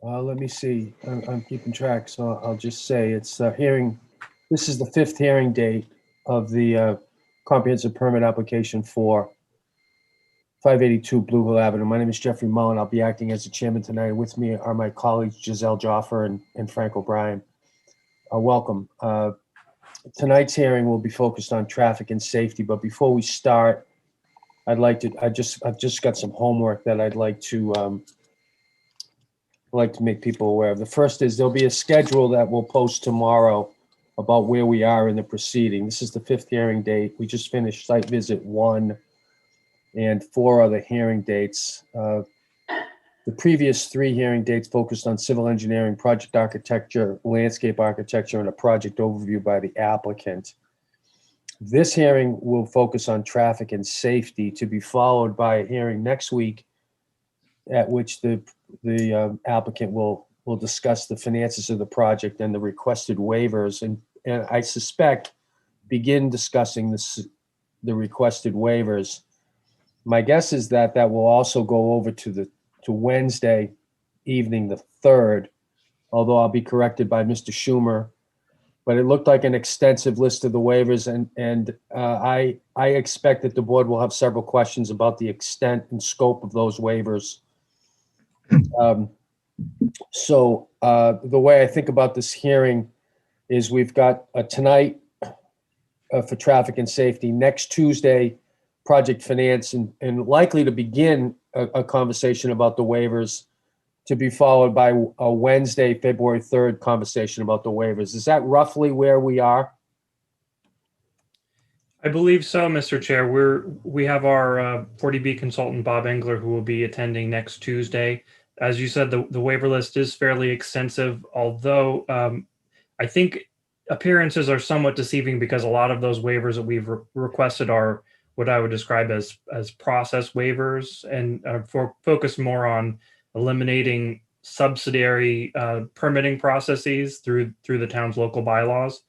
Let me see. I'm keeping track, so I'll just say it's hearing. This is the fifth hearing date of the comprehensive permit application for 582 Blue Hill Avenue. My name is Jeffrey Mullen. I'll be acting as the chairman tonight. With me are my colleagues Giselle Joffer and Frank O'Brien. Welcome. Tonight's hearing will be focused on traffic and safety. But before we start, I've just got some homework that I'd like to make people aware of. The first is there'll be a schedule that we'll post tomorrow about where we are in the proceeding. This is the fifth hearing date. We just finished site visit 1 and 4 other hearing dates. The previous 3 hearing dates focused on civil engineering, project architecture, landscape architecture, and a project overview by the applicant. This hearing will focus on traffic and safety, to be followed by a hearing next week at which the applicant will discuss the finances of the project and the requested waivers, and I suspect begin discussing the requested waivers. My guess is that will also go over to Wednesday evening, the 3rd, although I'll be corrected by Mr. Schumer. But it looked like an extensive list of the waivers, and I expect that the board will have several questions about the extent and scope of those waivers. So the way I think about this hearing is we've got tonight for traffic and safety, next Tuesday, project finance, and likely to begin a conversation about the waivers, to be followed by a Wednesday, February 3rd conversation about the waivers. Is that roughly where we are? I believe so, Mr. Chair. We have our 40B consultant, Bob Engler, who will be attending next Tuesday. As you said, the waiver list is fairly extensive, although I think appearances are somewhat deceiving because a lot of those waivers that we've requested are what I would describe as process waivers, and focus more on eliminating subsidiary permitting processes through the town's local bylaws.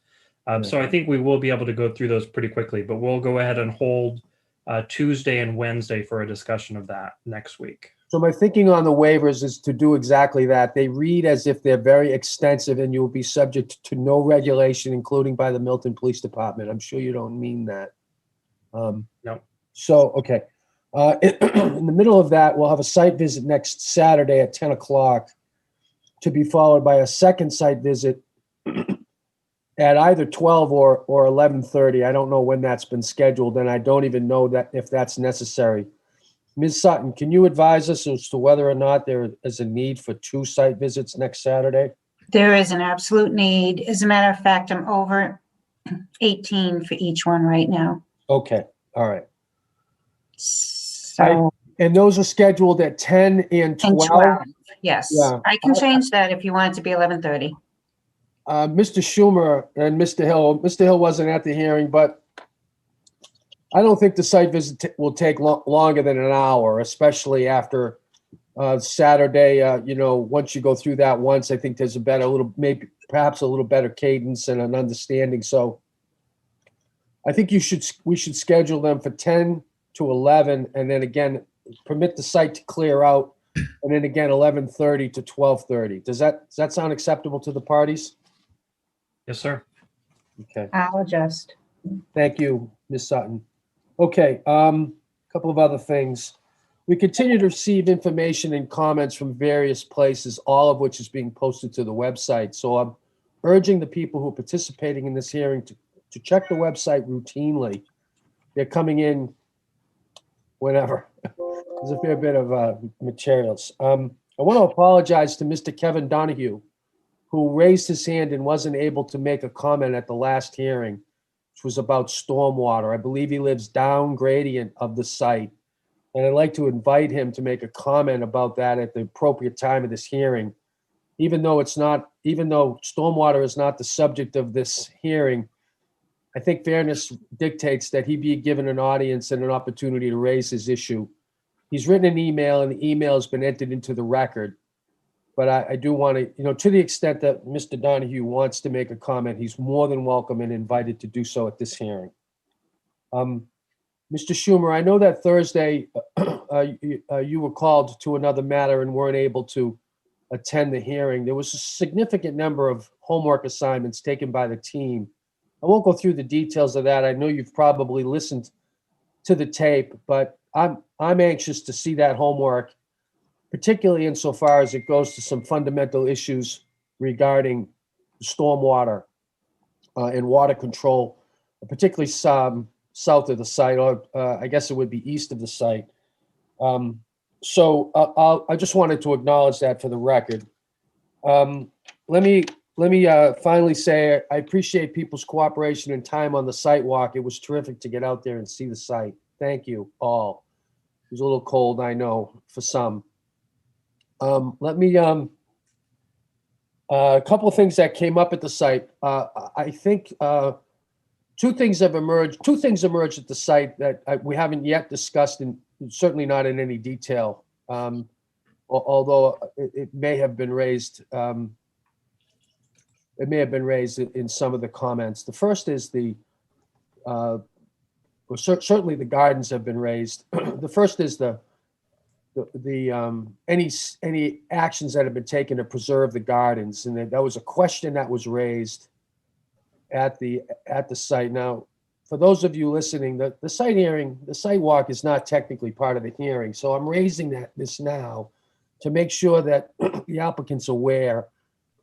So I think we will be able to go through those pretty quickly, but we'll go ahead and hold Tuesday and Wednesday for a discussion of that next week. So my thinking on the waivers is to do exactly that. They read as if they're very extensive and you will be subject to no regulation, including by the Milton Police Department. I'm sure you don't mean that. No. So, okay. In the middle of that, we'll have a site visit next Saturday at 10 o'clock, to be followed by a second site visit at either 12 or 11:30. I don't know when that's been scheduled, and I don't even know that if that's necessary. Ms. Sutton, can you advise us as to whether or not there is a need for 2 site visits next Saturday? There is an absolute need. As a matter of fact, I'm over 18 for each one right now. Okay, all right. So, And those are scheduled at 10 and 12? yes. Yeah. I can change that if you want it to be 11:30. Mr. Schumer and Mr. Hill wasn't at the hearing, but I don't think the site visit will take longer than an hour, especially after Saturday. Once you go through that once, I think there's perhaps a little better cadence and an understanding. So I think we should schedule them for 10 to 11, and then again, permit the site to clear out, and then again, 11:30 to 12:30. Does that sound acceptable to the parties? Yes, sir. Okay. I'll adjust. Thank you, Ms. Sutton. Okay, couple of other things. We continue to receive information and comments from various places, all of which is being posted to the website. So I'm urging the people who are participating in this hearing to check the website routinely. They're coming in whenever. There's a fair bit of materials. I want to apologize to Mr. Kevin Donahue, who raised his hand and wasn't able to make a comment at the last hearing, which was about stormwater. I believe he lives down gradient of the site. And I'd like to invite him to make a comment about that at the appropriate time of this hearing. Even though stormwater is not the subject of this hearing, I think fairness dictates that he be given an audience and an opportunity to raise his issue. He's written an email, and the email has been entered into the record. But I do want to the extent that Mr. Donahue wants to make a comment, he's more than welcome and invited to do so at this hearing. Mr. Schumer, I know that Thursday you were called to another matter and weren't able to attend the hearing. There was a significant number of homework assignments taken by the team. I won't go through the details of that. I know you've probably listened to the tape, but I'm anxious to see that homework, particularly insofar as it goes to some fundamental issues regarding stormwater and water control, particularly some south of the site, or I guess it would be east of the site. I just wanted to acknowledge that for the record. Let me finally say I appreciate people's cooperation and time on the site walk. It was terrific to get out there and see the site. Thank you all. It was a little cold, I know, for some. A couple of things that came up at the site. I think two things emerged at the site that we haven't yet discussed, and certainly not in any detail, although it may have been raised. It may have been raised in some of the comments. The first is certainly the gardens have been raised. The first is any actions that have been taken to preserve the gardens, and that was a question that was raised at the site. Now, for those of you listening, the site walk is not technically part of the hearing, so I'm raising this now to make sure that the applicant's aware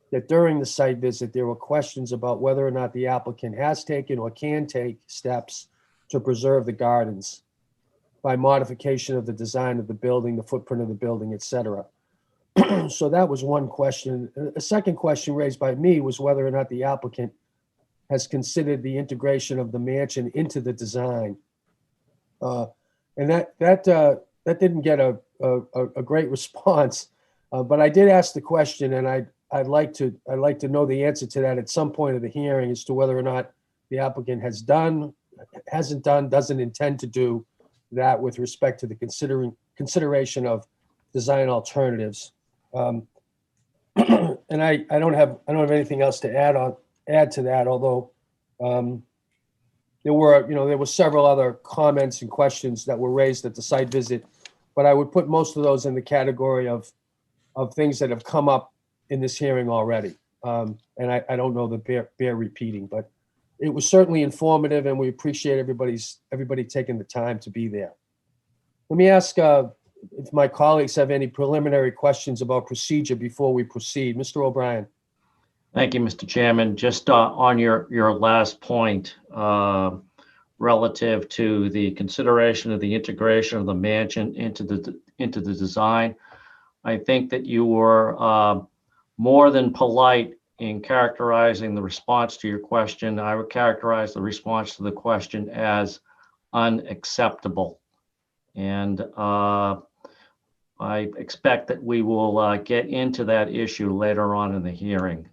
that during the site visit there were questions about whether or not the applicant has taken or can take steps to preserve the gardens by modification of the design of the building, the footprint of the building, et cetera. So that was one question. A second question raised by me was whether or not the applicant has considered the integration of the mansion into the design. And that didn't get a great response, but I did ask the question, and I'd like to know the answer to that at some point of the hearing as to whether or not the applicant hasn't done, doesn't intend to do that with respect to the consideration of design alternatives. And I don't have anything else to add to that, although there were several other comments and questions that were raised at the site visit, but I would put most of those in the category of things that have come up in this hearing already. And I don't know that bear repeating, but it was certainly informative, and we appreciate everybody taking the time to be there. Let me ask if my colleagues have any preliminary questions about procedure before we proceed. Mr. O'Brien. Thank you, Mr. Chairman. Just on your last point, relative to the consideration of the integration of the mansion into the design, I think that you were more than polite in characterizing the response to your question. I would characterize the response to the question as unacceptable. And I expect that we will get into that issue later on in the hearing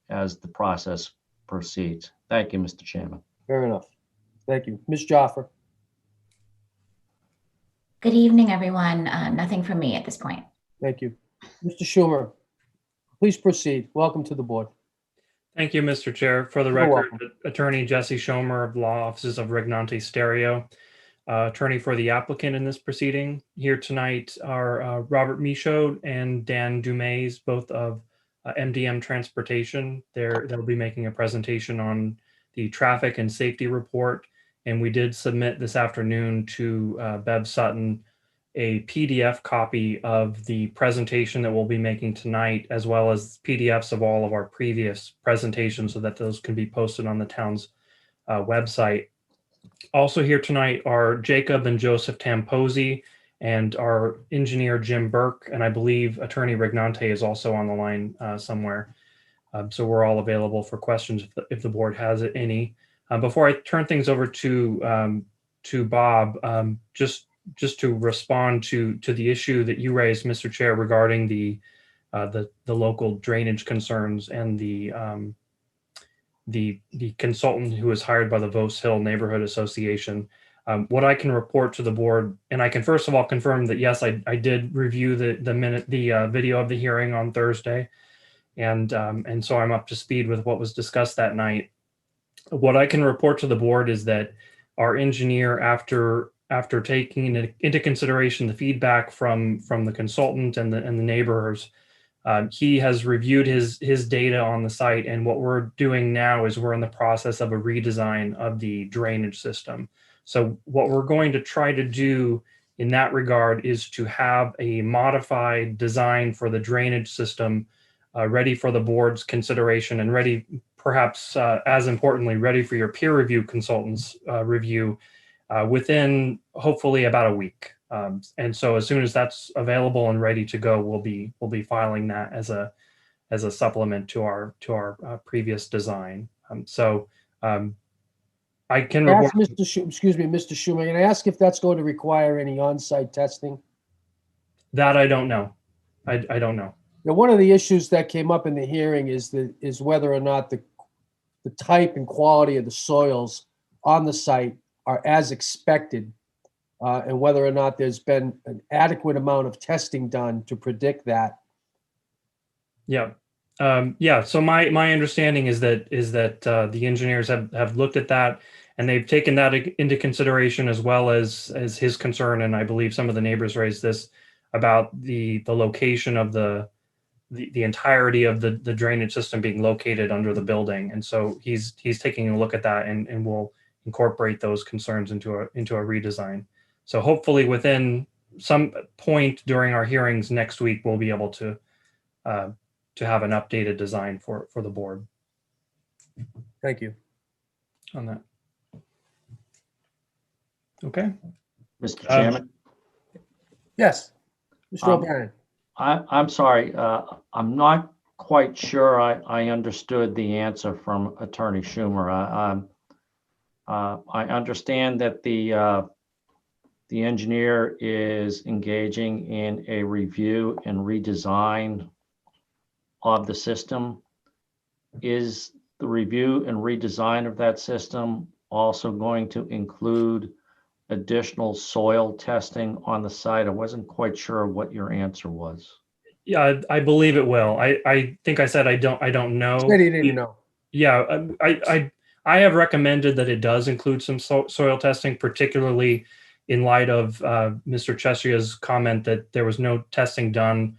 as the process proceeds. Thank you, Mr. Chairman. Fair enough. Thank you. Ms. Jaffer. Good evening, everyone. Nothing from me at this point. Thank you. Mr. Schumer, please proceed. Welcome to the board. Thank you, Mr. Chair. For the record, Attorney Jesse Schomer of Law Offices of Rignante Stereo, attorney for the applicant in this proceeding. Here tonight are Robert Michaud and Dan Dumays, both of MDM Transportation. They'll be making a presentation on the traffic and safety report. And we did submit this afternoon to Bev Sutton a PDF copy of the presentation that we'll be making tonight, as well as PDFs of all of our previous presentations so that those can be posted on the town's website. Also here tonight are Jacob and Joseph Tamposi and our engineer, Jim Burke, and I believe Attorney Rignante is also on the line somewhere. So we're all available for questions if the board has any. Before I turn things over to Bob, just to respond to the issue that you raised, Mr. Chair, regarding the local drainage concerns and the consultant who was hired by the Vos Hill Neighborhood Association. What I can report to the board, and I can first of all confirm that yes, I did review the video of the hearing on Thursday, and so I'm up to speed with what was discussed that night. What I can report to the board is that our engineer, after taking into consideration the feedback from the consultant and the neighbors, He has reviewed his data on the site, and what we're doing now is we're in the process of a redesign of the drainage system. So what we're going to try to do in that regard is to have a modified design for the drainage system ready for the board's consideration and ready, perhaps as importantly, ready for your peer review consultants review within hopefully about a week. And so as soon as that's available and ready to go, we'll be filing that as a supplement to our previous design. I can report. Excuse me, Mr. Schumer, can I ask if that's going to require any on-site testing? That I don't know. I don't know. Now, one of the issues that came up in the hearing is whether or not the type and quality of the soils on the site are as expected, and whether or not there's been an adequate amount of testing done to predict that. Yeah. So my understanding is that the engineers have looked at that, and they've taken that into consideration, as well as his concern, and I believe some of the neighbors raised this about the location of the entirety of the drainage system being located under the building. And so he's taking a look at that, and will incorporate those concerns into a redesign. So hopefully within some point during our hearings next week, we'll be able to have an updated design for the board Thank you. on that. Okay. Mr. Chairman, Yes, Mr. Um, O'Brien. I'm sorry, I'm not quite sure I understood the answer from Attorney Schumer. I understand that the engineer is engaging in a review and redesign of the system. Is the review and redesign of that system also going to include additional soil testing on the site? I wasn't quite sure what your answer was. Yeah, I believe it will. I think I said I don't know. Said he didn't know. Yeah, I have recommended that it does include some soil testing, particularly in light of Mr. Chessia's comment that there was no testing done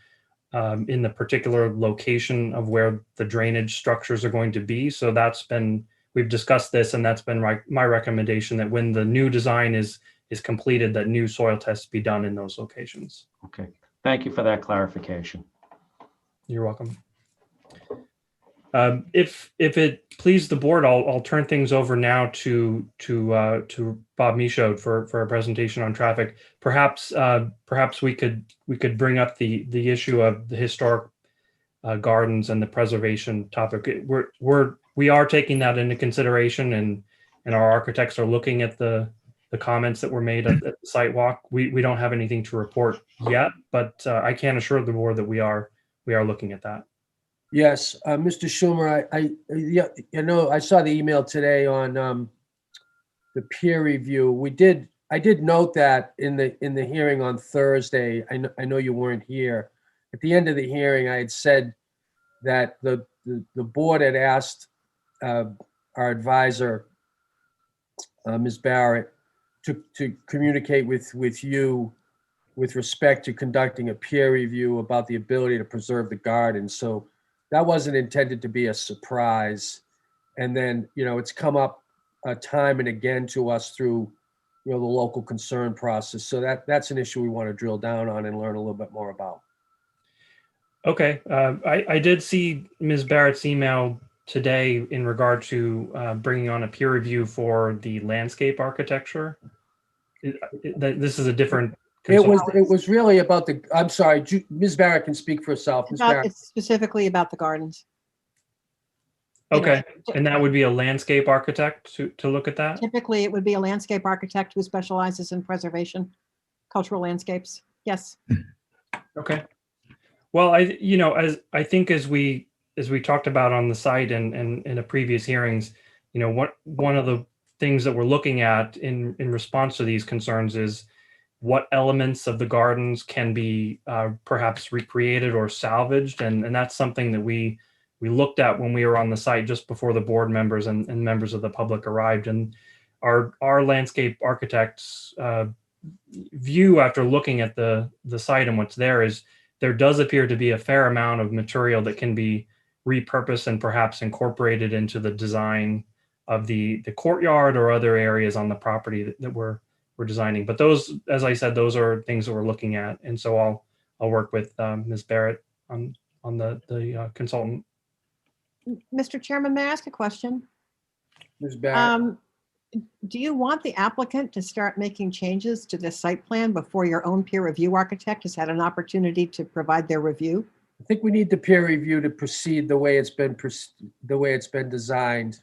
in the particular location of where the drainage structures are going to be. So we've discussed this, and that's been my recommendation, that when the new design is completed, that new soil tests be done in those locations. Okay, thank you for that clarification. You're welcome. If it please the board, I'll turn things over now to Bob Michaud for a presentation on traffic. Perhaps we could bring up the issue of the historic gardens and the preservation topic. We are taking that into consideration, and our architects are looking at the comments that were made at the site walk. We don't have anything to report yet, but I can assure the board that we are looking at that. Yes, Mr. Schumer, I saw the email today on the peer review. I did note that in the hearing on Thursday. I know you weren't here. At the end of the hearing, I had said that the board had asked our advisor, Ms. Barrett, to communicate with you with respect to conducting a peer review about the ability to preserve the garden. So that wasn't intended to be a surprise. And then, it's come up time and again to us through, the local concern process. So that's an issue we want to drill down on and learn a little bit more about. Okay. I did see Ms. Barrett's email today in regard to bringing on a peer review for the landscape architecture. This is a different concern. It was really about I'm sorry, Ms. Barrett can speak for herself. Ms. Barrett. It's specifically about the gardens. Okay. And that would be a landscape architect to look at that? Typically, it would be a landscape architect who specializes in preservation, cultural landscapes. Yes. Okay. Well, I think as we talked about on the site and in a previous hearings, one of the things that we're looking at in response to these concerns is what elements of the gardens can be perhaps recreated or salvaged, and that's something that we looked at when we were on the site just before the board members and members of the public arrived. And our landscape architects view after looking at the site and what's there is there does appear to be a fair amount of material that can be repurposed and perhaps incorporated into the design of the courtyard or other areas on the property that we're designing. But those, as I said, those are things that we're looking at. And so I'll work with Ms. Barrett on the consultant. Mr. Chairman, may I ask a question? Ms. Barrett? Do you want the applicant to start making changes to the site plan before your own peer review architect has had an opportunity to provide their review? I think we need the peer review to proceed the way it's been designed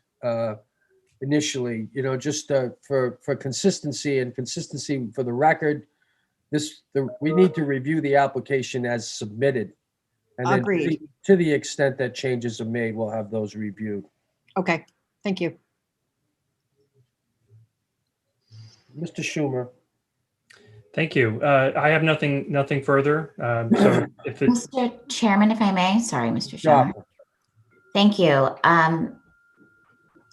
initially, just for consistency and consistency for the record. We need to review the application as submitted. And then Agreed. to the extent that changes are made, we'll have those reviewed. Okay, thank you. Mr. Schumer. Thank you. I have nothing further. So if it's Mr. Chairman, if I may, sorry, Mr. Schumer. Job. Thank you.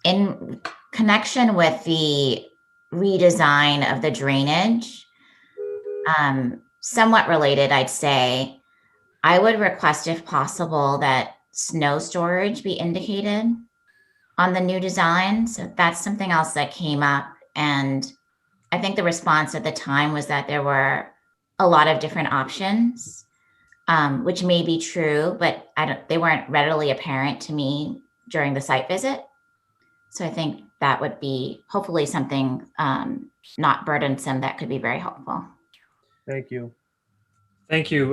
In connection with the redesign of the drainage, somewhat related, I'd say, I would request, if possible, that snow storage be indicated on the new design. So that's something else that came up. And I think the response at the time was that there were a lot of different options, which may be true, but they weren't readily apparent to me during the site visit. So I think that would be hopefully something not burdensome that could be very helpful. Thank you. Thank you,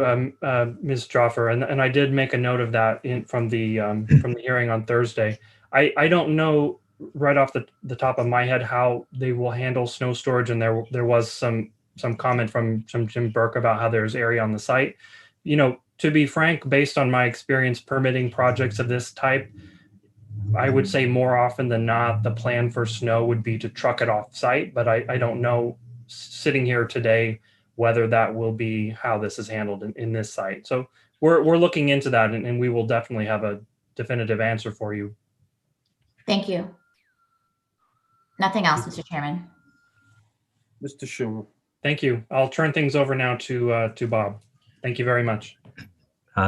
Ms. Joffer, and I did make a note of that from the hearing on Thursday. I don't know right off the top of my head how they will handle snow storage, and there was some comment from Jim Burke about how there's area on the site. To be frank, based on my experience permitting projects of this type, I would say more often than not, the plan for snow would be to truck it off site, but I don't know sitting here today whether that will be how this is handled in this site. So we're looking into that, and we will definitely have a definitive answer for you. Thank you. Nothing else, Mr. Chairman. Mr. Schumer. Thank you. I'll turn things over now to Bob. Thank you very much.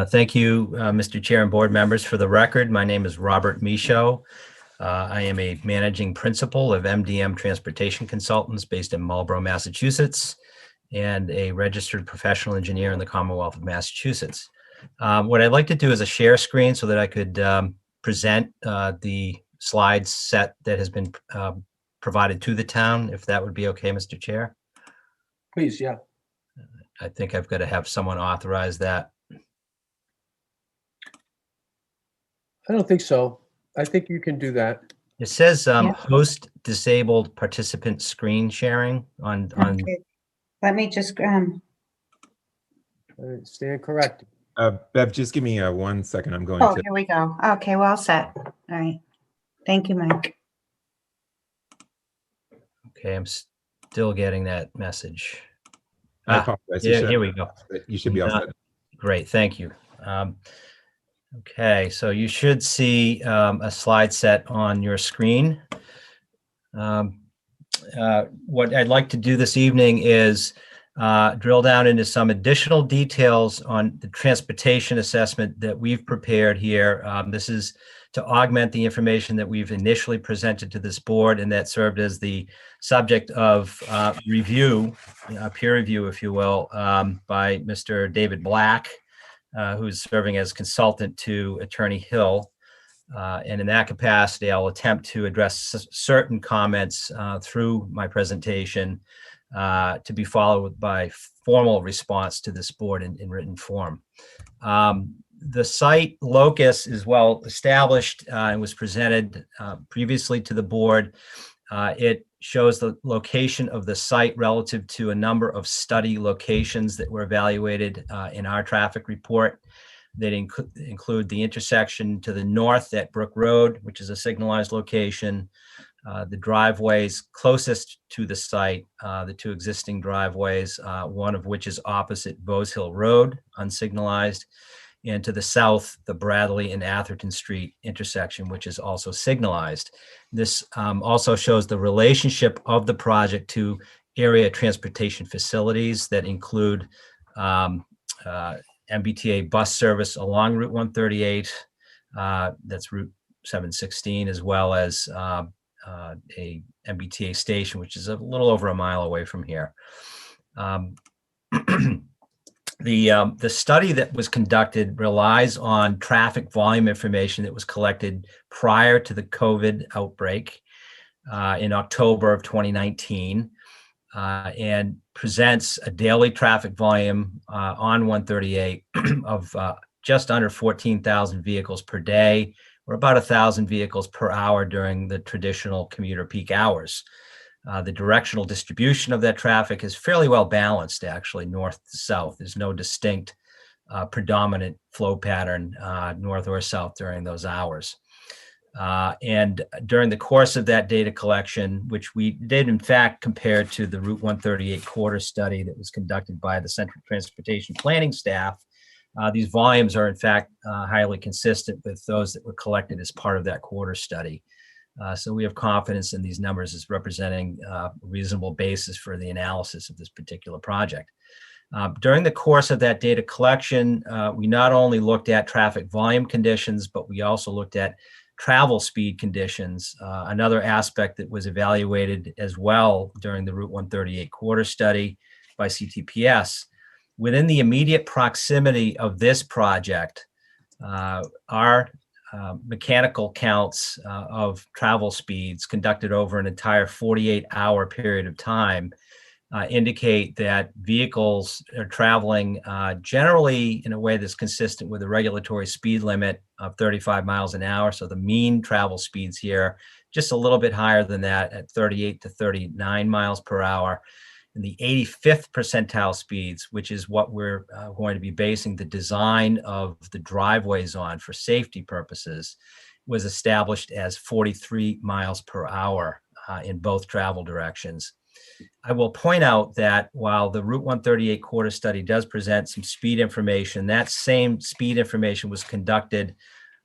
Thank you, Mr. Chair and board members. For the record, my name is Robert Michaud. I am a managing principal of MDM Transportation Consultants based in Marlborough, Massachusetts, and a registered professional engineer in the Commonwealth of Massachusetts. What I'd like to do is a share screen so that I could present the slide set that has been provided to the town, if that would be okay, Mr. Chair. Please, yeah. I think I've got to have someone authorize that. I don't think so. I think you can do that. It says host disabled participant screen sharing on. Okay. Let me just, Stand corrected. Bev, just give me 1 second. I'm going oh, to. here we go. Okay, well set. All right. Thank you, Mike. Okay, I'm still getting that message. I apologize. Here we go. You should be all set. Great, thank you. Okay, so you should see a slide set on your screen. What I'd like to do this evening is drill down into some additional details on the transportation assessment that we've prepared here. This is to augment the information that we've initially presented to this board and that served as the subject of review, peer review, if you will, by Mr. David Black, who's serving as consultant to Attorney Hill. And in that capacity, I'll attempt to address certain comments through my presentation to be followed by formal response to this board in written form. The site locus is well established and was presented previously to the board. It shows the location of the site relative to a number of study locations that were evaluated in our traffic report. That include the intersection to the north at Brook Road, which is a signalized location, the driveways closest to the site, the two existing driveways, one of which is opposite Bose Hill Road, unsignalized, and to the south, the Bradley and Atherton Street intersection, which is also signalized. This also shows the relationship of the project to area transportation facilities that include MBTA bus service along Route 138. That's Route 716, as well as a MBTA station, which is a little over a mile away from here. The study that was conducted relies on traffic volume information that was collected prior to the COVID outbreak in October of 2019, and presents a daily traffic volume on 138 of just under 14,000 vehicles per day, or about 1,000 vehicles per hour during the traditional commuter peak hours. The directional distribution of that traffic is fairly well balanced, actually, north to south. There's no distinct predominant flow pattern north or south during those hours. And during the course of that data collection, which we did in fact compare to the Route 138 quarter study that was conducted by the Central Transportation Planning staff, these volumes are in fact highly consistent with those that were collected as part of that quarter study. So we have confidence in these numbers as representing a reasonable basis for the analysis of this particular project. During the course of that data collection, we not only looked at traffic volume conditions, but we also looked at travel speed conditions, another aspect that was evaluated as well during the Route 138 quarter study by CTPS. Within the immediate proximity of this project, our mechanical counts of travel speeds conducted over an entire 48-hour period of time indicate that vehicles are traveling generally in a way that's consistent with the regulatory speed limit of 35 miles an hour. So the mean travel speeds here, just a little bit higher than that at 38 to 39 miles per hour. And the 85th percentile speeds, which is what we're going to be basing the design of the driveways on for safety purposes, was established as 43 miles per hour in both travel directions. I will point out that while the Route 138 quarter study does present some speed information, that same speed information was conducted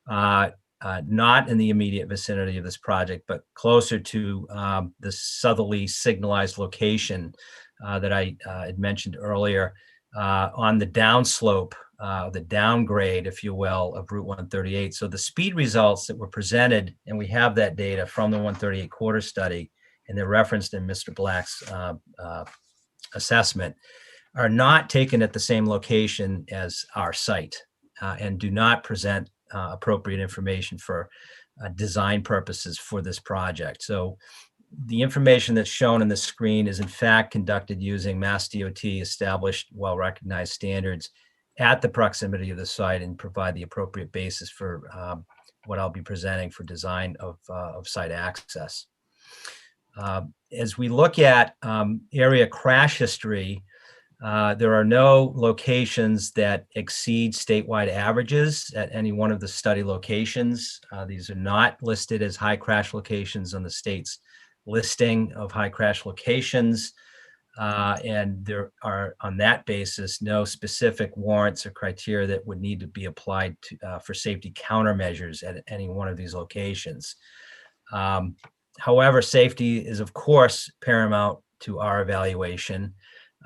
not in the immediate vicinity of this project, but closer to the southerly signalized location that I had mentioned earlier on the downslope, the downgrade, if you will, of Route 138. So the speed results that were presented, and we have that data from the 138 quarter study, and they're referenced in Mr. Black's assessment, are not taken at the same location as our site and do not present appropriate information for design purposes for this project. So the information that's shown on the screen is in fact conducted using Mass DOT established, well-recognized standards at the proximity of the site and provide the appropriate basis for what I'll be presenting for design of site access. As we look at area crash history, there are no locations that exceed statewide averages at any one of the study locations. These are not listed as high crash locations on the state's listing of high crash locations. And there are, on that basis, no specific warrants or criteria that would need to be applied to, for safety countermeasures at any one of these locations. However, safety is, of course, paramount to our evaluation.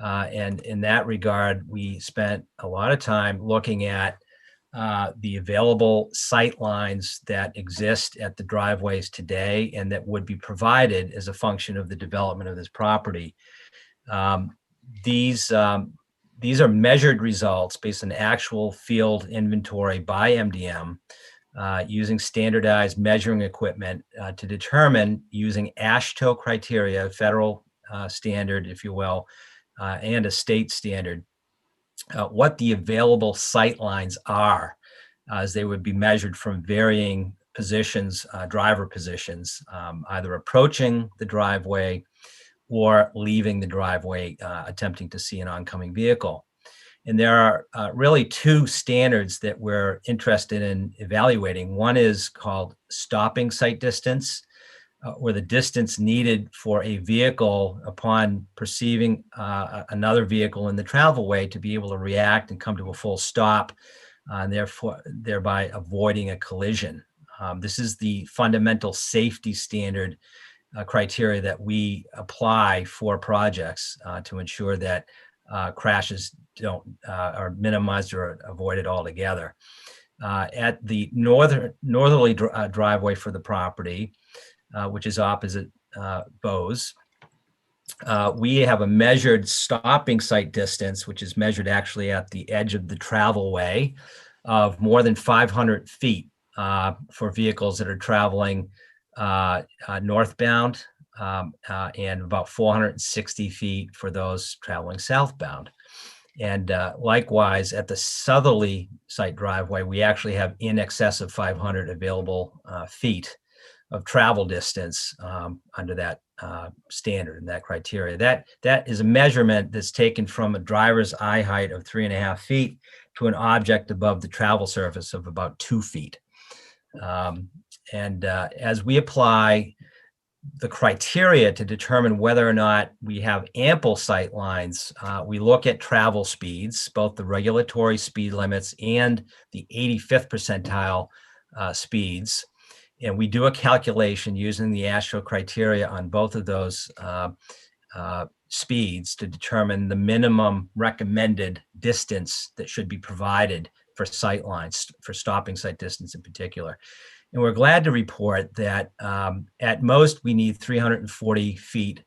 And in that regard, we spent a lot of time looking at the available sight lines that exist at the driveways today and that would be provided as a function of the development of this property. These are measured results based on actual field inventory by MDM using standardized measuring equipment to determine, using AASHTO criteria, federal standard, if you will, and a state standard, what the available sight lines are, as they would be measured from varying positions, driver positions, either approaching the driveway or leaving the driveway, attempting to see an oncoming vehicle. And there are really two standards that we're interested in evaluating. One is called stopping sight distance, or the distance needed for a vehicle upon perceiving another vehicle in the travel way to be able to react and come to a full stop, and therefore thereby avoiding a collision. This is the fundamental safety standard criteria that we apply for projects to ensure that crashes are minimized or avoided altogether. At the northerly driveway for the property, which is opposite Bose, we have a measured stopping site distance, which is measured actually at the edge of the travel way, of more than 500 feet for vehicles that are traveling northbound, and about 460 feet for those traveling southbound. And likewise, at the southerly site driveway, we actually have in excess of 500 available feet of travel distance under that standard and that criteria. That is a measurement that's taken from a driver's eye height of 3.5 feet to an object above the travel surface of about 2 feet. As we apply the criteria to determine whether or not we have ample sight lines, we look at travel speeds, both the regulatory speed limits and the 85th percentile speeds. And we do a calculation using the AASHTO criteria on both of those speeds to determine the minimum recommended distance that should be provided for sight lines, for stopping sight distance in particular. And we're glad to report that at most we need 340 feet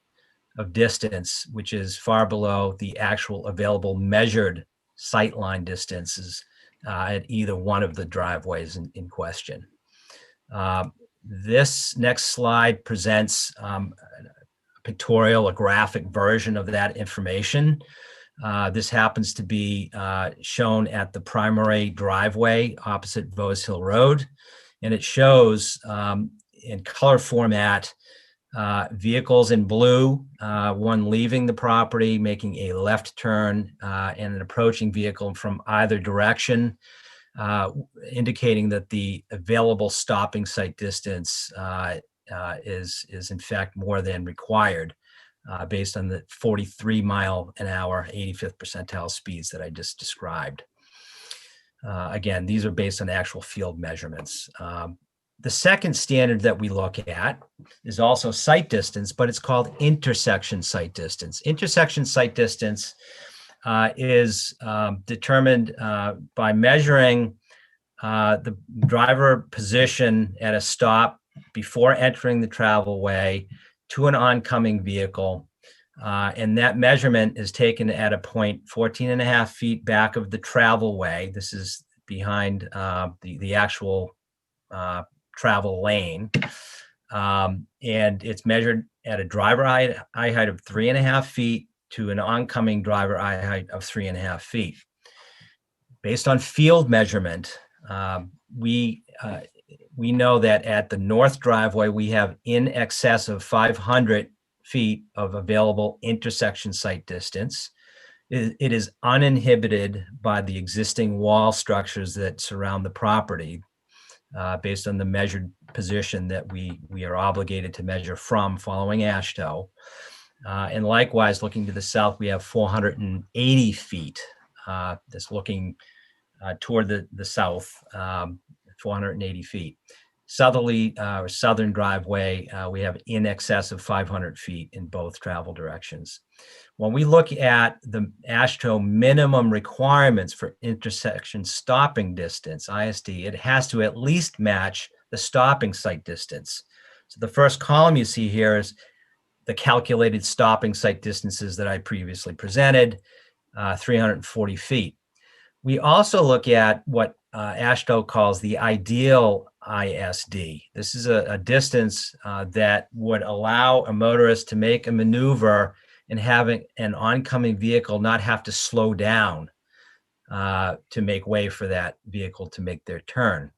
of distance, which is far below the actual available measured sight line distances at either one of the driveways in question. This next slide presents a pictorial, a graphic version of that information. This happens to be shown at the primary driveway opposite Bose Hill Road. And it shows in color format vehicles in blue, one leaving the property, making a left turn, and an approaching vehicle from either direction, indicating that the available stopping sight distance is in fact more than required based on the 43-mile-an-hour 85th percentile speeds that I just described. Again, these are based on actual field measurements. The second standard that we look at is also sight distance, but it's called intersection sight distance. Intersection sight distance is determined by measuring the driver position at a stop before entering the travel way to an oncoming vehicle. And that measurement is taken at a point 14.5 feet back of the travel way. This is behind the actual travel lane. And it's measured at a driver eye height of 3.5 feet to an oncoming driver eye height of 3.5 feet. Based on field measurement, we know that at the north driveway, we have in excess of 500 feet of available intersection sight distance. It is uninhibited by the existing wall structures that surround the property based on the measured position that we are obligated to measure from following AASHTO. And likewise, looking to the south, we have 480 feet that's looking toward the south, 480 feet. Southerly or southern driveway, we have in excess of 500 feet in both travel directions. When we look at the AASHTO minimum requirements for intersection stopping distance, ISD, it has to at least match the stopping sight distance. So the first column you see here is the calculated stopping sight distances that I previously presented, 340 feet. We also look at what AASHTO calls the ideal ISD. This is a distance that would allow a motorist to make a maneuver and having an oncoming vehicle not have to slow down to make way for that vehicle to make their turn.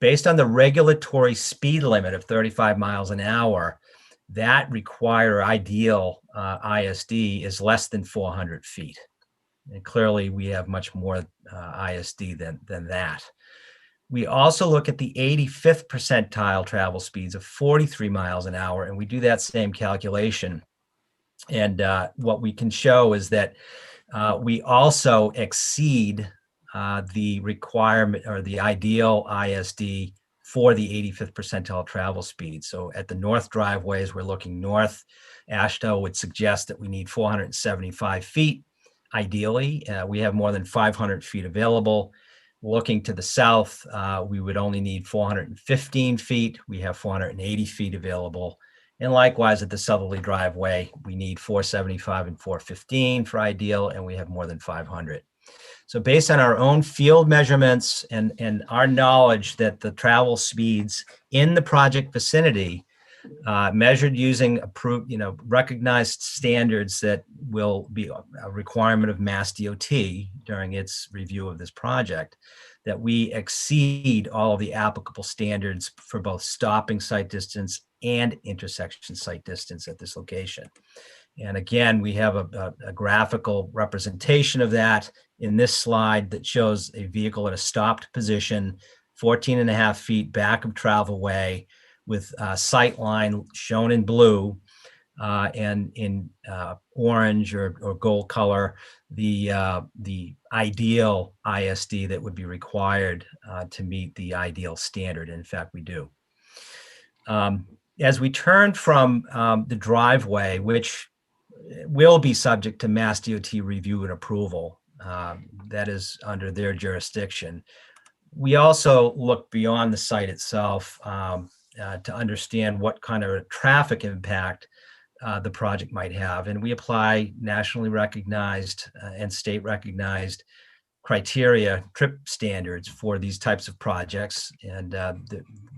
Based on the regulatory speed limit of 35 miles an hour, that required ideal ISD is less than 400 feet. And clearly we have much more ISD than that. We also look at the 85th percentile travel speeds of 43 miles an hour, and we do that same calculation. And what we can show is that we also exceed the requirement or the ideal ISD for the 85th percentile travel speed. So at the north driveways, we're looking north. AASHTO would suggest that we need 475 feet ideally. We have more than 500 feet available. Looking to the south, we would only need 415 feet. We have 480 feet available. And likewise, at the southerly driveway, we need 475 and 415 for ideal, and we have more than 500. So based on our own field measurements and our knowledge that the travel speeds in the project vicinity, measured using approved, recognized standards that will be a requirement of Mass DOT during its review of this project, that we exceed all of the applicable standards for both stopping sight distance and intersection sight distance at this location. And again, we have a graphical representation of that in this slide that shows a vehicle at a stopped position, 14.5 feet back of travelway, with sight line shown in blue, and in orange or gold color, the ideal ISD that would be required to meet the ideal standard. In fact, we do. As we turn from the driveway, which will be subject to Mass DOT review and approval, that is under their jurisdiction, we also look beyond the site itself to understand what kind of traffic impact the project might have. And we apply nationally recognized and state recognized criteria, trip standards for these types of projects. And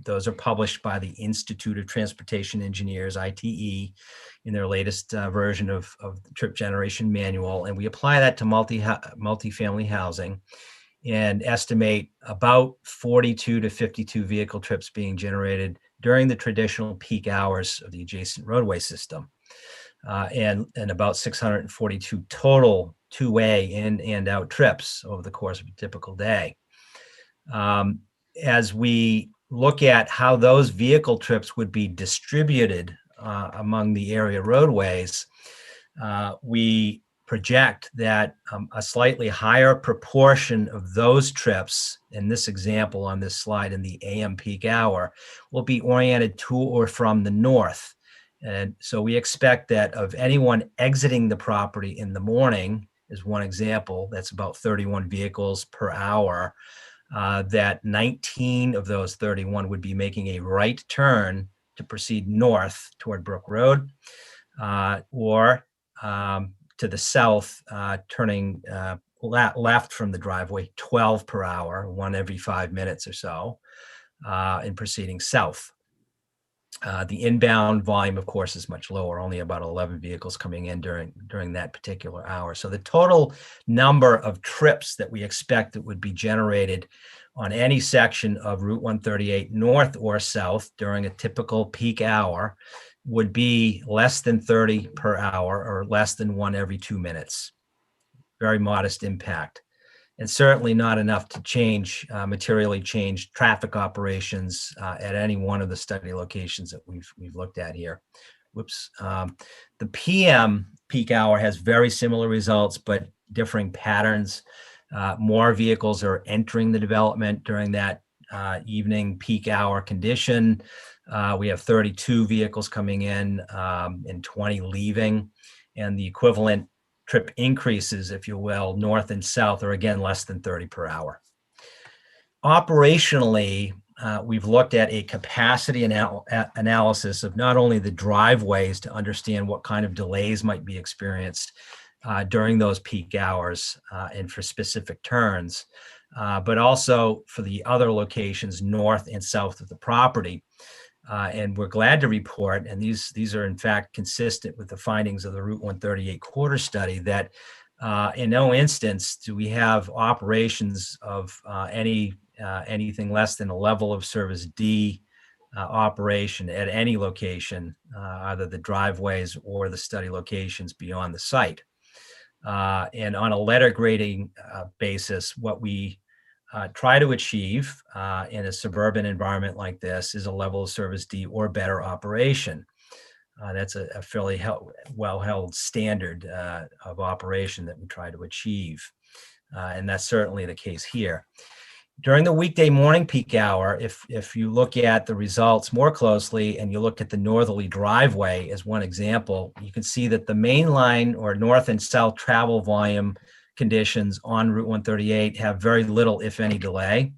those are published by the Institute of Transportation Engineers, ITE, in their latest version of the Trip Generation Manual. And we apply that to multifamily housing and estimate about 42 to 52 vehicle trips being generated during the traditional peak hours of the adjacent roadway system, and about 642 total two-way in and out trips over the course of a typical day. As we look at how those vehicle trips would be distributed among the area roadways, we project that a slightly higher proportion of those trips, in this example on this slide in the AM peak hour, will be oriented to or from the north. And so we expect that of anyone exiting the property in the morning, as one example, that's about 31 vehicles per hour, that 19 of those 31 would be making a right turn to proceed north toward Brook Road, or to the south, turning left from the driveway, 12 per hour, one every 5 minutes or so, and proceeding south. The inbound volume, of course, is much lower, only about 11 vehicles coming in during that particular hour. So the total number of trips that we expect that would be generated on any section of Route 138 north or south during a typical peak hour would be less than 30 per hour, or less than one every 2 minutes. Very modest impact, and certainly not enough to materially change traffic operations at any one of the study locations that we've looked at here. Whoops. The PM peak hour has very similar results, but differing patterns. More vehicles are entering the development during that evening peak hour condition. We have 32 vehicles coming in and 20 leaving, and the equivalent trip increases, if you will, north and south, are again less than 30 per hour. Operationally, we've looked at a capacity analysis of not only the driveways to understand what kind of delays might be experienced during those peak hours and for specific turns, but also for the other locations north and south of the property. And we're glad to report, and these are in fact consistent with the findings of the Route 138 quarter study, that in no instance do we have operations of anything less than a level of service D operation at any location, either the driveways or the study locations beyond the site. And on a letter grading basis, what we try to achieve in a suburban environment like this is a level of service D or better operation. That's a fairly well-held standard of operation that we try to achieve. And that's certainly the case here. During the weekday morning peak hour, if you look at the results more closely and you look at the northerly driveway as one example, you can see that the main line or north and south travel volume conditions on Route 138 have very little, if any, delay.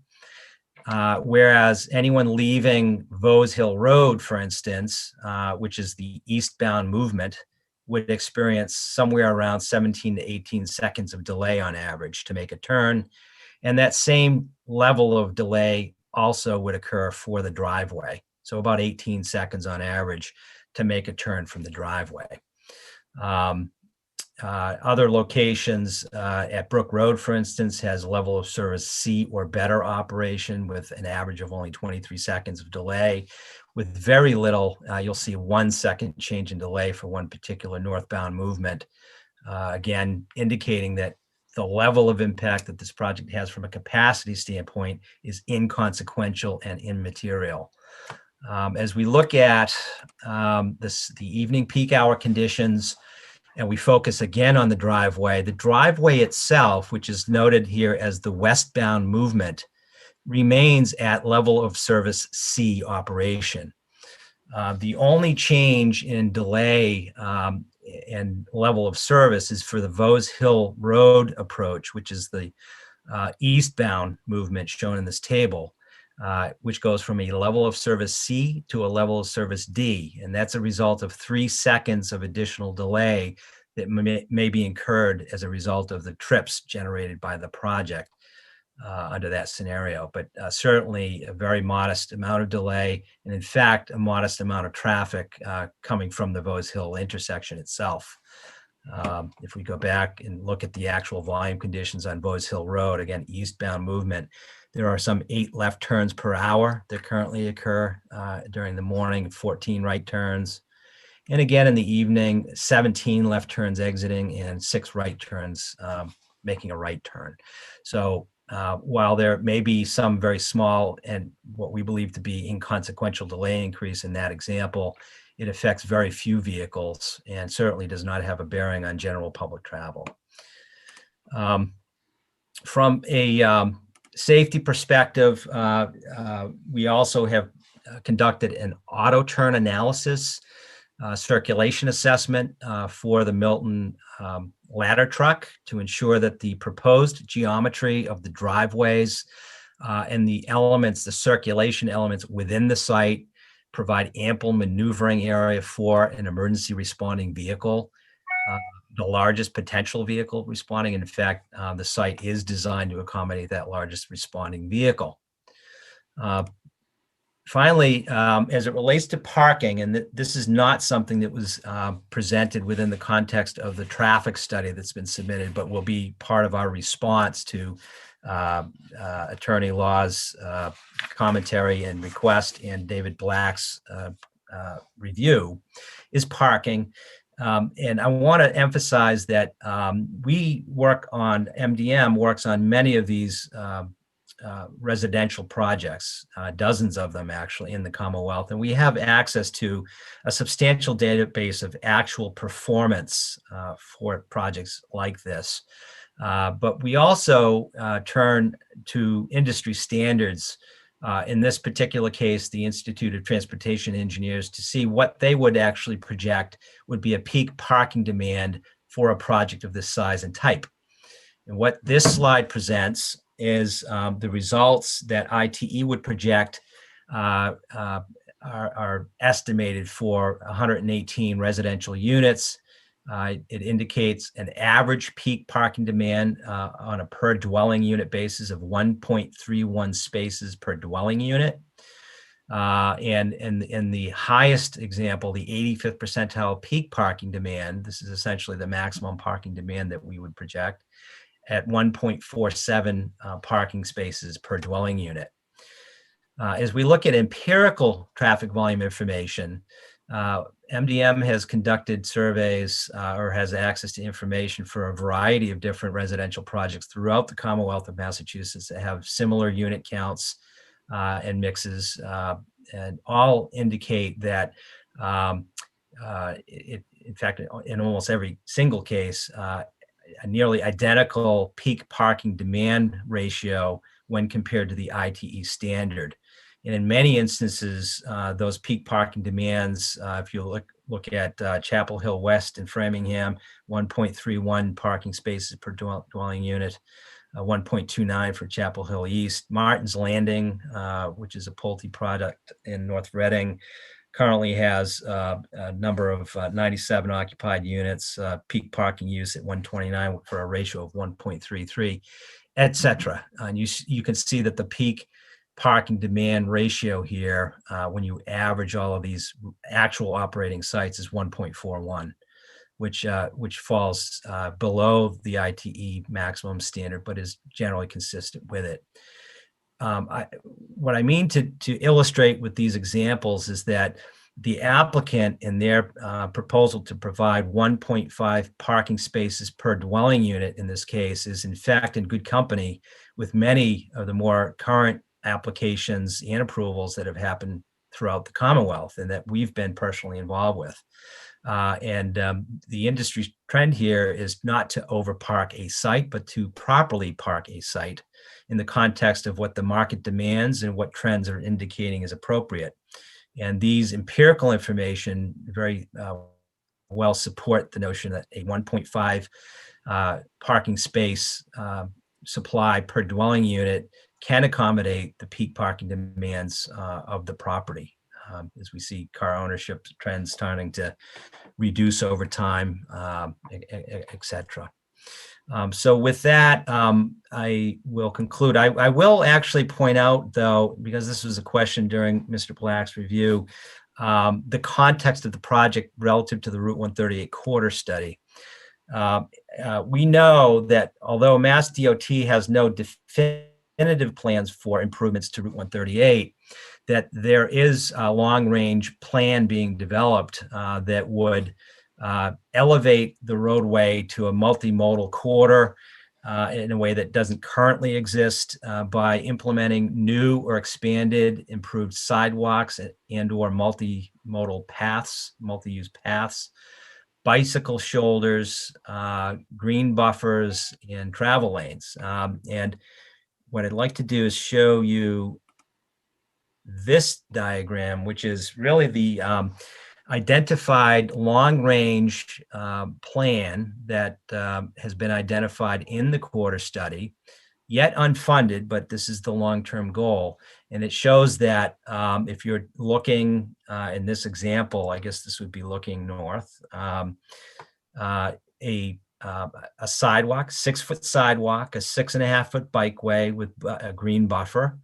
Whereas anyone leaving Vose Hill Road, for instance, which is the eastbound movement, would experience somewhere around 17 to 18 seconds of delay on average to make a turn. And that same level of delay also would occur for the driveway. So about 18 seconds on average to make a turn from the driveway. Other locations at Brook Road, for instance, has level of service C or better operation with an average of only 23 seconds of delay. With very little, you'll see 1 second change in delay for one particular northbound movement. Again, indicating that the level of impact that this project has from a capacity standpoint is inconsequential and immaterial. As we look at the evening peak hour conditions, and we focus again on the driveway itself, which is noted here as the westbound movement, remains at level of service C operation. The only change in delay and level of service is for the Vose Hill Road approach, which is the eastbound movement shown in this table, which goes from a level of service C to a level of service D. And that's a result of 3 seconds of additional delay that may be incurred as a result of the trips generated by the project under that scenario. But certainly a very modest amount of delay, and in fact, a modest amount of traffic coming from the Vose Hill intersection itself. If we go back and look at the actual volume conditions on Vose Hill Road, again, eastbound movement, there are some 8 left turns per hour that currently occur during the morning, 14 right turns. And again, in the evening, 17 left turns exiting and 6 right turns making a right turn. So while there may be some very small and what we believe to be inconsequential delay increase in that example, it affects very few vehicles and certainly does not have a bearing on general public travel. From a safety perspective, we also have conducted an auto turn analysis circulation assessment for the Milton ladder truck to ensure that the proposed geometry of the driveways and the elements, the circulation elements within the site provide ample maneuvering area for an emergency responding vehicle, the largest potential vehicle responding. In fact, the site is designed to accommodate that largest responding vehicle. Finally, as it relates to parking, and this is not something that was presented within the context of the traffic study that's been submitted, but will be part of our response to Attorney Law's commentary and request and David Black's review, is parking. And I want to emphasize that MDM works on many of these residential projects, dozens of them actually in the Commonwealth, and we have access to a substantial database of actual performance for projects like this. But we also turn to industry standards, in this particular case, the Institute of Transportation Engineers, to see what they would actually project would be a peak parking demand for a project of this size and type. And what this slide presents is the results that ITE would project are estimated for 118 residential units. It indicates an average peak parking demand on a per dwelling unit basis of 1.31 spaces per dwelling unit. And in the highest example, the 85th percentile peak parking demand, this is essentially the maximum parking demand that we would project, at 1.47 parking spaces per dwelling unit. As we look at empirical traffic volume information, MDM has conducted surveys or has access to information for a variety of different residential projects throughout the Commonwealth of Massachusetts that have similar unit counts and mixes, and all indicate that, in fact, in almost every single case, a nearly identical peak parking demand ratio when compared to the ITE standard. And in many instances, those peak parking demands, if you look at Chapel Hill West in Framingham, 1.31 parking spaces per dwelling unit, 1.29 for Chapel Hill East. Martin's Landing, which is a Pulte product in North Reading, currently has a number of 97 occupied units, peak parking use at 129 for a ratio of 1.33, et cetera. And you can see that the peak parking demand ratio here, when you average all of these actual operating sites, is 1.41, which falls below the ITE maximum standard, but is generally consistent with it. What I mean to illustrate with these examples is that the applicant in their proposal to provide 1.5 parking spaces per dwelling unit in this case is in fact in good company with many of the more current applications and approvals that have happened throughout the Commonwealth and that we've been personally involved with. The industry trend here is not to overpark a site, but to properly park a site in the context of what the market demands and what trends are indicating is appropriate. And these empirical information very well support the notion that a 1.5 parking space supply per dwelling unit can accommodate the peak parking demands of the property. As we see car ownership trends starting to reduce over time, et cetera. So with that, I will conclude. I will actually point out, though, because this was a question during Mr. Black's review, the context of the project relative to the Route 138 corridor study. We know that although Mass DOT has no definitive plans for improvements to Route 138, that there is a long-range plan being developed that would elevate the roadway to a multimodal corridor in a way that doesn't currently exist by implementing new or expanded improved sidewalks and or multimodal paths, multi-use paths, bicycle shoulders, green buffers, and travel lanes. And what I'd like to do is show you this diagram, which is really the identified long-range plan that has been identified in the corridor study, yet unfunded, but this is the long-term goal. And it shows that if you're looking in this example, I guess this would be looking north, a sidewalk, 6-foot sidewalk, a 6.5-foot bikeway with a green buffer,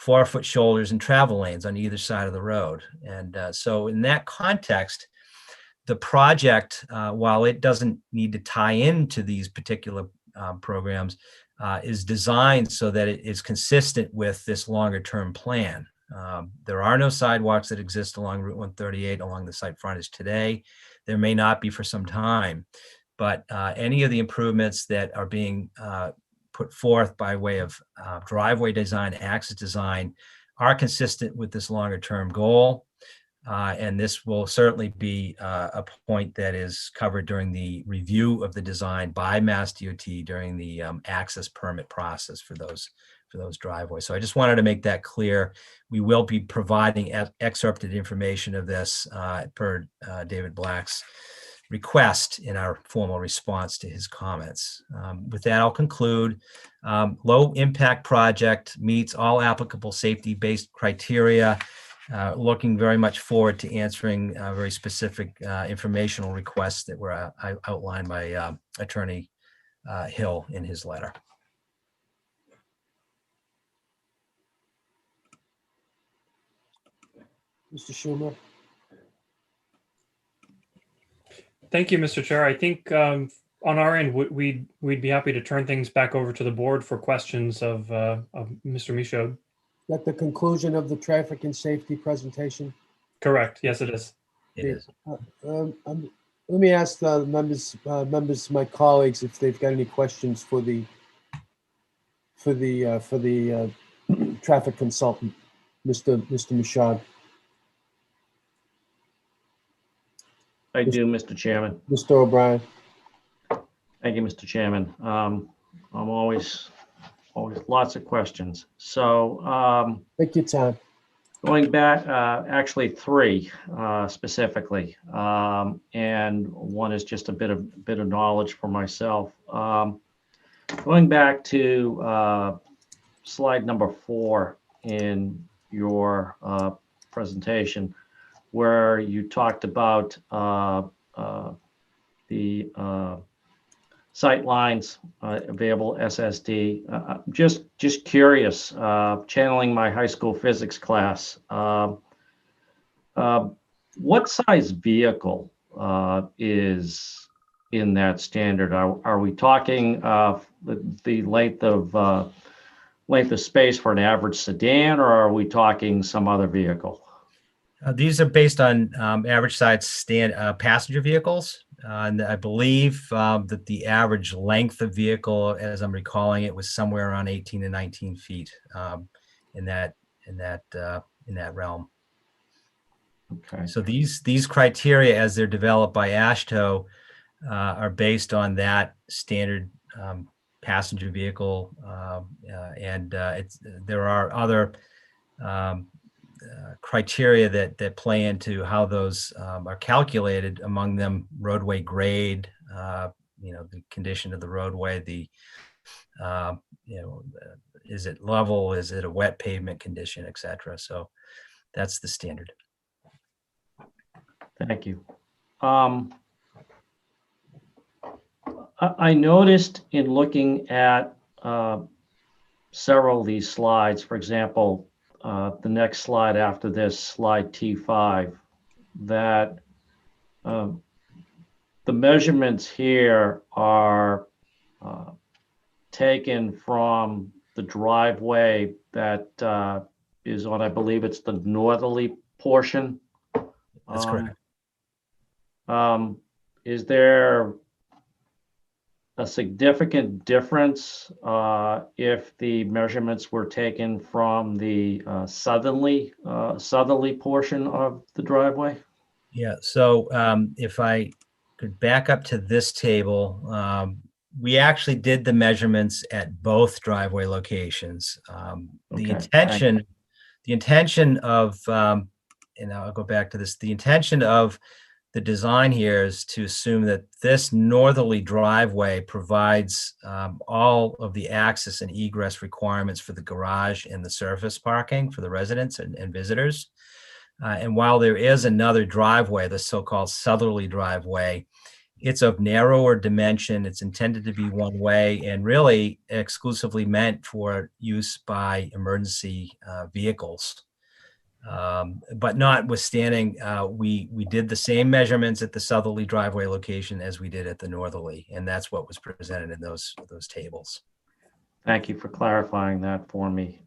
4-foot shoulders and travel lanes on either side of the road. And so in that context, the project, while it doesn't need to tie into these particular programs, is designed so that it is consistent with this longer term plan. There are no sidewalks that exist along Route 138 along the site frontage today. There may not be for some time, but any of the improvements that are being put forth by way of driveway design, access design, are consistent with this longer term goal. And this will certainly be a point that is covered during the review of the design by Mass DOT during the access permit process for those driveways. So I just wanted to make that clear. We will be providing excerpted information of this per David Black's request in our formal response to his comments. With that, I'll conclude. Low impact project meets all applicable safety-based criteria. Looking very much forward to answering very specific informational requests that were outlined by Attorney Hill in his letter. Mr. Schumer? Thank you, Mr. Chair. I think on our end, we'd be happy to turn things back over to the board for questions of Mr. Michaud. Is that the conclusion of the traffic and safety presentation? Correct. Yes, it is. It is. Let me ask the members, my colleagues, if they've got any questions for the traffic consultant, Mr. Michaud. I do, Mr. Chairman. Mr. O'Brien. Thank you, Mr. Chairman. I'm always always lots of questions. So Take your time. going back, actually three specifically, and one is just a bit of knowledge for myself. Going back to slide number 4 in your presentation, where you talked about the sight lines available SSD. Just curious, channeling my high school physics class. What size vehicle is in that standard? Are we talking the length of space for an average sedan, or are we talking some other vehicle? These are based on average size passenger vehicles. And I believe that the average length of vehicle, as I'm recalling it, was somewhere around 18 to 19 feet in that realm. Okay. So these criteria, as they're developed by AASHTO, are based on that standard passenger vehicle, and there are other criteria that play into how those are calculated. Among them, roadway grade, the condition of the roadway, is it level, is it a wet pavement condition, etc. So that's the standard. Thank you. I noticed in looking at several of these slides, for example, the next slide after this, slide T5, that the measurements here are taken from the driveway that is on, I believe it's the northerly portion. That's correct. Is there a significant difference if the measurements were taken from the southerly portion of the driveway? Yeah. So if I could back up to this table, we actually did the measurements at both driveway locations. The intention of, and I'll go back to this, the intention of the design here is to assume that this northerly driveway provides all of the access and egress requirements for the garage and the surface parking for the residents and visitors. And while there is another driveway, the so-called southerly driveway, it's of narrower dimension. It's intended to be one way and really exclusively meant for use by emergency vehicles. But notwithstanding, we did the same measurements at the southerly driveway location as we did at the northerly, and that's what was presented in those tables. Thank you for clarifying that for me.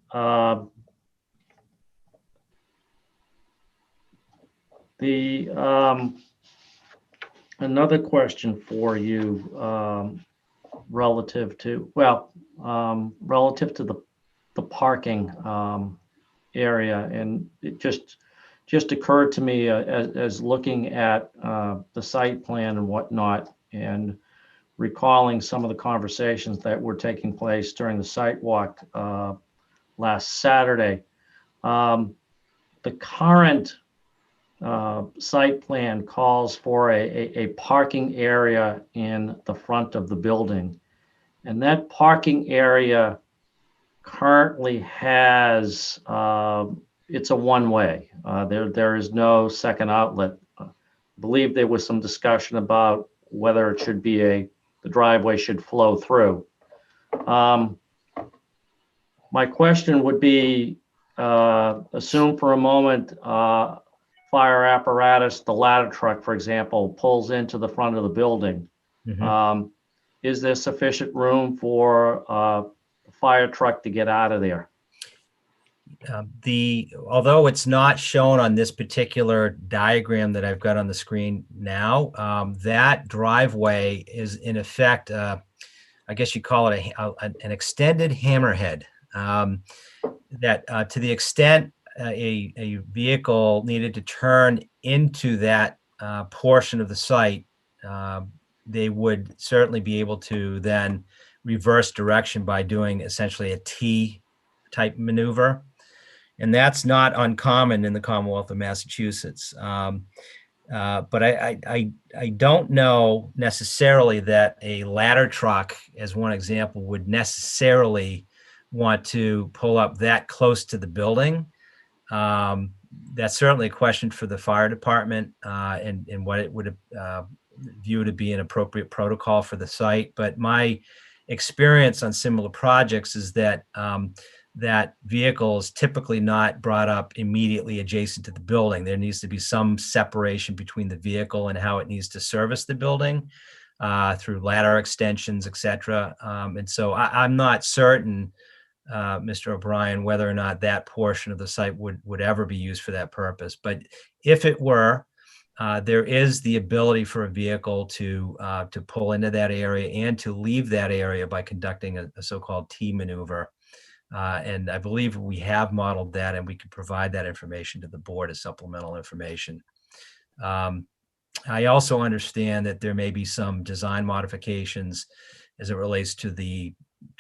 Another question for you relative to the parking area, and it just occurred to me as looking at the site plan and whatnot, and recalling some of the conversations that were taking place during the site walk last Saturday. The current site plan calls for a parking area in the front of the building, and that parking area currently has it's a one-way. There is no second outlet. I believe there was some discussion about whether it should be the driveway should flow through. My question would be, assume for a moment fire apparatus, the ladder truck, for example, pulls into the front of the building. Mm-hmm. Is there sufficient room for a fire truck to get out of there? Although it's not shown on this particular diagram that I've got on the screen now, that driveway is in effect, I guess you call it an extended hammerhead. That to the extent a vehicle needed to turn into that portion of the site, they would certainly be able to then reverse direction by doing essentially a T type maneuver. And that's not uncommon in the Commonwealth of Massachusetts. But I don't know necessarily that a ladder truck, as one example, would necessarily want to pull up that close to the building. That's certainly a question for the fire department and what it would view to be an appropriate protocol for the site. But my experience on similar projects is that that vehicle is typically not brought up immediately adjacent to the building. There needs to be some separation between the vehicle and how it needs to service the building through ladder extensions, et cetera. And so I'm not certain, Mr. O'Brien, whether or not that portion of the site would ever be used for that purpose. But if it were, there is the ability for a vehicle to pull into that area and to leave that area by conducting a so-called T maneuver. And I believe we have modeled that, and we can provide that information to the board as supplemental information. I also understand that there may be some design modifications as it relates to the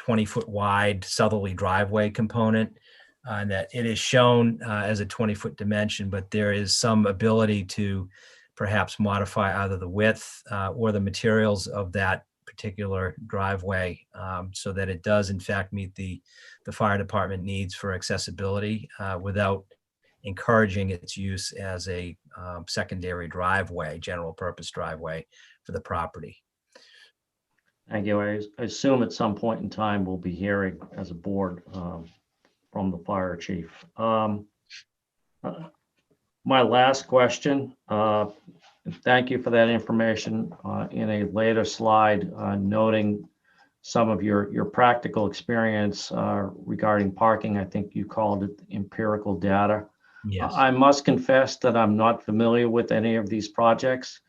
20-foot wide southerly driveway component, and that it is shown as a 20-foot dimension, but there is some ability to perhaps modify either the width or the materials of that particular driveway so that it does in fact meet the fire department needs for accessibility without encouraging its use as a secondary driveway, general purpose driveway for the property. Thank you. I assume at some point in time we'll be hearing as a board from the fire chief. My last question, thank you for that information in a later slide noting some of your practical experience regarding parking. I think you called it empirical data. Yes. I must confess that I'm not familiar with any of these projects,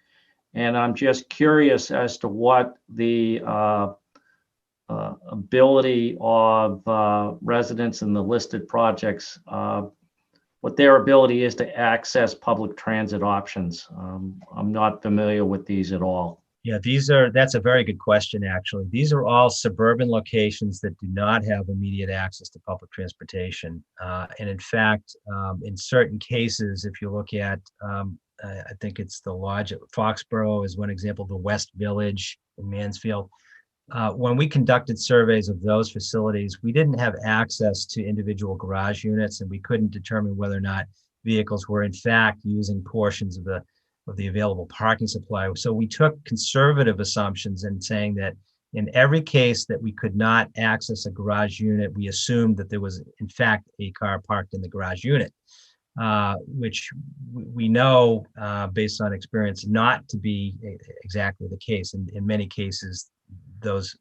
and I'm just curious as to what the ability of residents in the listed projects, what their ability is to access public transit options. I'm not familiar with these at all. Yeah, that's a very good question, actually. These are all suburban locations that do not have immediate access to public transportation. And in fact, in certain cases, if you look at, I think it's the lodge at Foxborough is one example, the West Village in Mansfield. When we conducted surveys of those facilities, we didn't have access to individual garage units, and we couldn't determine whether or not vehicles were in fact using portions of the available parking supply. So we took conservative assumptions in saying that in every case that we could not access a garage unit, we assumed that there was in fact a car parked in the garage unit, which we know based on experience not to be exactly the case. In many cases, those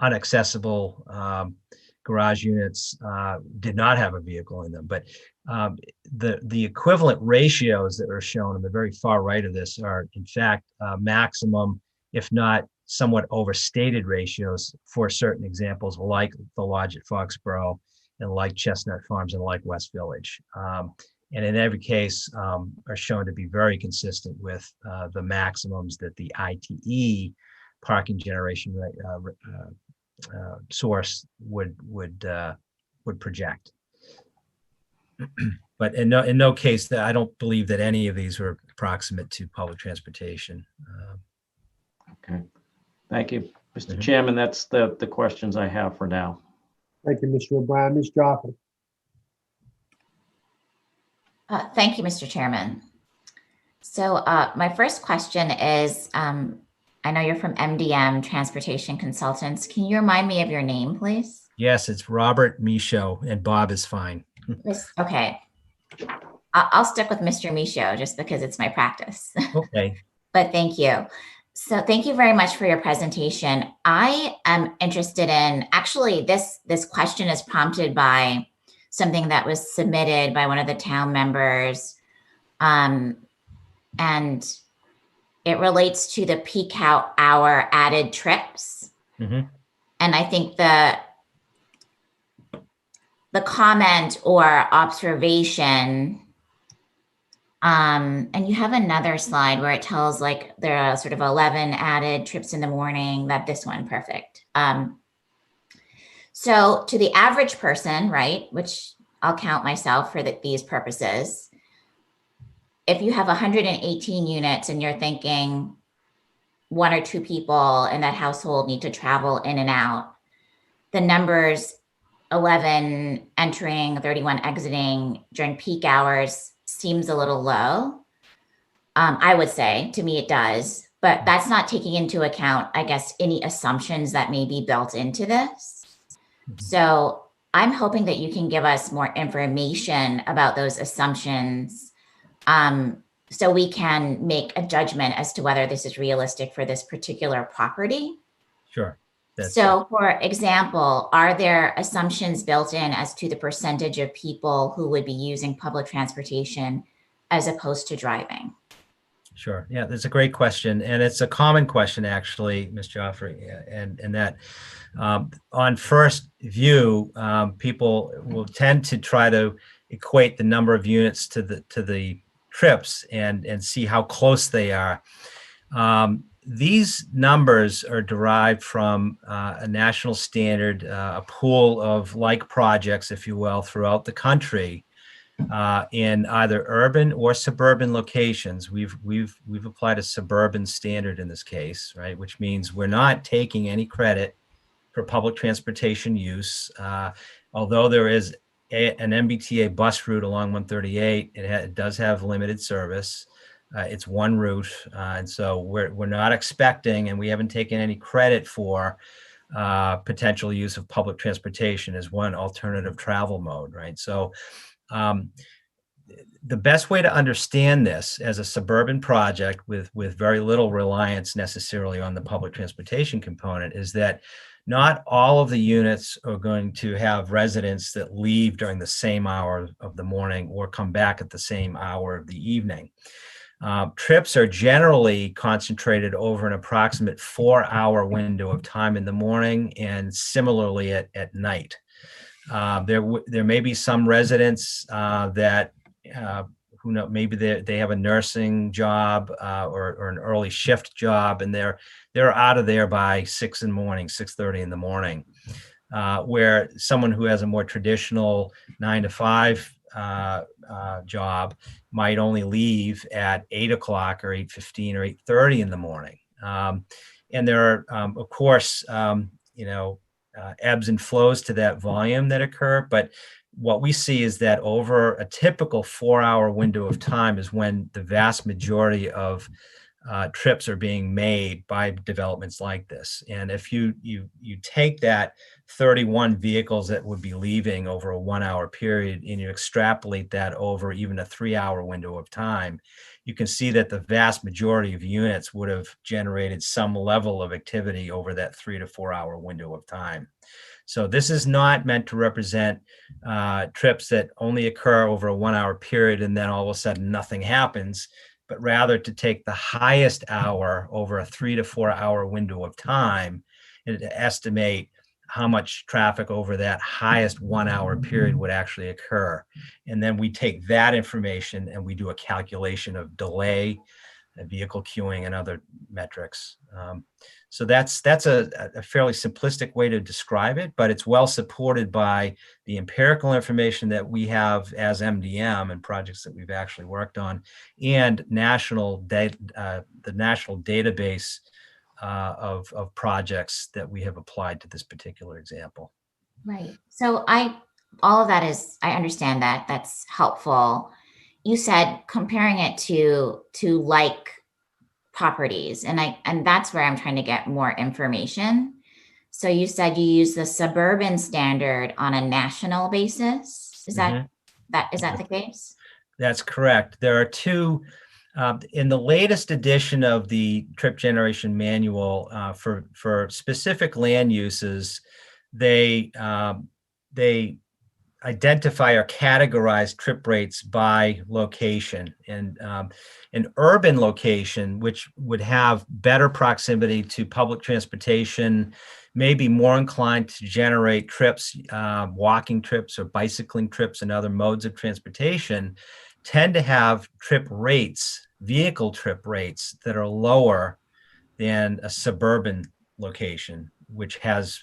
inaccessible garage units did not have a vehicle in them. But the equivalent ratios that are shown on the very far right of this are in fact maximum, if not somewhat overstated ratios for certain examples like the lodge at Foxborough and like Chestnut Farms and like West Village. And in every case are shown to be very consistent with the maximums that the ITE parking generation source would project. But in no case that I don't believe that any of these were approximate to public transportation. Okay, thank you, Mr. Chairman. That's the questions I have for now. Thank you, Mr. O'Brien. Ms. Joplin. Thank you, Mr. Chairman. So my first question is, I know you're from MDM Transportation Consultants. Can you remind me of your name, please? Yes, it's Robert Michaud, and Bob is fine. Okay. I'll stick with Mr. Michaud just because it's my practice. Okay. But thank you. So thank you very much for your presentation. I am interested in, actually, this question is prompted by something that was submitted by one of the town members. And it relates to the peak hour added trips. Mm-hmm. And I think the comment or observation, and you have another slide where it tells like there are sort of 11 added trips in the morning, this one, perfect. So to the average person, right, which I'll count myself for these purposes, if you have 118 units and you're thinking one or two people in that household need to travel in and out, the numbers 11 entering, 31 exiting during peak hours seems a little low. I would say, to me, it does, but that's not taking into account, I guess, any assumptions that may be built into this. So I'm hoping that you can give us more information about those assumptions, so we can make a judgment as to whether this is realistic for this particular property. Sure. So, for example, are there assumptions built in as to the percentage of people who would be using public transportation as opposed to driving? Sure. Yeah, that's a great question. And it's a common question, actually, Ms. Joffrey, and that on first view, people will tend to try to equate the number of units to the trips and see how close they are. These numbers are derived from a national standard, a pool of like projects, if you will, throughout the country. In either urban or suburban locations. We've applied a suburban standard in this case, right? Which means we're not taking any credit for public transportation use. Although there is an MBTA bus route along 138, it does have limited service. It's one route, and so we're not expecting, and we haven't taken any credit for potential use of public transportation as one alternative travel mode, right? So. The best way to understand this as a suburban project with very little reliance necessarily on the public transportation component is that not all of the units are going to have residents that leave during the same hour of the morning or come back at the same hour of the evening. Trips are generally concentrated over an approximate 4-hour window of time in the morning and similarly at night. There may be some residents that who know, maybe they have a nursing job or an early shift job, and they're out of there by 6 in the morning, 6:30 in the morning. Where someone who has a more traditional 9 to 5 job might only leave at 8 o'clock or 8:15 or 8:30 in the morning. And there are, of course, ebbs and flows to that volume that occur. But what we see is that over a typical 4-hour window of time is when the vast majority of trips are being made by developments like this. And if you take that 31 vehicles that would be leaving over a 1-hour period and you extrapolate that over even a 3-hour window of time, you can see that the vast majority of units would have generated some level of activity over that 3 to 4-hour window of time. So this is not meant to represent trips that only occur over a 1-hour period and then all of a sudden nothing happens, but rather to take the highest hour over a 3 to 4-hour window of time and to estimate how much traffic over that highest 1-hour period would actually occur. And then we take that information and we do a calculation of delay, vehicle queuing, and other metrics. So that's a fairly simplistic way to describe it, but it's well supported by the empirical information that we have as MDM and projects that we've actually worked on, and the national database of projects that we have applied to this particular example. Right. So all of that is, I understand that. That's helpful. You said comparing it to like properties, and that's where I'm trying to get more information. So you said you use the suburban standard on a national basis. Is that the case? That's correct. There are two. In the latest edition of the Trip Generation Manual for specific land uses, they identify or categorize trip rates by location. And an urban location, which would have better proximity to public transportation, may be more inclined to generate trips, walking trips or bicycling trips and other modes of transportation, tend to have trip rates, vehicle trip rates that are lower than a suburban location, which has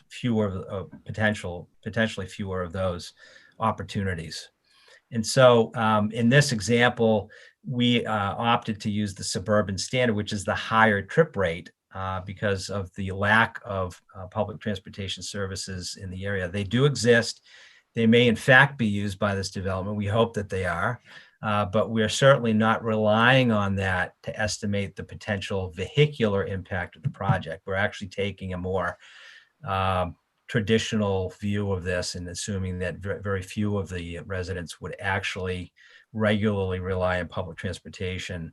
potentially fewer of those opportunities. And so in this example, we opted to use the suburban standard, which is the higher trip rate because of the lack of public transportation services in the area. They do exist. They may in fact be used by this development. We hope that they are, but we're certainly not relying on that to estimate the potential vehicular impact of the project. We're actually taking a more traditional view of this and assuming that very few of the residents would actually regularly rely on public transportation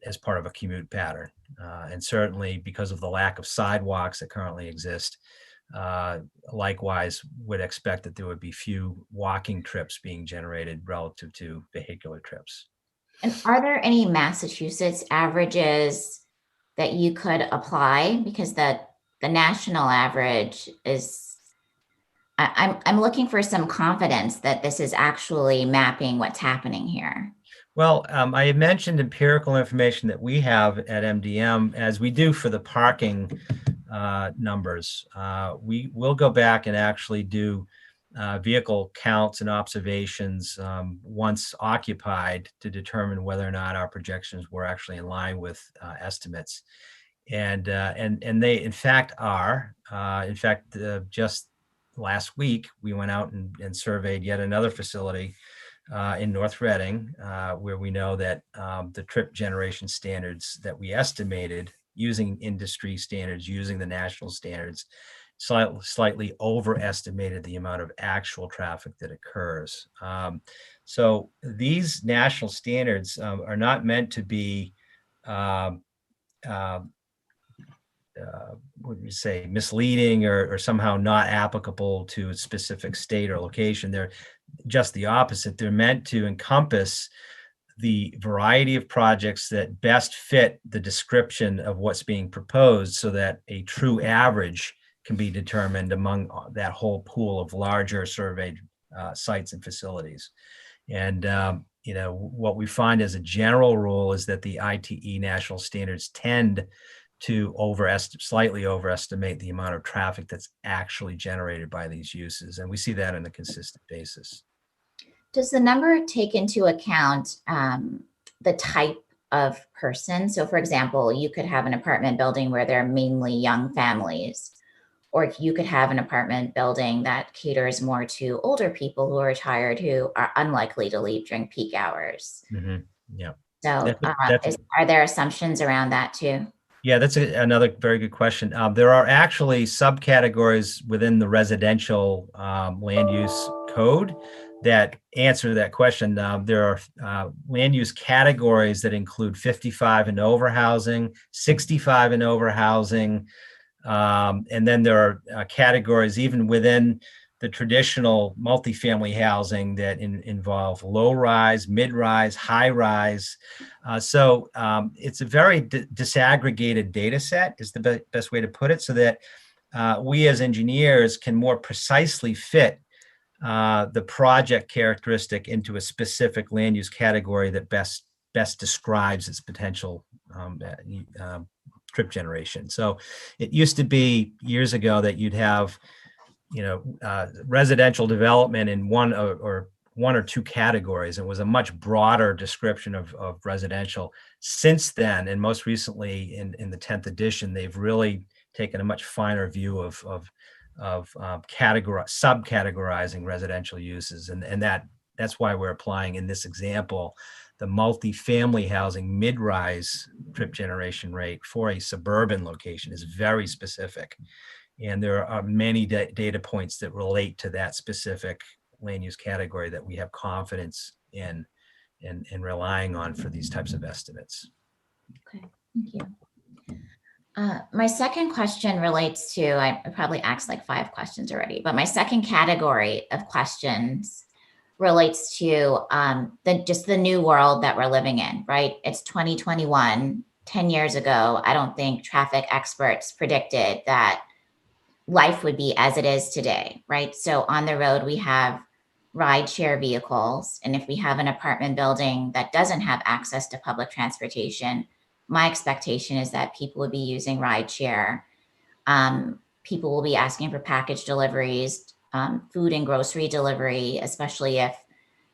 as part of a commute pattern. And certainly because of the lack of sidewalks that currently exist, likewise would expect that there would be few walking trips being generated relative to vehicular trips. And are there any Massachusetts averages that you could apply? Because the national average is, I'm looking for some confidence that this is actually mapping what's happening here. Well, I had mentioned empirical information that we have at MDM, as we do for the parking numbers. We will go back and actually do vehicle counts and observations once occupied to determine whether or not our projections were actually in line with estimates. And they in fact are. In fact, just last week we went out and surveyed yet another facility in North Reading, where we know that the trip generation standards that we estimated using industry standards, using the national standards, slightly overestimated the amount of actual traffic that occurs. So these national standards are not meant to be what would you say, misleading or somehow not applicable to a specific state or location. They're just the opposite. They're meant to encompass the variety of projects that best fit the description of what's being proposed so that a true average can be determined among that whole pool of larger surveyed sites and facilities. And what we find as a general rule is that the ITE national standards tend to slightly overestimate the amount of traffic that's actually generated by these uses. And we see that on a consistent basis. Does the number take into account the type of person? So for example, you could have an apartment building where there are mainly young families, or you could have an apartment building that caters more to older people who are retired, who are unlikely to leave during peak hours. Mm-hmm. Yeah. So are there assumptions around that too? Yeah, that's another very good question. There are actually subcategories within the residential land use code that answer that question. There are land use categories that include 55 and over housing, 65 and over housing, and then there are categories even within the traditional multifamily housing that involve low rise, mid rise, high rise. So it's a very disaggregated data set is the best way to put it, so that we as engineers can more precisely fit the project characteristic into a specific land use category that best describes its potential trip generation. So it used to be years ago that you'd have residential development in one or two categories. It was a much broader description of residential. Since then, and most recently in the 10th edition, they've really taken a much finer view of subcategorizing residential uses, and that's why we're applying in this example the multifamily housing mid-rise trip generation rate for a suburban location is very specific. And there are many data points that relate to that specific land use category that we have confidence in relying on for these types of estimates. Okay, thank you. My second question relates to, I probably asked like 5 questions already, but my second category of questions relates to just the new world that we're living in, right? It's 2021, 10 years ago. I don't think traffic experts predicted that life would be as it is today, right? So on the road, we have rideshare vehicles. And if we have an apartment building that doesn't have access to public transportation, my expectation is that people would be using rideshare. People will be asking for package deliveries, food and grocery delivery, especially if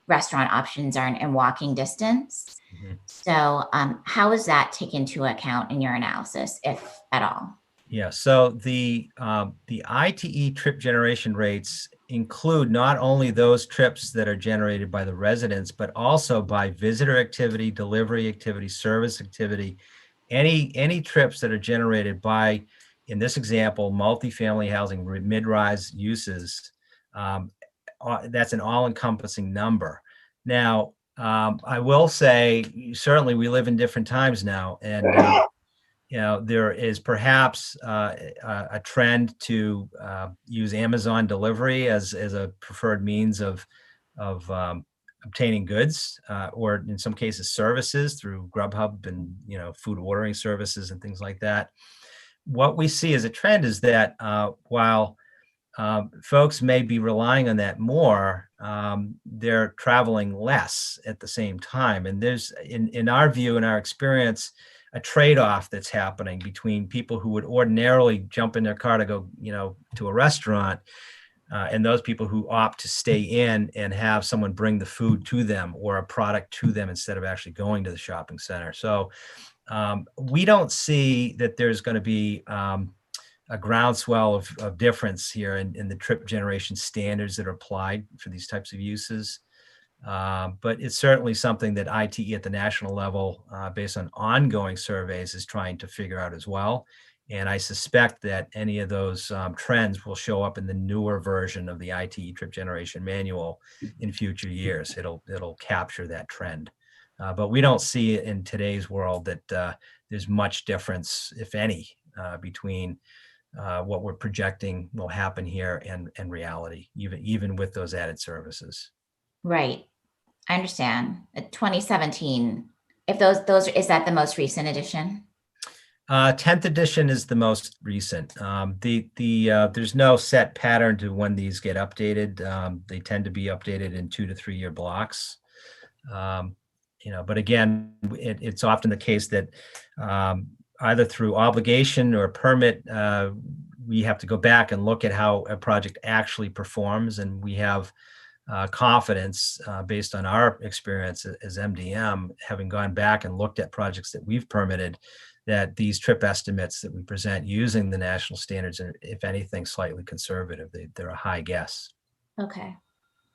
restaurant options aren't in walking distance. Mhm. So how is that taken into account in your analysis, if at all? Yeah, so the ITE trip generation rates include not only those trips that are generated by the residents, but also by visitor activity, delivery activity, service activity, any trips that are generated by, in this example, multifamily housing mid-rise uses. That's an all-encompassing number. Now, I will say, certainly we live in different times now, and there is perhaps a trend to use Amazon delivery as a preferred means of obtaining goods, or in some cases services through Grubhub and food ordering services and things like that. What we see as a trend is that while folks may be relying on that more, they're traveling less at the same time. And there's, in our view, in our experience, a trade-off that's happening between people who would ordinarily jump in their car to go, to a restaurant, and those people who opt to stay in and have someone bring the food to them or a product to them instead of actually going to the shopping center. So we don't see that there's going to be a groundswell of difference here in the trip generation standards that are applied for these types of uses. But it's certainly something that ITE at the national level, based on ongoing surveys, is trying to figure out as well. And I suspect that any of those trends will show up in the newer version of the ITE trip generation manual in future years. It'll capture that trend. But we don't see it in today's world that there's much difference, if any, between what we're projecting will happen here and reality, even with those added services. Right. I understand. 2017, if those is that the most recent edition? 10th edition is the most recent. There's no set pattern to when these get updated. They tend to be updated in 2 to 3 year blocks. But again, it's often the case that either through obligation or permit, we have to go back and look at how a project actually performs, and we have confidence based on our experience as MDM, having gone back and looked at projects that we've permitted, that these trip estimates that we present using the national standards are, if anything, slightly conservative. They're a high guess. Okay,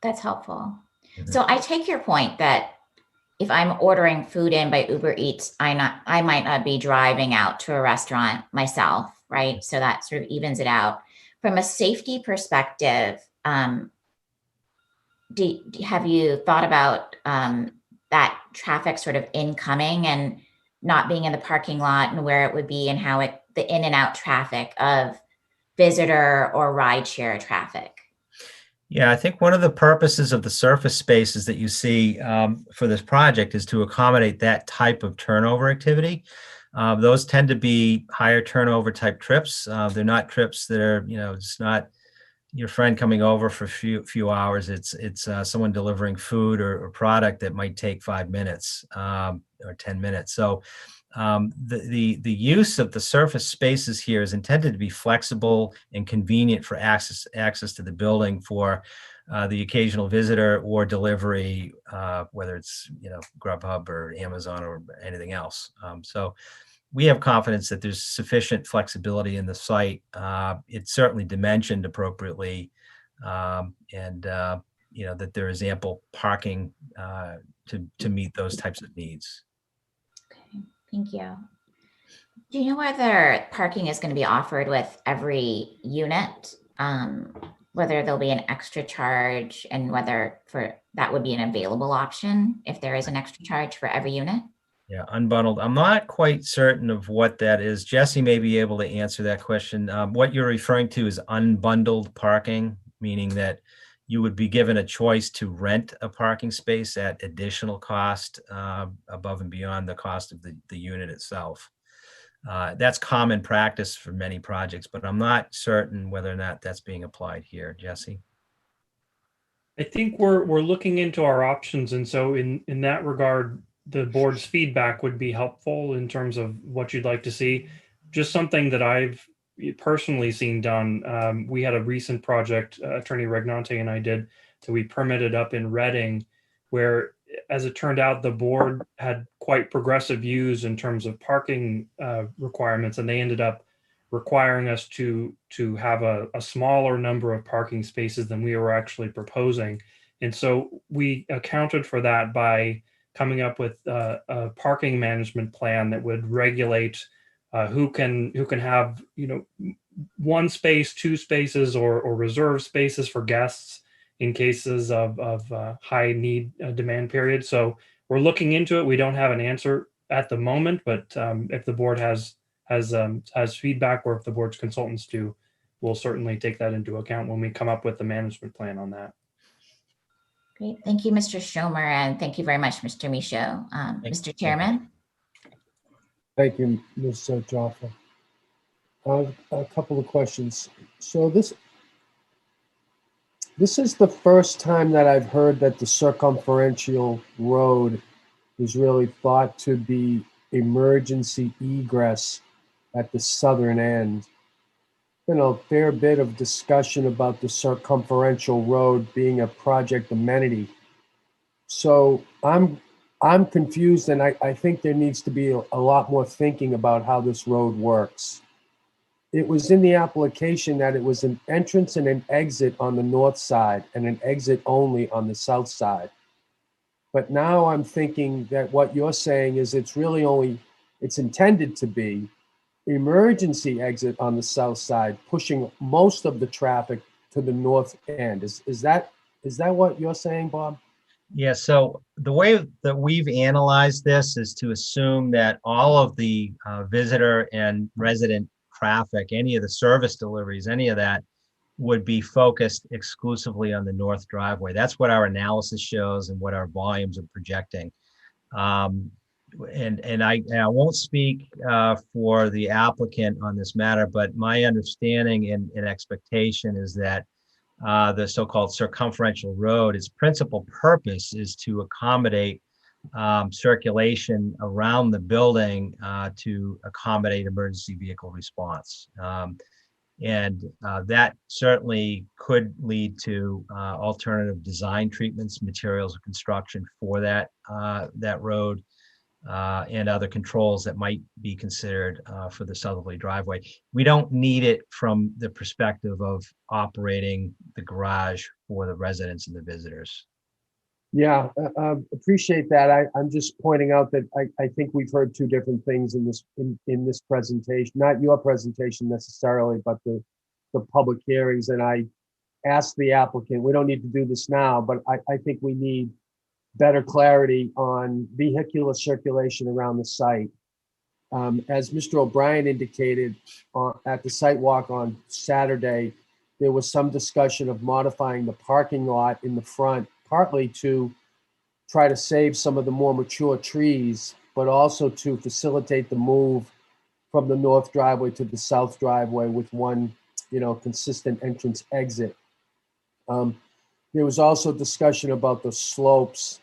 that's helpful. Mhm. So I take your point that if I'm ordering food in by Uber Eats, I might not be driving out to a restaurant myself, right? So that sort of evens it out. From a safety perspective, have you thought about that traffic sort of incoming and not being in the parking lot, and where it would be, and how the in and out traffic of visitor or rideshare traffic? Yeah, I think one of the purposes of the surface spaces that you see for this project is to accommodate that type of turnover activity. Those tend to be higher turnover type trips. They're not trips that are, it's not your friend coming over for a few hours. It's someone delivering food or product that might take 5 minutes or 10 minutes. So the use of the surface spaces here is intended to be flexible and convenient for access to the building for the occasional visitor or delivery, whether it's Grubhub or Amazon or anything else. So we have confidence that there's sufficient flexibility in the site. It's certainly dimensioned appropriately, and that there is ample parking to meet those types of needs. Okay, thank you. Do you know whether parking is going to be offered with every unit? Whether there'll be an extra charge, and whether that would be an available option if there is an extra charge for every unit? Yeah, unbundled. I'm not quite certain of what that is. Jesse may be able to answer that question. What you're referring to is unbundled parking, meaning that you would be given a choice to rent a parking space at additional cost above and beyond the cost of the unit itself. That's common practice for many projects, but I'm not certain whether or not that's being applied here. Jesse? I think we're looking into our options, and so in that regard, the board's feedback would be helpful in terms of what you'd like to see. Just something that I've personally seen done. We had a recent project, Attorney Regnante and I did, that we permitted up in Reading, where, as it turned out, the board had quite progressive views in terms of parking requirements, and they ended up requiring us to have a smaller number of parking spaces than we were actually proposing. And so we accounted for that by coming up with a parking management plan that would regulate who can have, one space, two spaces, or reserve spaces for guests in cases of high need demand period. So we're looking into it. We don't have an answer at the moment, but if the board has feedback, or if the board's consultants do, we'll certainly take that into account when we come up with the management plan on that. Great. Thank you, Mr. Schomer, and thank you very much, Mr. Michaud. Mr. Chairman? Thank you, Ms. Jaffa. A couple of questions. So this is the first time that I've heard that the circumferential road is really thought to be emergency egress at the southern end. Been a fair bit of discussion about the circumferential road being a project amenity. So I'm confused, and I think there needs to be a lot more thinking about how this road works. It was in the application that it was an entrance and an exit on the north side and an exit only on the south side. But now I'm thinking that what you're saying is it's intended to be emergency exit on the south side, pushing most of the traffic to the north end. Is that what you're saying, Bob? Yeah, so the way that we've analyzed this is to assume that all of the visitor and resident traffic, any of the service deliveries, any of that would be focused exclusively on the north driveway. That's what our analysis shows and what our volumes are projecting. And I won't speak for the applicant on this matter, but my understanding and expectation is that the so-called circumferential road, its principal purpose is to accommodate circulation around the building to accommodate emergency vehicle response. And that certainly could lead to alternative design treatments, materials of construction for that road, and other controls that might be considered for the southerly driveway. We don't need it from the perspective of operating the garage for the residents and the visitors. Yeah, appreciate that. I'm just pointing out that I think we've heard two different things in this presentation, not your presentation necessarily, but the public hearings. And I asked the applicant, we don't need to do this now, but I think we need better clarity on vehicular circulation around the site. As Mr. O'Brien indicated at the site walk on Saturday, there was some discussion of modifying the parking lot in the front, partly to try to save some of the more mature trees, but also to facilitate the move from the north driveway to the south driveway with one, consistent entrance exit. There was also discussion about the slopes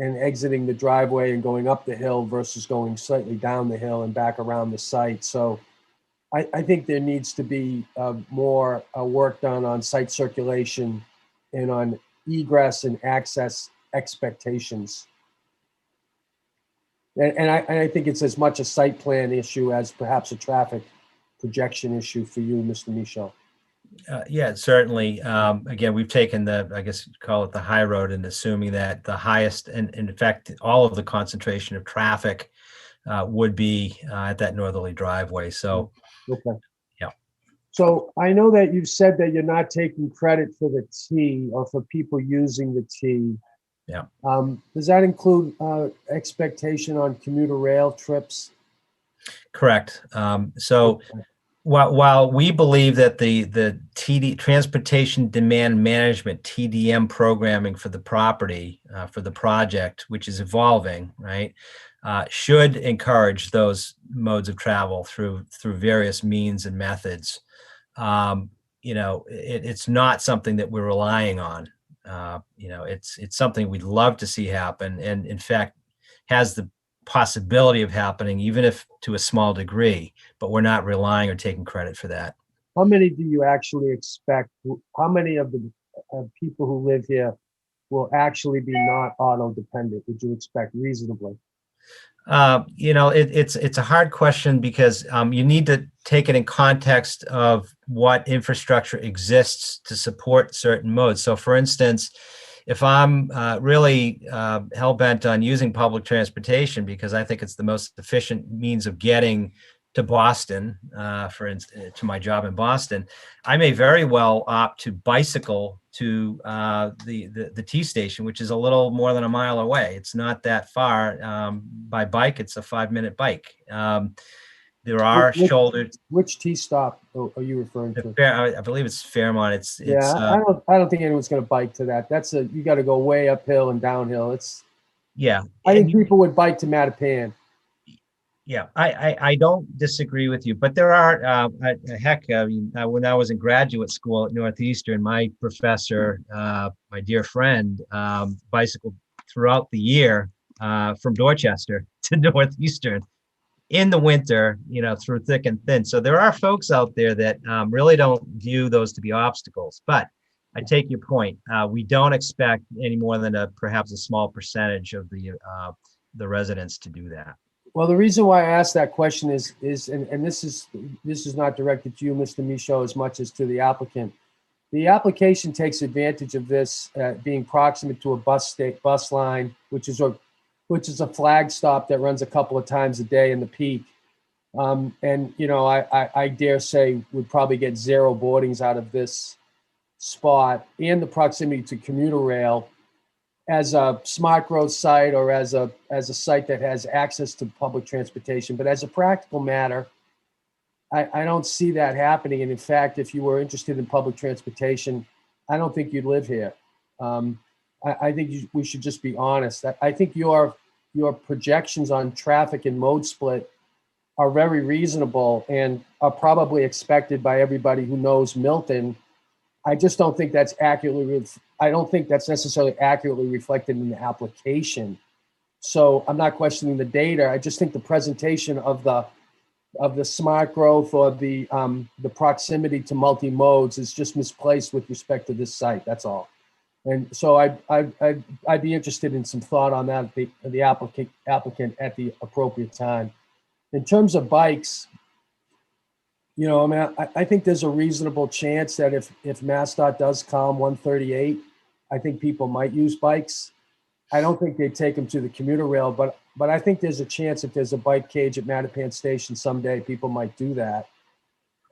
and exiting the driveway and going up the hill versus going slightly down the hill and back around the site. So I think there needs to be more work done on site circulation and on egress and access expectations. And I think it's as much a site plan issue as perhaps a traffic projection issue for you, Mr. Michaud. Yeah, certainly. Again, we've taken I guess you'd call it the high road, and assuming that the highest, and in fact, all of the concentration of traffic would be at that northerly driveway. So, okay. Yeah. So I know that you've said that you're not taking credit for the T or for people using the T. Yeah. Does that include expectation on commuter rail trips? Correct. So. Okay. While we believe that the Transportation Demand Management TDM programming for the property, for the project, which is evolving, right, should encourage those modes of travel through various means and methods. It's not something that we're relying on. It's something we'd love to see happen, and in fact has the possibility of happening, even if to a small degree, but we're not relying or taking credit for that. How many do you actually expect? How many of the people who live here will actually be not auto dependent? Would you expect reasonably? It's a hard question because you need to take it in context of what infrastructure exists to support certain modes. So for instance, if I'm really hell-bent on using public transportation because I think it's the most efficient means of getting to Boston, for instance, to my job in Boston, I may very well opt to bicycle to the T station, which is a little more than a mile away. It's not that far. By bike, it's a 5-minute bike. There are shouldered. Which T stop are you referring to? I believe it's Fairmont. I don't think anyone's going to bike to that. You got to go way uphill and downhill. I think people would bike to Mattapan. Yeah, I don't disagree with you, but there are when I was in graduate school at Northeastern, my professor, my dear friend, bicycled throughout the year from Dorchester to Northeastern in the winter, through thick and thin. So there are folks out there that really don't view those to be obstacles. But I take your point. We don't expect any more than perhaps a small percentage of the residents to do that. Well, the reason why I asked that question is this is not directed to you, Mr. Michaud, as much as to the applicant. The application takes advantage of this being proximate to a bus line, which is a flag stop that runs a couple of times a day in the peak. I dare say would probably get 0 boardings out of this spot, and the proximity to commuter rail as a smart growth site or as a site that has access to public transportation. But as a practical matter, I don't see that happening. And in fact, if you were interested in public transportation, I don't think you'd live here. I think we should just be honest. I think your projections on traffic and mode split are very reasonable and are probably expected by everybody who knows Milton. I just don't think that's necessarily accurately reflected in the application. So I'm not questioning the data. I just think the presentation of the smart growth or the proximity to multi-modes is just misplaced with respect to this site. That's all. And so I'd be interested in some thought on that, the applicant at the appropriate time. In terms of bikes, I think there's a reasonable chance that if MassDOT does calm 138, I think people might use bikes. I don't think they'd take them to the commuter rail, but I think there's a chance if there's a bike cage at Mattapan Station someday, people might do that.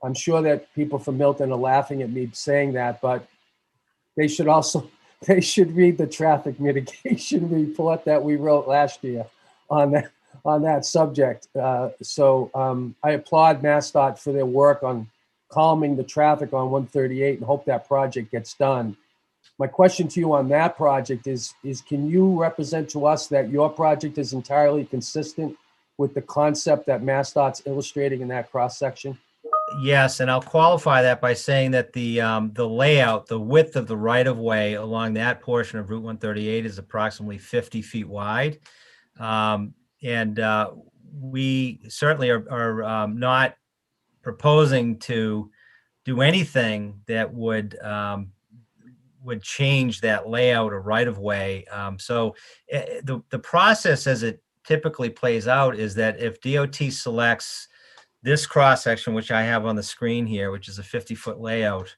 I'm sure that people from Milton are laughing at me saying that, but they should read the traffic mitigation report that we wrote last year on that subject. So I applaud MassDOT for their work on calming the traffic on 138 and hope that project gets done. My question to you on that project is can you represent to us that your project is entirely consistent with the concept that MassDOT's illustrating in that cross section? Yes, and I'll qualify that by saying that the layout, the width of the right-of-way along that portion of Route 138 is approximately 50 feet wide. And we certainly are not proposing to do anything that would change that layout or right-of-way. So the process as it typically plays out is that if DOT selects this cross-section, which I have on the screen here, which is a 50-foot layout,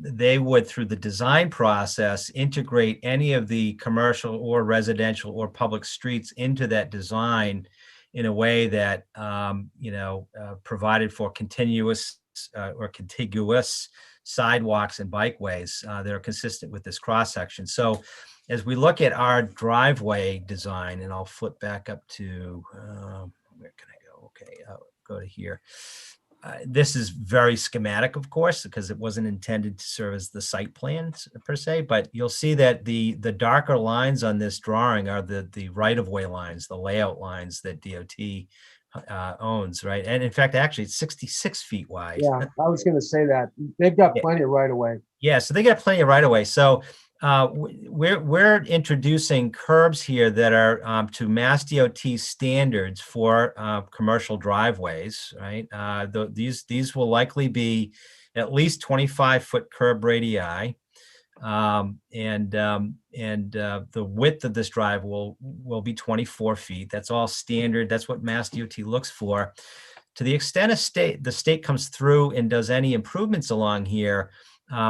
they would, through the design process, integrate any of the commercial or residential or public streets into that design in a way that, provided for continuous or contiguous sidewalks and bikeways that are consistent with this cross-section. So as we look at our driveway design, and I'll flip back up to, where can I go? Okay, I'll go to here. This is very schematic, of course, because it wasn't intended to serve as the site plan per se, but you'll see that the darker lines on this drawing are the right-of-way lines, the layout lines that DOT owns, right? And in fact, actually, it's 66 feet wide. Yeah, I was going to say that. They've got plenty of right-of-way. Yeah, so they got plenty of right-of-way. So We're introducing curbs here that are to Mass DOT standards for commercial driveways, right? These will likely be at least 25-foot curb radii. The width of this drive will be 24 feet. That's all standard. That's what Mass DOT looks for. To the extent the state comes through and does any improvements along here,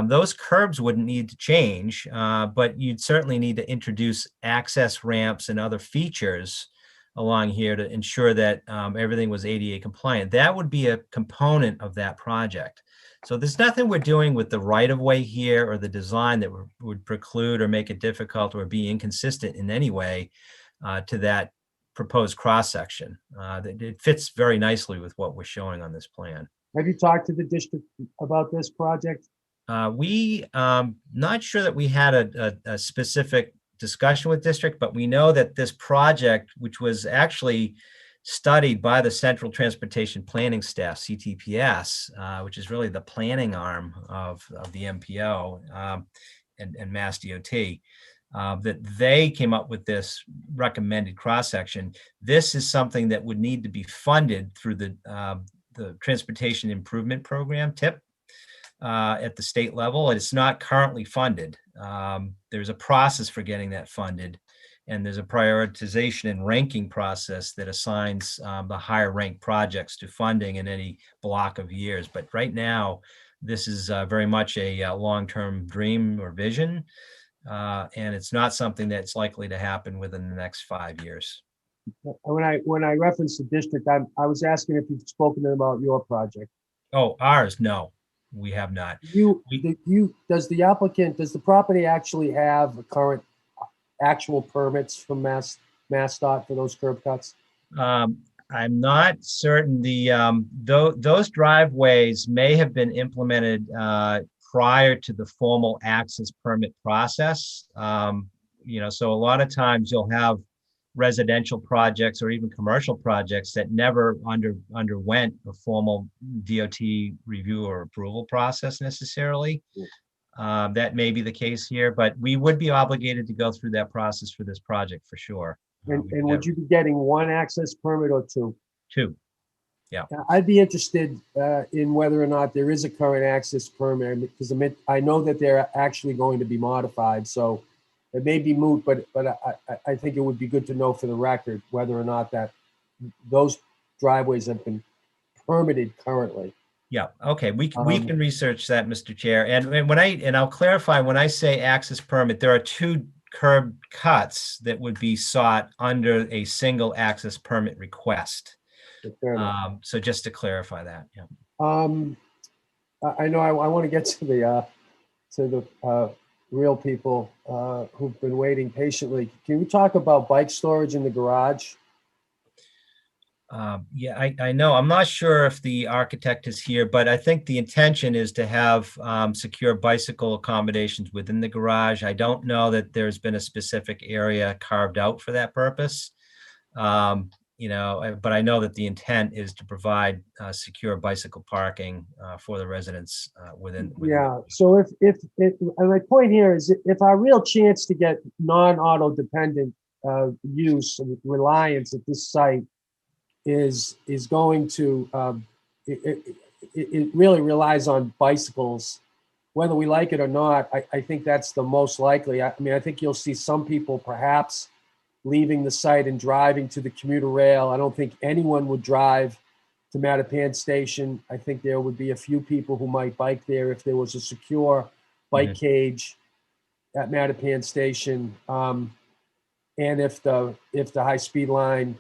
those curbs wouldn't need to change, but you'd certainly need to introduce access ramps and other features along here to ensure that everything was ADA compliant. That would be a component of that project. So there's nothing we're doing with the right-of-way here or the design that would preclude or make it difficult or be inconsistent in any way to that proposed cross-section. It fits very nicely with what we're showing on this plan. Have you talked to the district about this project? We not sure that we had a specific discussion with district, but we know that this project, which was actually studied by the Central Transportation Planning Staff, CTPS, which is really the planning arm of the MPO and Mass DOT, that they came up with this recommended cross-section. This is something that would need to be funded through the Transportation Improvement Program, TIP, at the state level. It's not currently funded. There's a process for getting that funded, and there's a prioritization and ranking process that assigns the higher ranked projects to funding in any block of years. But right now, this is very much a long-term dream or vision, and it's not something that's likely to happen within the next 5 years. When I referenced the district, I was asking if you've spoken to them about your project. Oh, ours? No, we have not. Does the property actually have current actual permits from MassDOT for those curb cuts? I'm not certain. Those driveways may have been implemented prior to the formal access permit process. So a lot of times you'll have residential projects or even commercial projects that never underwent a formal DOT review or approval process necessarily. That may be the case here, but we would be obligated to go through that process for this project for sure. And would you be getting one access permit or two? Two. Yeah. I'd be interested in whether or not there is a current access permit, because I know that they're actually going to be modified. So it may be moot, but I think it would be good to know for the record whether or not that those driveways have been permitted currently. Yeah. Okay. We can research that, Mr. Chair. And I'll clarify, when I say access permit, there are two curb cuts that would be sought under a single access permit request. So just to clarify that. Yeah. I know I want to get to the real people who've been waiting patiently. Can we talk about bike storage in the garage? Yeah, I know. I'm not sure if the architect is here, but I think the intention is to have secure bicycle accommodations within the garage. I don't know that there's been a specific area carved out for that purpose. But I know that the intent is to provide secure bicycle parking for the residents within. Yeah. So if my point here is, if our real chance to get non-auto dependent use and reliance at this site is going to it really relies on bicycles, whether we like it or not. I think that's the most likely. I mean, I think you'll see some people perhaps leaving the site and driving to the commuter rail. I don't think anyone would drive to Mattapan Station. I think there would be a few people who might bike there if there was a secure bike cage at Mattapan Station. And if the high speed line,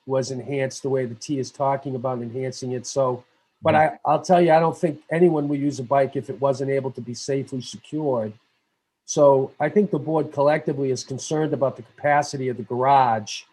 was enhanced the way the T is talking about enhancing it. So, but I'll tell you, I don't think anyone would use a bike if it wasn't able to be safely secured. So I think the board collectively is concerned about the capacity of the garage,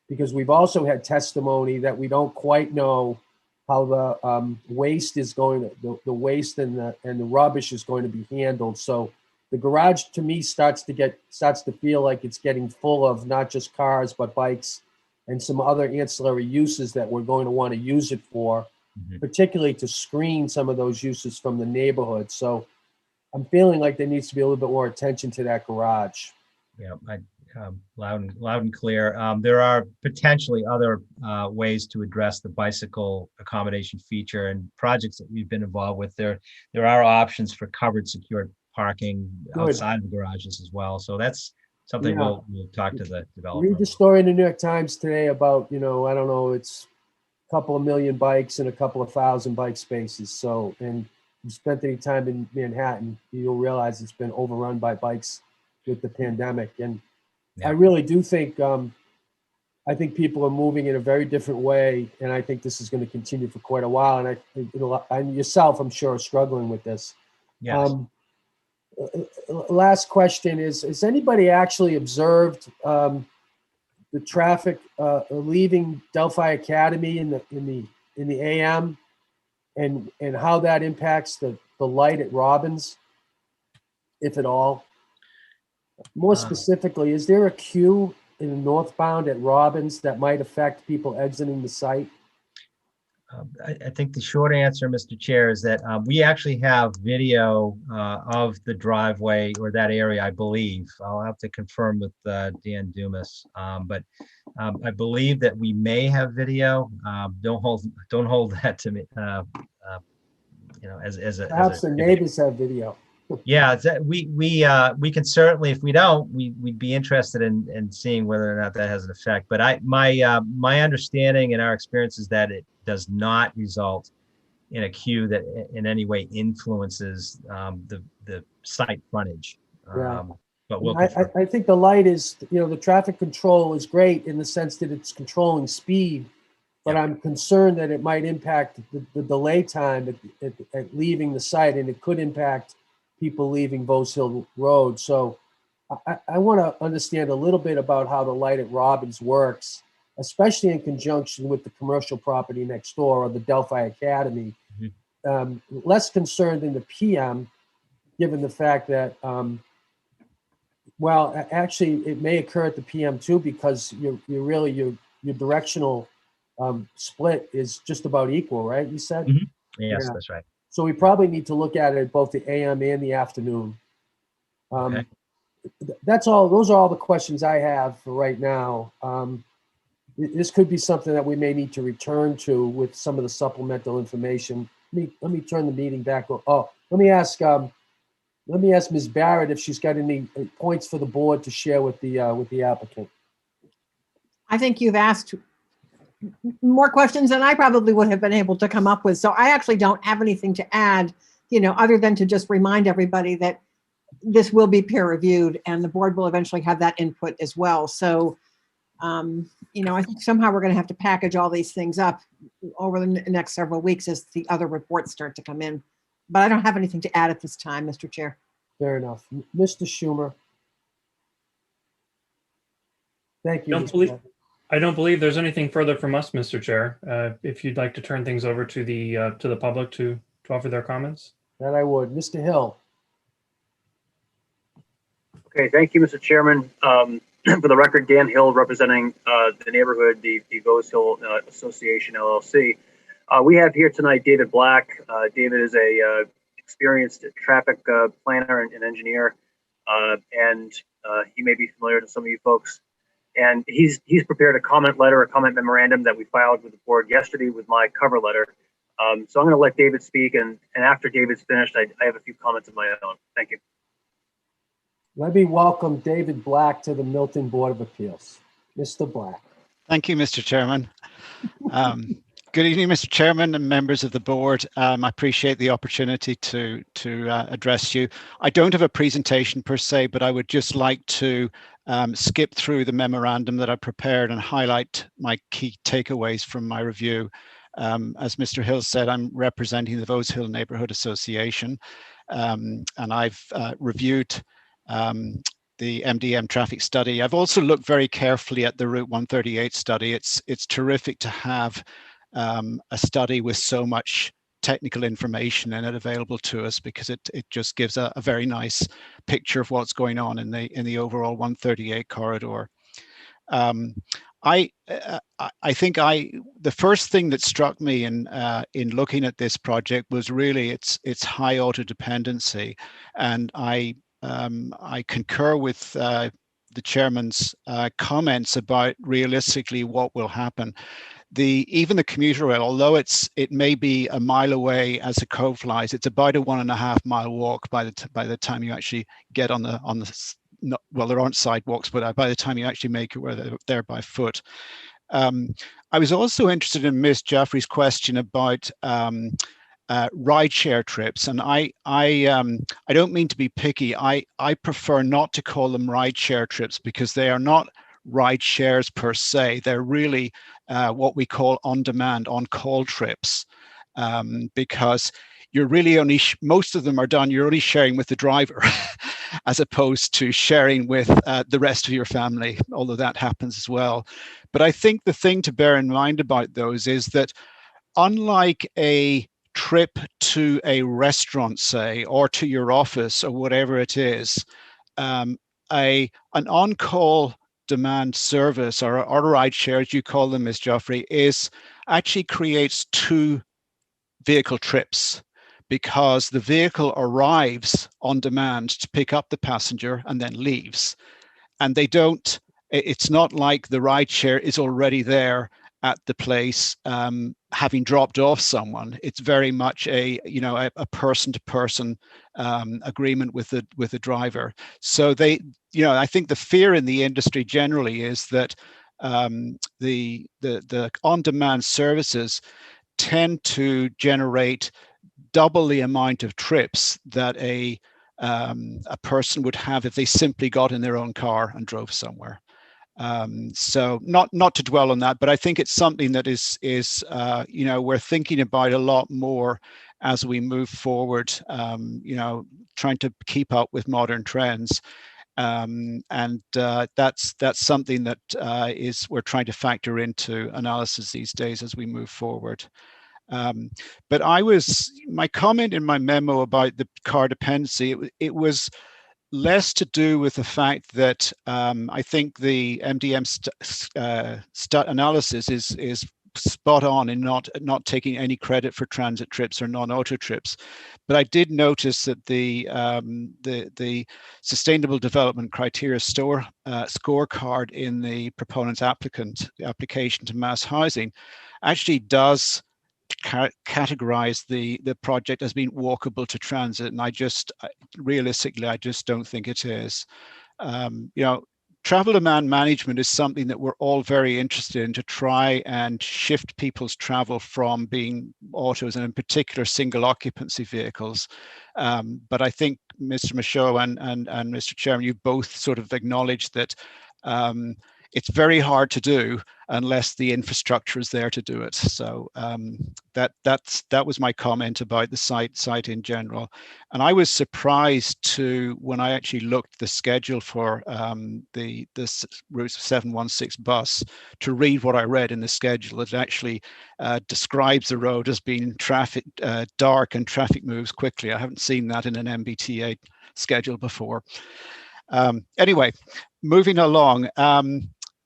because we've also had testimony that we don't quite know how the waste is going to, the waste and the rubbish is going to be handled. So the garage to me starts to feel like it's getting full of not just cars, but bikes and some other ancillary uses that we're going to want to use it for, particularly to screen some of those uses from the neighborhood. So I'm feeling like there needs to be a little bit more attention to that garage. Yeah, loud and clear. There are potentially other ways to address the bicycle accommodation feature and projects that we've been involved with. There are options for covered, secured parking Good. outside of the garages as well. So that's something Yeah. we'll talk to the developer Read the about. story in the New York Times today about, I don't know, it's a couple of million bikes and a couple of thousand bike spaces. So, and you spent any time in Manhattan, you'll realize it's been overrun by bikes with the pandemic. And Yeah. I really do think, I think people are moving in a very different way. And I think this is going to continue for quite a while. And and yourself, I'm sure, are struggling with this. Yes. Last question is, has anybody actually observed the traffic leaving Delphi Academy in the AM and how that impacts the light at Robbins, if at all? More specifically, is there a queue in the northbound at Robbins that might affect people exiting the site? I think the short answer, Mr. Chair, is that we actually have video of the driveway or that area, I believe. I'll have to confirm with Dan Dumas, but I believe that we may have video. Don't hold that to me. Perhaps the neighbors have video. Yeah, we can certainly, if we don't, we'd be interested in seeing whether or not that has an effect. But my understanding and our experience is that it does not result in a queue that in any way influences the site frontage. Yeah. But we'll confirm. I think the light is, the traffic control is great in the sense that it's controlling speed, but I'm concerned that it might impact the delay time at leaving the site, and it could impact people leaving Bose Hill Road. So I want to understand a little bit about how the light at Robbins works, especially in conjunction with the commercial property next door or the Delphi Academy. Less concerned in the PM, given the fact that, actually it may occur at the PM too, because your directional split is just about equal, right? You said? Yes, Yeah. that's right. So we probably need to look at it at both the AM and the afternoon. Okay. That's all. Those are all the questions I have for right now. This could be something that we may need to return to with some of the supplemental information. Let me turn the meeting back. Oh, let me ask Ms. Barrett if she's got any points for the board to share with the applicant. I think you've asked more questions than I probably would have been able to come up with. So I actually don't have anything to add, other than to just remind everybody that this will be peer reviewed and the board will eventually have that input as well. So, I think somehow we're going to have to package all these things up over the next several weeks as the other reports start to come in. But I don't have anything to add at this time, Mr. Chair. Fair enough. Mr. Schumer. Thank you. I don't believe there's anything further from us, Mr. Chair. If you'd like to turn things over to the public to offer their comments. That I would. Mr. Hill. Okay, thank you, Mr. Chairman. For the record, Dan Hill, representing the neighborhood, the Bose Hill Association, LLC. We have here tonight David Black. David is a experienced traffic planner and engineer, and he may be familiar to some of you folks. And he's prepared a comment memorandum that we filed with the board yesterday with my cover letter. So I'm going to let David speak, and after David's finished, I have a few comments of my own. Thank you. Let me welcome David Black to the Milton Board of Appeals. Mr. Black. Thank you, Mr. Chairman. Good evening, Mr. Chairman and members of the board. I appreciate the opportunity to address you. I don't have a presentation per se, but I would just like to skip through the memorandum that I prepared and highlight my key takeaways from my review. As Mr. Hill said, I'm representing the Bose Hill Neighborhood Association, and I've reviewed the MDM traffic study. I've also looked very carefully at the Route 138 study. It's terrific to have a study with so much technical information in it available to us, because it just gives a very nice picture of what's going on in the overall 138 corridor. I think the first thing that struck me in looking at this project was really its high auto dependency, and I concur with the chairman's comments about realistically what will happen. Even the commuter rail, although it may be a mile away as the crow flies, it's about a 1.5 mile walk by the time you actually get on the well, there aren't sidewalks, but by the time you actually make your way there by foot. I was also interested in Miss Jaffrey's question about rideshare trips, and I don't mean to be picky. I prefer not to call them rideshare trips because they are not ride shares per se. They're really what we call on-demand, on-call trips, because you're really only most of them are done. You're only sharing with the driver, as opposed to sharing with the rest of your family, although that happens as well. But I think the thing to bear in mind about those is that unlike a trip to a restaurant, say, or to your office or whatever it is, an on-call demand service or ride share, as you call them, Ms. Joffrey, actually creates two vehicle trips, because the vehicle arrives on demand to pick up the passenger and then leaves. And it's not like the rideshare is already there at the place, having dropped off someone. It's very much a person-to-person agreement with the driver. So I think the fear in the industry generally is that the on-demand services tend to generate double the amount of trips that a person would have if they simply got in their own car and drove somewhere. So not to dwell on that, but I think it's something that is we're thinking about a lot more as we move forward. Trying to keep up with modern trends, and that's something that we're trying to factor into analysis these days as we move forward. But my comment in my memo about the car dependency, it was less to do with the fact that I think the MDM analysis is spot on in not taking any credit for transit trips or non-auto trips. But I did notice that the Sustainable Development Criteria scorecard in the proponent's application to mass housing actually does categorize the project as being walkable to transit, and realistically I just don't think it is. Travel demand management is something that we're all very interested in, to try and shift people's travel from being autos and in particular single occupancy vehicles. But I think Mr. Michaud and Mr. Chairman, you both sort of acknowledged that it's very hard to do unless the infrastructure is there to do it. So that was my comment about the site in general. And I was surprised when I actually looked at the schedule for the Route 716 bus, to read what I read in the schedule. It actually describes the road as being dark and traffic moves quickly. I haven't seen that in an MBTA schedule before. Anyway, moving along.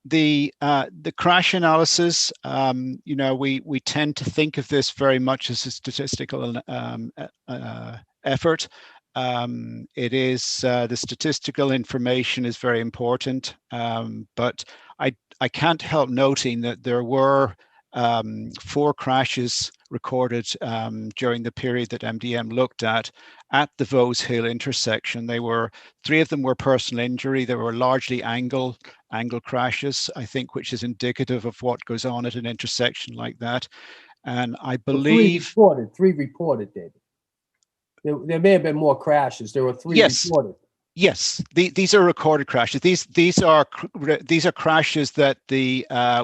The crash analysis, we tend to think of this very much as a statistical effort. It is the statistical information is very important, but I can't help noting that there were 4 crashes recorded during the period that MDM looked at the Vose Hill intersection. 3 of them were personal injury. They were largely angle crashes, I think, which is indicative of what goes on at an intersection like that. And I believe 3 reported, David. There may have been more crashes. There were 3 reported. Yes, these are recorded crashes. These are crashes that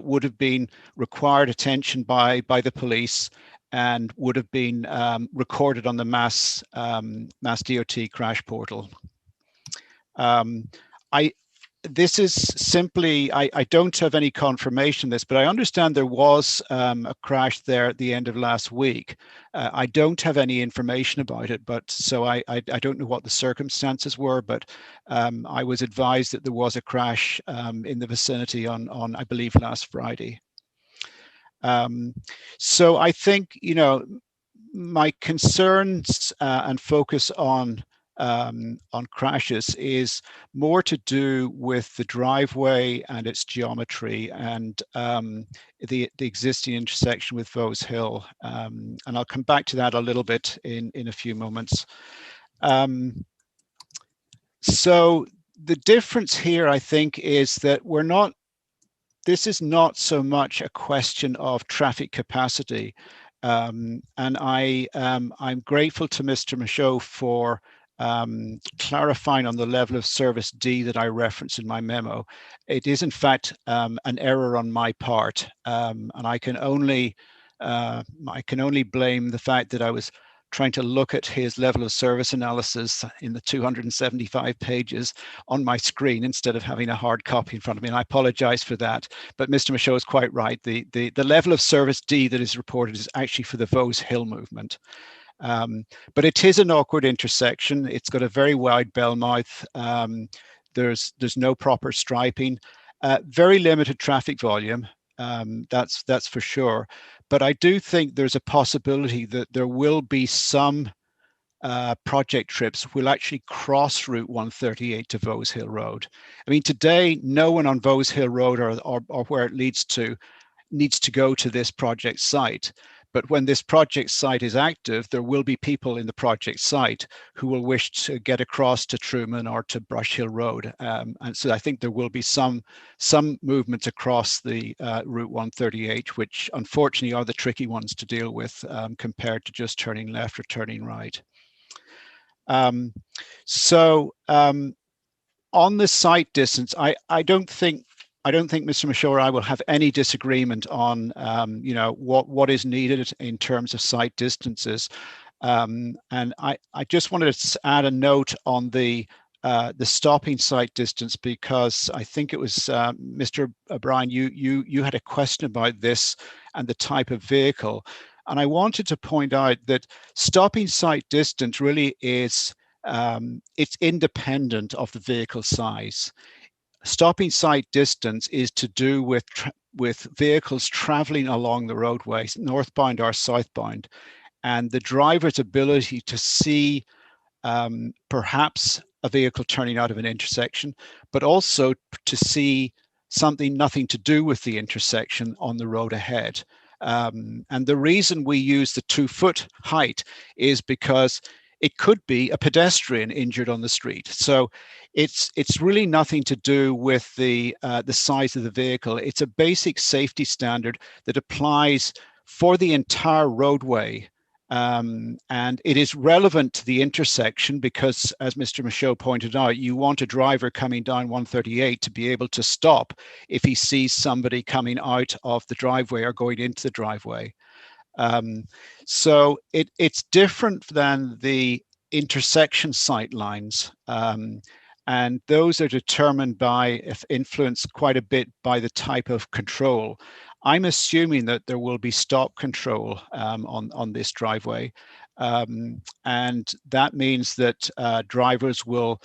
would have been required attention by the police and would have been recorded on the Mass DOT crash portal. This is simply, I don't have any confirmation of this, but I understand there was a crash there at the end of last week. I don't have any information about it, but so I don't know what the circumstances were, but I was advised that there was a crash in the vicinity on I believe last Friday. So I think, you know, my concerns and focus on crashes is more to do with the driveway and its geometry and the existing intersection with Vose Hill. And I'll come back to that a little bit in a few moments. So the difference here, I think, is that this is not so much a question of traffic capacity. And I'm grateful to Mr. Michaud for clarifying on the level of service D that I referenced in my memo. It is in fact an error on my part, and I can only blame the fact that I was trying to look at his level of service analysis in the 275 pages on my screen instead of having a hard copy in front of me. And I apologize for that. But Mr. Michaud is quite right. The level of service D that is reported is actually for the Vose Hill movement. But it is an awkward intersection. It's got a very wide bell mouth. There's no proper striping, very limited traffic volume. That's for sure. But I do think there's a possibility that there will be some project trips will actually cross Route 138 to Vose Hill Road. I mean, today, no one on Vose Hill Road or where it leads to needs to go to this project site. But when this project site is active, there will be people in the project site who will wish to get across to Truman or to Brush Hill Road. And so I think there will be some movement across the Route 138, which unfortunately are the tricky ones to deal with compared to just turning left or turning right. On the site distance, I don't think Mr. Michaud or I will have any disagreement on, you know, what is needed in terms of site distances. And I just wanted to add a note on the stopping site distance, because I think it was Mr. O'Brien, you had a question about this and the type of vehicle. And I wanted to point out that stopping site distance really is, it's independent of the vehicle size. Stopping site distance is to do with vehicles traveling along the roadways, northbound or southbound, and the driver's ability to see perhaps a vehicle turning out of an intersection, but also to see something nothing to do with the intersection on the road ahead. And the reason we use the 2-foot height is because it could be a pedestrian injured on the street. So it's really nothing to do with the size of the vehicle. It's a basic safety standard that applies for the entire roadway. And it is relevant to the intersection because, as Mr. Michaud pointed out, you want a driver coming down 138 to be able to stop if he sees somebody coming out of the driveway or going into the driveway. So it's different than the intersection sight lines. And those are determined by, influenced quite a bit by the type of control. I'm assuming that there will be stop control on this driveway. And that means that drivers will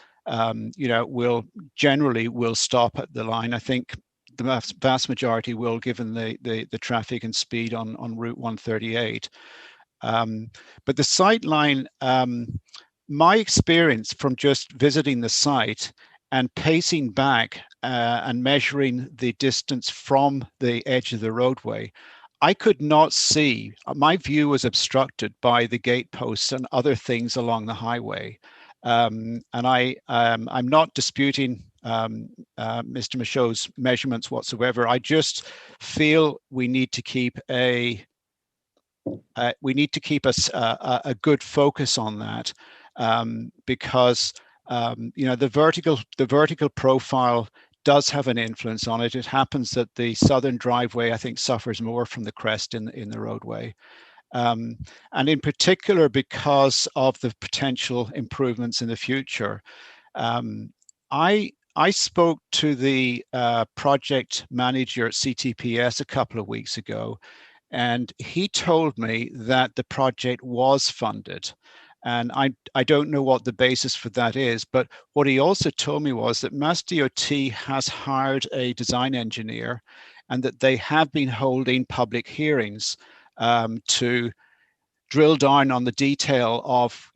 generally stop at the line. I think the vast majority will, given the traffic and speed on Route 138. But the sight line, my experience from just visiting the site and pacing back and measuring the distance from the edge of the roadway, I could not see, my view was obstructed by the gate posts and other things along the highway. And I'm not disputing Mr. Michaud's measurements whatsoever. I just feel we need to keep a good focus on that, because the vertical profile does have an influence on it. It happens that the southern driveway, I think, suffers more from the crest in the roadway. And in particular, because of the potential improvements in the future. I spoke to the project manager at CTPS a couple of weeks ago, and he told me that the project was funded. And I don't know what the basis for that is, but what he also told me was that MassDOT has hired a design engineer, and that they have been holding public hearings to drill down on the detail of,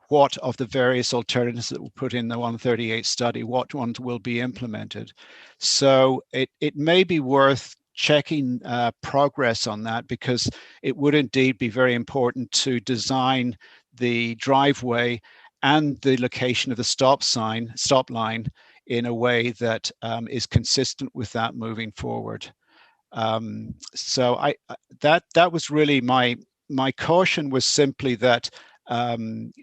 what of the various alternatives that were put in the 138 study, what ones will be implemented. So it may be worth checking progress on that, because it would indeed be very important to design the driveway and the location of the stop line in a way that is consistent with that moving forward. So that was really my caution, was simply that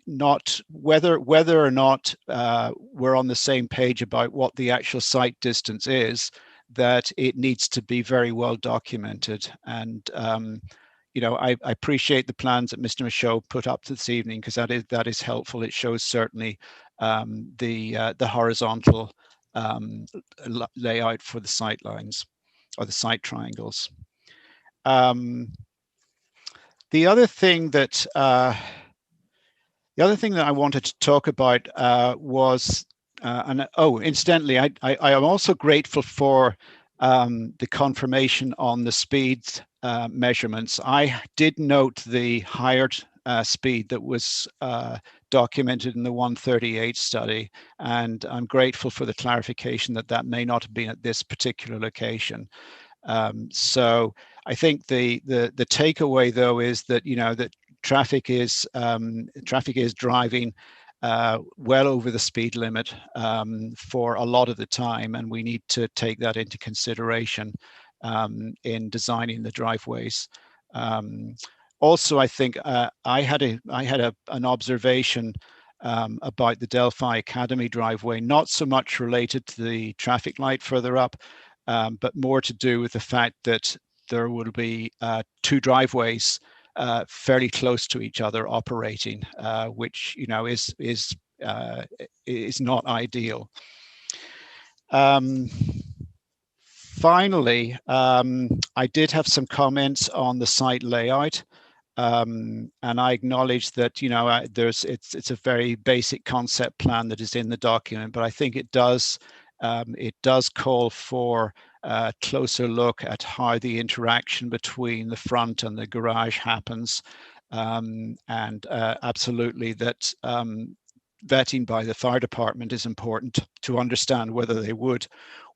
not whether or not we're on the same page about what the actual site distance is, that it needs to be very well documented. And I appreciate the plans that Mr. Michaud put up this evening, because that is helpful. It shows certainly the horizontal layout for the sight lines, or the sight triangles. The other thing that I wanted to talk about was, incidentally, I am also grateful for the confirmation on the speed measurements. I did note the higher speed that was documented in the 138 study, and I'm grateful for the clarification that may not have been at this particular location. So I think the takeaway, though, is that that traffic is driving well over the speed limit for a lot of the time, and we need to take that into consideration in designing the driveways. Also, I think I had an observation about the Delphi Academy driveway, not so much related to the traffic light further up, but more to do with the fact that there will be two driveways fairly close to each other operating, which is not ideal. Finally, I did have some comments on the site layout. And I acknowledge that it's a very basic concept plan that is in the document, but I think it does call for a closer look at how the interaction between the front and the garage happens, and absolutely that vetting by the fire department is important to understand whether they would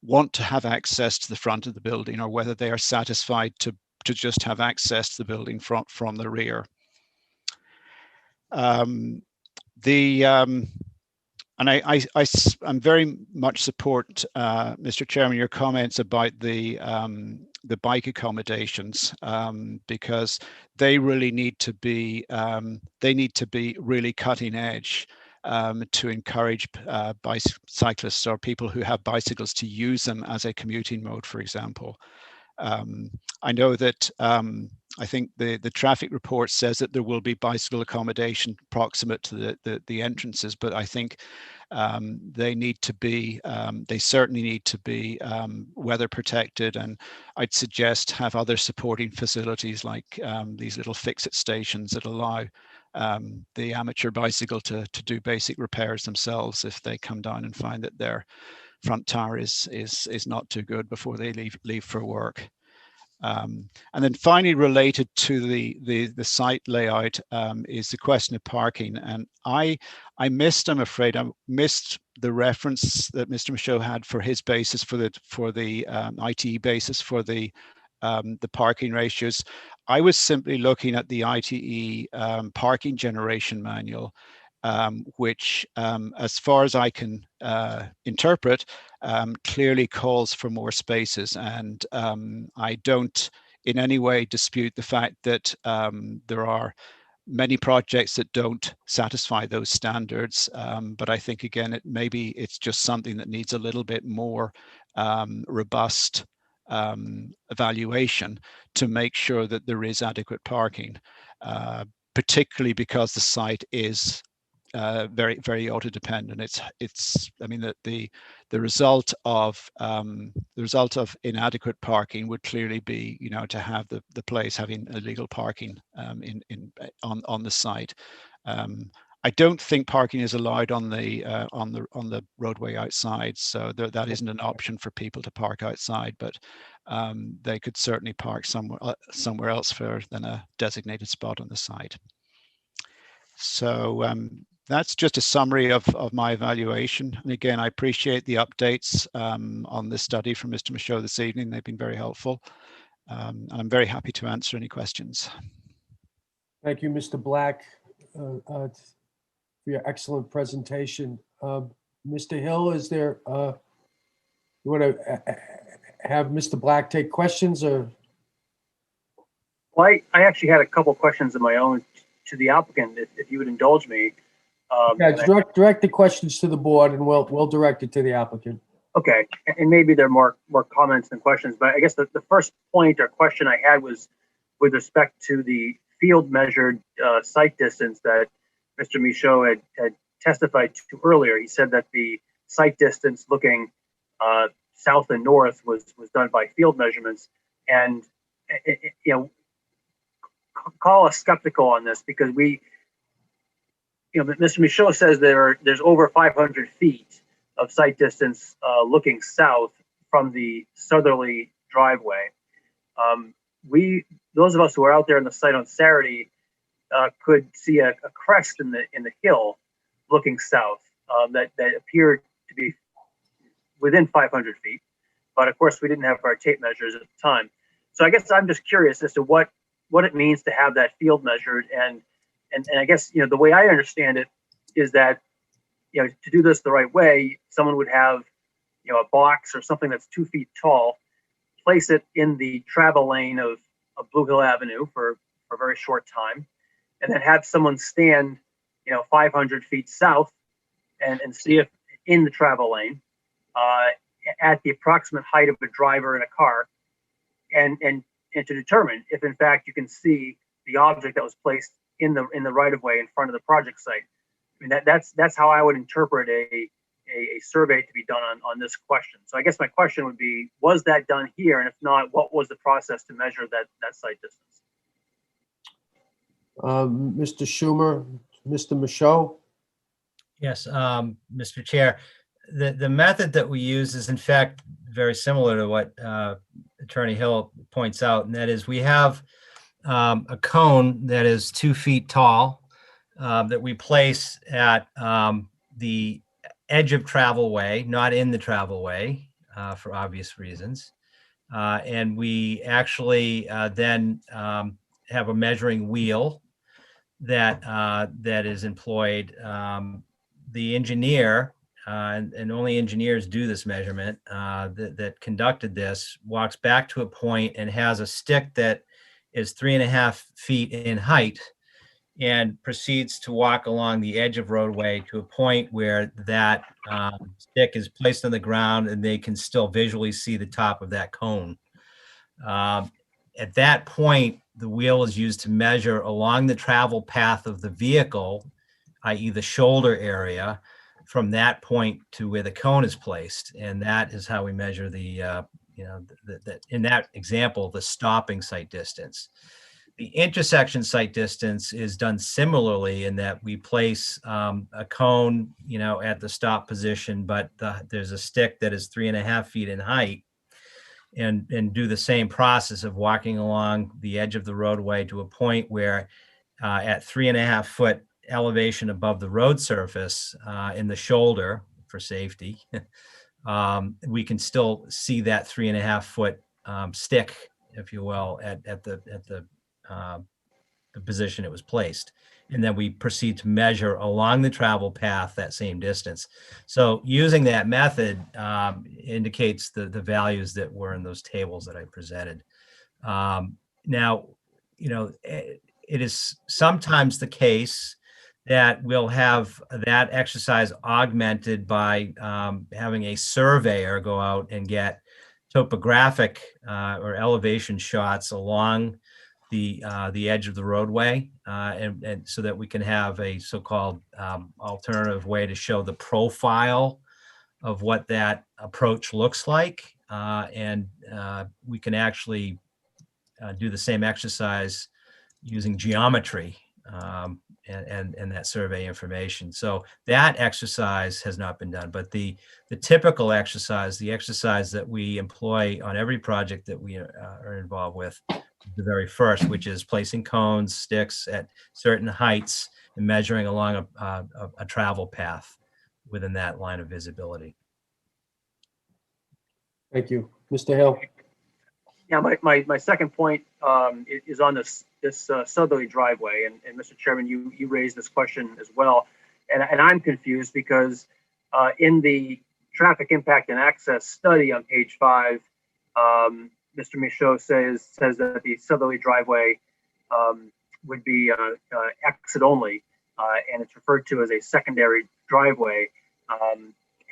want to have access to the front of the building, or whether they are satisfied to just have access to the building from the rear. And I'm very much support, Mr. Chairman, your comments about the bike accommodations, because they really need to be really cutting edge to encourage cyclists or people who have bicycles to use them as a commuting mode, for example. I know that I think the traffic report says that there will be bicycle accommodation proximate to the entrances, but I think they certainly need to be weather protected, and I'd suggest have other supporting facilities like these little fix-it stations that allow the amateur bicycle to do basic repairs themselves if they come down and find that their front tire is not too good before they leave for work. And then finally, related to the site layout, is the question of parking. And I'm afraid I missed the reference that Mr. Michaud had for his basis for the ITE basis for the parking ratios. I was simply looking at the ITE parking generation manual, which, as far as I can interpret, clearly calls for more spaces. And I don't in any way dispute the fact that there are many projects that don't satisfy those standards. But I think, again, maybe it's just something that needs a little bit more robust evaluation to make sure that there is adequate parking, particularly because the site is very, very auto dependent. I mean, that the result of inadequate parking would clearly be, to have the place having illegal parking on the site. I don't think parking is allowed on the roadway outside, so that isn't an option for people to park outside. But they could certainly park somewhere else than a designated spot on the site. So that's just a summary of my evaluation. And again, I appreciate the updates on this study from Mr. Michaud this evening. They've been very helpful. And I'm very happy to answer any questions. Thank you, Mr. Black, for your excellent presentation. Mr. Hill, is there, you want to have Mr. Black take questions, or? Well, I actually had a couple questions of my own to the applicant, if you would indulge me. Yeah, direct the questions to the board, and we'll direct it to the applicant. Okay, and maybe they're more comments than questions, but I guess the first point or question I had was with respect to the field measured site distance that Mr. Michaud had testified to earlier. He said that the site distance looking south and north was done by field measurements, and you know, call us skeptical on this, because Mr. Michaud says there's over 500 feet of site distance looking south from the southerly driveway. Those of us who were out there on the site on Saturday could see a crest in the hill looking south that appeared to be within 500 feet. But of course, we didn't have our tape measures at the time. So I guess I'm just curious as to what it means to have that field measured. And I guess, the way I understand it is that, to do this the right way, someone would have, a box or something that's 2 feet tall, place it in the travel lane of Blue Hill Avenue for a very short time, and then have someone stand, 500 feet south and see if in the travel lane at the approximate height of a driver in a car, and to determine if in fact you can see the object that was placed in the right of way in front of the project site. I mean, that's how I would interpret a survey to be done on this question. So I guess my question would be, was that done here? And if not, what was the process to measure that site distance? Mr. Schumer, Mr. Michaud? Yes, Mr. Chair, the method that we use is in fact very similar to what Attorney Hill points out, and that is we have a cone that is 2 feet tall that we place at the edge of travel way, not in the travel way for obvious reasons. And we actually then have a measuring wheel that is employed. The engineer, and only engineers do this measurement, that conducted this, walks back to a point and has a stick that is 3.5 feet in height, and proceeds to walk along the edge of roadway to a point where that stick is placed on the ground and they can still visually see the top of that cone. At that point, the wheel is used to measure along the travel path of the vehicle, i.e. the shoulder area, from that point to where the cone is placed. And that is how we measure the in that example, the stopping site distance. The intersection site distance is done similarly in that we place a cone, at the stop position, but there's a stick that is 3.5 feet in height, and do the same process of walking along the edge of the roadway to a point where at 3.5 foot elevation above the road surface in the shoulder for safety, we can still see that 3.5 foot stick, if you will, at the position it was placed. And then we proceed to measure along the travel path that same distance. So using that method indicates the values that were in those tables that I presented. Now, it is sometimes the case that we'll have that exercise augmented by having a surveyor go out and get topographic or elevation shots along the edge of the roadway, and so that we can have a so-called alternative way to show the profile of what that approach looks like, and we can actually do the same exercise using geometry and that survey information. So that exercise has not been done, but the typical exercise, the exercise that we employ on every project that we are involved with, the very first, which is placing cones, sticks at certain heights and measuring along a travel path within that line of visibility. Thank you. Mr. Hill? Yeah, my second point is on this southerly driveway, and Mr. Chairman, you raised this question as well, and I'm confused because in the traffic impact and access study on page 5, Mr. Michaud says that the southerly driveway would be exit only, and it's referred to as a secondary driveway.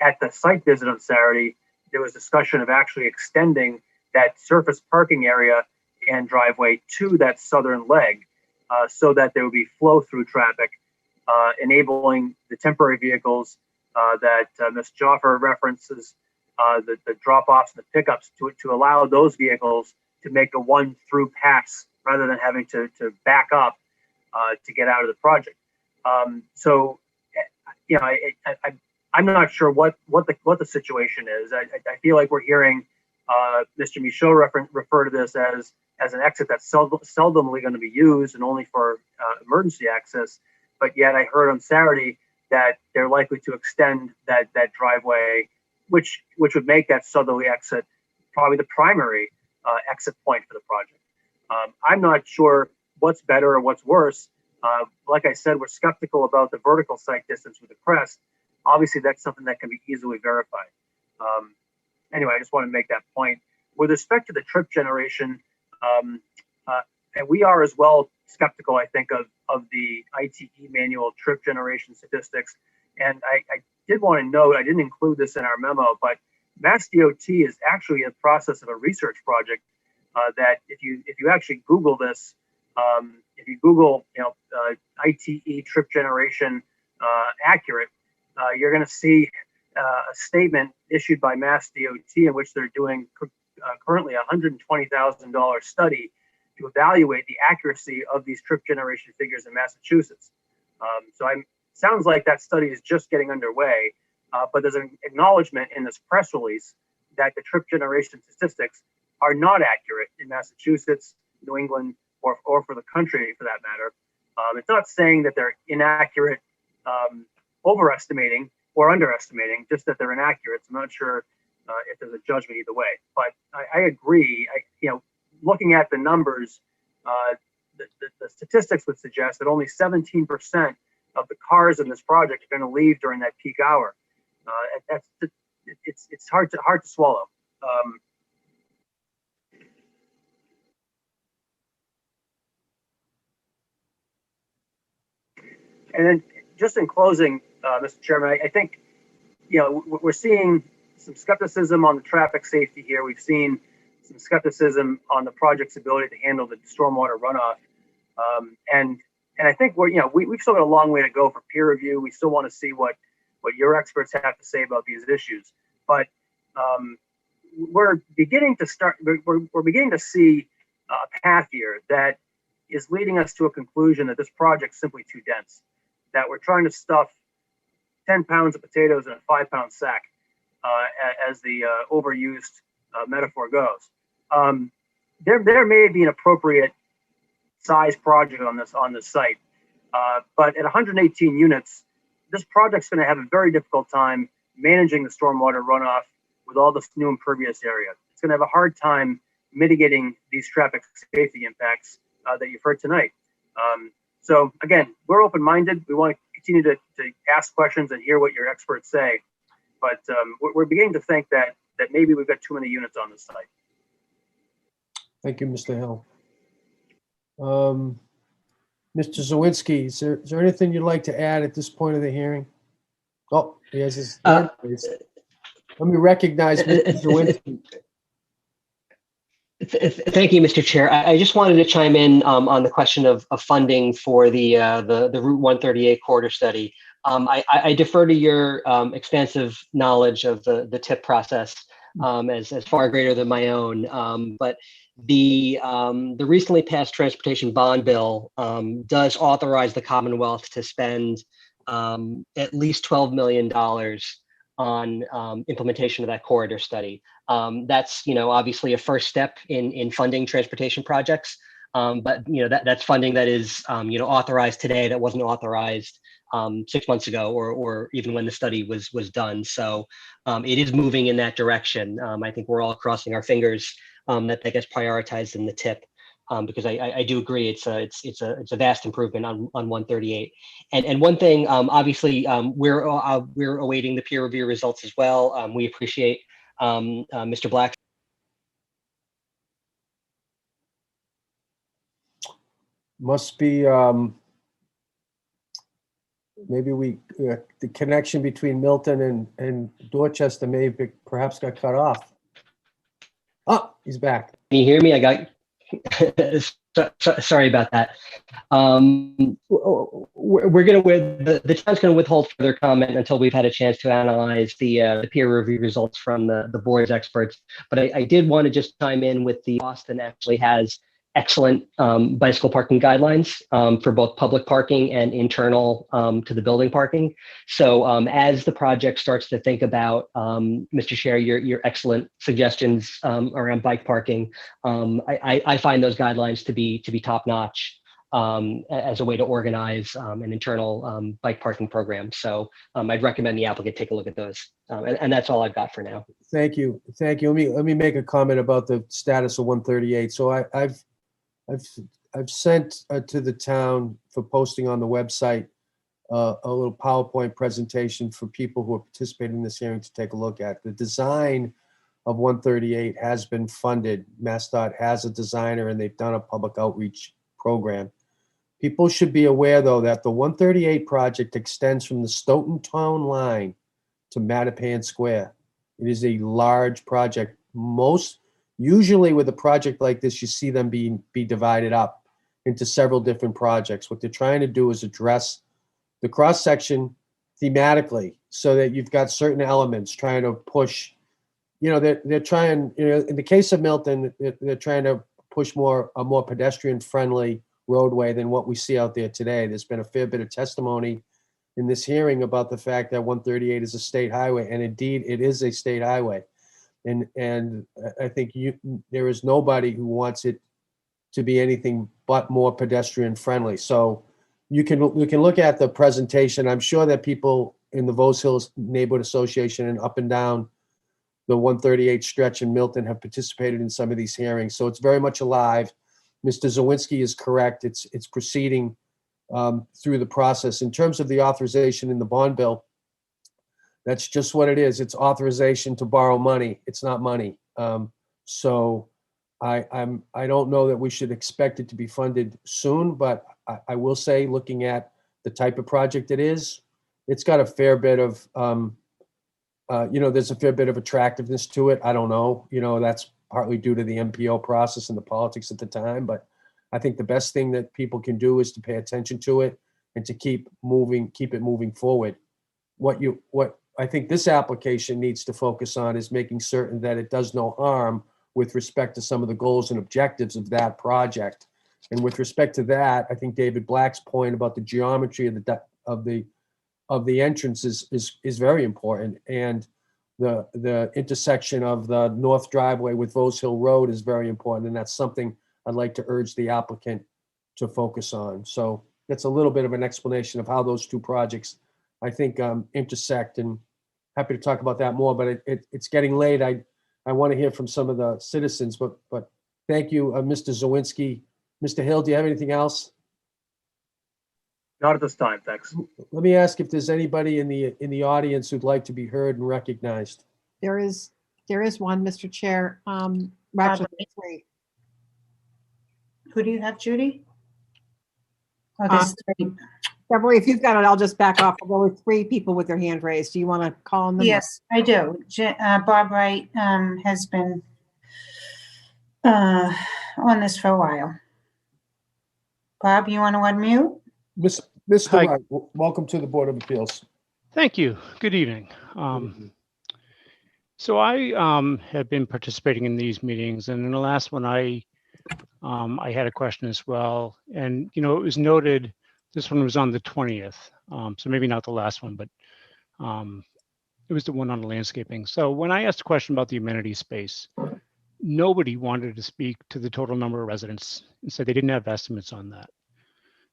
At the site visit on Saturday, there was discussion of actually extending that surface parking area and driveway to that southern leg so that there would be flow through traffic, enabling the temporary vehicles that Ms. Joffer references, the drop-offs and the pickups to allow those vehicles to make a one through pass rather than having to back up to get out of the project. So, you know, I'm not sure what the situation is. I feel like we're hearing Mr. Michaud refer to this as an exit that's seldomly going to be used and only for emergency access. But yet I heard on Saturday that they're likely to extend that driveway, which would make that southerly exit probably the primary exit point for the project. I'm not sure what's better or what's worse. Like I said, we're skeptical about the vertical sight distance with the crest. Obviously, that's something that can be easily verified. Anyway, I just want to make that point. With respect to the trip generation, and we are as well skeptical, I think, of the ITE manual trip generation statistics. And I did want to note, I didn't include this in our memo, but Mass DOT is actually in the process of a research project that if you actually Google this, if you Google ITE trip generation accurate, you're going to see a statement issued by Mass DOT in which they're doing currently a $120,000 study to evaluate the accuracy of these trip generation figures in Massachusetts. So sounds like that study is just getting underway, but there's an acknowledgement in this press release that the trip generation statistics are not accurate in Massachusetts, New England, or for the country for that matter. It's not saying that they're inaccurate, overestimating or underestimating, just that they're inaccurate. So I'm not sure if there's a judgment either way. But I agree. Looking at the numbers, the statistics would suggest that only 17% of the cars in this project are going to leave during that peak hour. It's hard to swallow. And then just in closing, Mr. Chairman, I think, we're seeing some skepticism on the traffic safety here. We've seen some skepticism on the project's ability to handle the stormwater runoff. And I think we've still got a long way to go for peer review. We still want to see what your experts have to say about these issues. But we're beginning to see a path here that is leading us to a conclusion that this project's simply too dense, that we're trying to stuff 10 pounds of potatoes in a 5-pound sack, as the overused metaphor goes. There may be an appropriate size project on this site, but at 118 units, this project's going to have a very difficult time managing the stormwater runoff with all this new impervious area. It's going to have a hard time mitigating these traffic safety impacts that you've heard tonight. So again, we're open-minded. We want to continue to ask questions and hear what your experts say, but we're beginning to think that maybe we've got too many units on this site. Thank you, Mr. Hill. Mr. Zawinski, is there anything you'd like to add at this point of the hearing? Oh, he has his hand raised. Let me recognize Mr. Zawinski. Thank you, Mr. Chair. I just wanted to chime in on the question of funding for the Route 138 corridor study. I defer to your expansive knowledge of the TIP process as far greater than my own. But The recently passed transportation bond bill does authorize the Commonwealth to spend at least $12 million on implementation of that corridor study. That's, obviously a first step in funding transportation projects. But that's funding that is authorized today that wasn't authorized 6 months ago, or even when the study was done. So it is moving in that direction. I think we're all crossing our fingers that gets prioritized in the tip, because I do agree it's a vast improvement on 138. And one thing, obviously, we're awaiting the peer review results as well. We appreciate Mr. Black. Must be maybe the connection between Milton and Dorchester may have perhaps got cut off. Oh, he's back. Can you hear me? I got sorry about that. We're going to the town's going to withhold further comment until we've had a chance to analyze the peer review results from the board's experts. But I did want to just chime in with the Boston actually has excellent bicycle parking guidelines for both public parking and internal to the building parking. So as the project starts to think about, Mr. Chair, your excellent suggestions around bike parking, I find those guidelines to be top notch as a way to organize an internal bike parking program. So I'd recommend the applicant take a look at those. And that's all I've got for now. Thank you. Thank you. Let me make a comment about the status of 138. So I've sent to the town for posting on the website a little PowerPoint presentation for people who are participating in this hearing to take a look at. The design of 138 has been funded. MassDOT has a designer and they've done a public outreach program. People should be aware, though, that the 138 project extends from the Stoughton Town line to Mattapan Square. It is a large project. Usually with a project like this, you see them be divided up into several different projects. What they're trying to do is address the cross-section thematically so that you've got certain elements trying to push, they're trying, in the case of Milton, they're trying to push a more pedestrian-friendly roadway than what we see out there today. There's been a fair bit of testimony in this hearing about the fact that 138 is a state highway, and indeed it is a state highway. And I think there is nobody who wants it to be anything but more pedestrian friendly. So you can look at the presentation. I'm sure that people in the Vos Hills Neighborhood Association and up and down the 138 stretch in Milton have participated in some of these hearings. So it's very much alive. Mr. Zawinski is correct. It's proceeding through the process. In terms of the authorization in the bond bill, that's just what it is. It's authorization to borrow money. It's not money. So I don't know that we should expect it to be funded soon, but I will say, looking at the type of project it is, it's got a fair bit of, there's a fair bit of attractiveness to it. I don't know, that's partly due to the MPO process and the politics at the time, but I think the best thing that people can do is to pay attention to it and to keep it moving forward. What I think this application needs to focus on is making certain that it does no harm with respect to some of the goals and objectives of that project. And with respect to that, I think David Black's point about the geometry of the entrance is very important. And the intersection of the north driveway with Vos Hill Road is very important. And that's something I'd like to urge the applicant to focus on. So that's a little bit of an explanation of how those two projects, I think, intersect, and happy to talk about that more, but it's getting late. I want to hear from some of the citizens, but thank you, Mr. Zawinski. Mr. Hill, do you have anything else? Not at this time, thanks. Let me ask if there's anybody in the audience who'd like to be heard and recognized. There is one, Mr. Chair. Roger, Who do you have, Judy? Oh, there's three. Beverly, if you've got it, I'll just back off. There were 3 people with their hand raised. Do you want to call on them? Yes, I do. Bob Wright has been on this for a while. Bob, you want to unmute? Mr. Hi. Wright, welcome to the Board of Appeals. Thank you. Good evening. So I have been participating in these meetings, and in the last one, I had a question as well. And it was noted this one was on the 20th, so maybe not the last one, but it was the one on the landscaping. So when I asked a question about the amenity space, nobody wanted to speak to the total number of residents and said they didn't have estimates on that.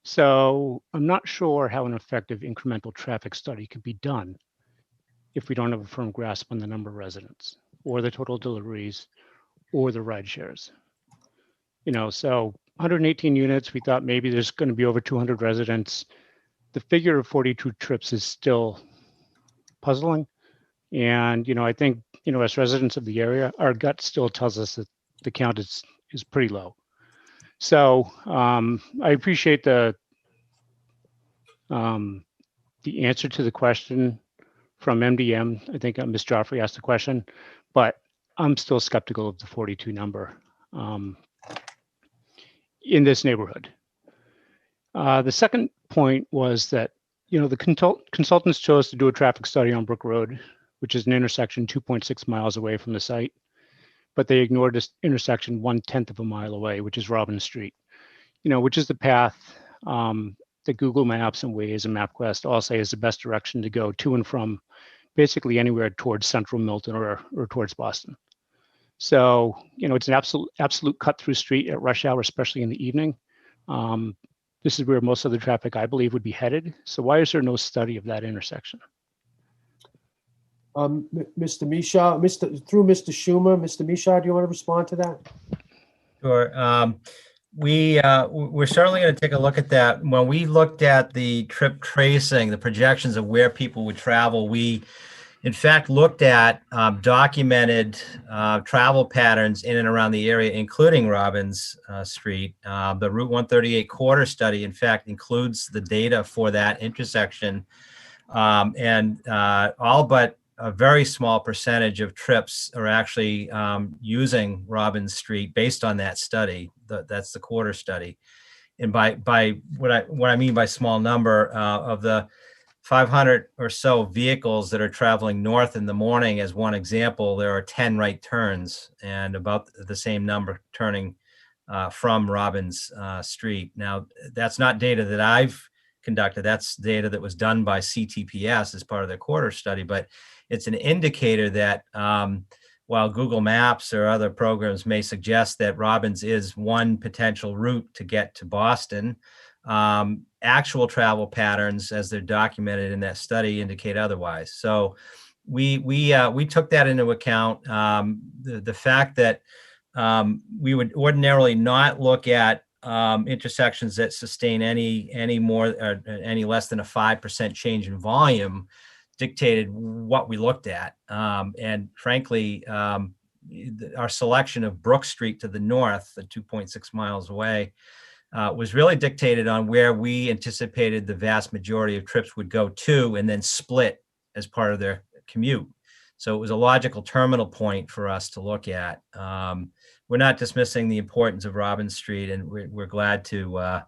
So I'm not sure how an effective incremental traffic study could be done if we don't have a firm grasp on the number of residents or the total deliveries or the ride shares. So 118 units, we thought maybe there's going to be over 200 residents. The figure of 42 trips is still puzzling. And, I think, as residents of the area, our gut still tells us that the count is pretty low. So I appreciate the answer to the question from MDM. I think Ms. Joffrey asked the question, but I'm still skeptical of the 42 number in this neighborhood. The second point was that, the consultants chose to do a traffic study on Brook Road, which is an intersection 2.6 miles away from the site, but they ignored this intersection 1/10 of a mile away, which is Robin Street, which is the path that Google Maps and Waze and MapQuest all say is the best direction to go to and from basically anywhere towards central Milton or towards Boston. So, it's an absolute cut through street at rush hour, especially in the evening. This is where most of the traffic, I believe, would be headed. So why is there no study of that intersection? Mr. Misha, through Mr. Schumer, Mr. Misha, do you want to respond to that? Sure. We're certainly going to take a look at that. When we looked at the trip tracing, the projections of where people would travel, we in fact looked at documented travel patterns in and around the area, including Robbins Street. The Route 138 quarter study, in fact, includes the data for that intersection, and all but a very small percentage of trips are actually using Robbins Street based on that study. That's the quarter study. And by what I mean by small number, of the 500 or so vehicles that are traveling north in the morning, as one example, there are 10 right turns and about the same number turning from Robbins Street. Now, that's not data that I've conducted. That's data that was done by CTPS as part of their quarter study, but it's an indicator that while Google Maps or other programs may suggest that Robbins is one potential route to get to Boston, actual travel patterns as they're documented in that study indicate otherwise. So we took that into account. The fact that we would ordinarily not look at intersections that sustain any more or any less than a 5% change in volume dictated what we looked at. And frankly, our selection of Brook Street to the north, the 2.6 miles away, was really dictated on where we anticipated the vast majority of trips would go to and then split as part of their commute. So it was a logical terminal point for us to look at. We're not dismissing the importance of Robbins Street, and we're glad to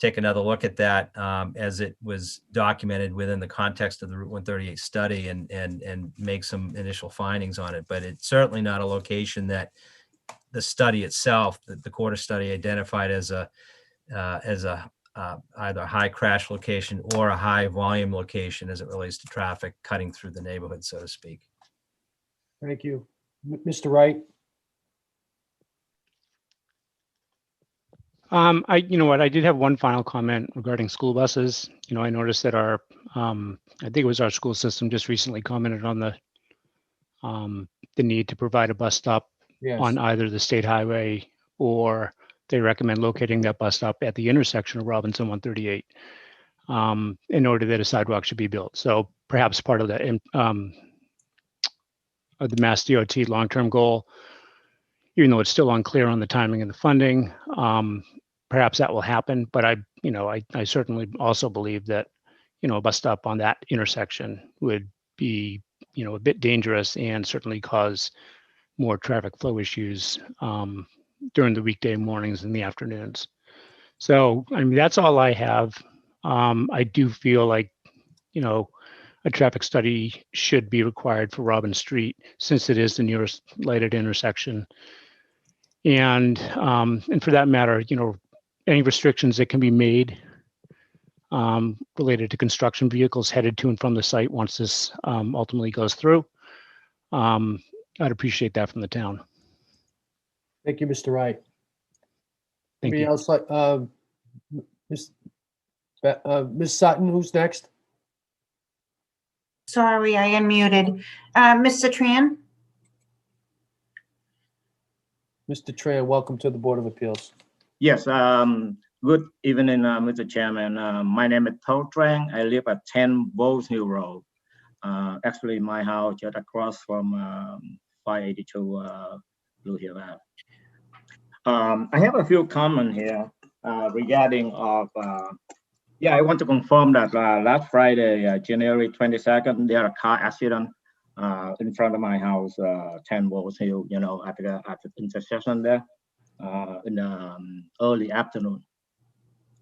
take another look at that as it was documented within the context of the Route 138 study and make some initial findings on it. But it's certainly not a location that the study itself, the quarter study, identified as a either high crash location or a high volume location as it relates to traffic cutting through the neighborhood, so to speak. Thank you. Mr. Wright? I did have one final comment regarding school buses. I noticed that I think it was our school system just recently commented on the need to provide a bus stop on either the state highway, or they recommend locating that bus stop at the intersection of Robinson 138 in order that a sidewalk should be built. So perhaps part of the Mass DOT long-term goal, even though it's still unclear on the timing and the funding, perhaps that will happen. But I certainly also believe that, a bus stop on that intersection would be, a bit dangerous and certainly cause more traffic flow issues during the weekday mornings and the afternoons. So, that's all I have. I do feel like, a traffic study should be required for Robin Street since it is the nearest lighted intersection. And for that matter, any restrictions that can be made related to construction vehicles headed to and from the site once this ultimately goes through, I'd appreciate that from the town. Thank you, Mr. Wright. Thank Anybody you. else like, Ms. Sutton, who's next? Sorry, I unmuted. Mr. Tran? Mr. Tran, welcome to the Board of Appeals. Yes, good evening, Mr. Chairman. My name is Paul Trang. I live at 10 Bowles Hill Road. Actually, my house just across from 582 Blue Hill Ave. I have a few comments here regarding of, I want to confirm that last Friday, January 22nd, there was a car accident in front of my house, 10 Bowles Hill, at the intersection there. In the early afternoon.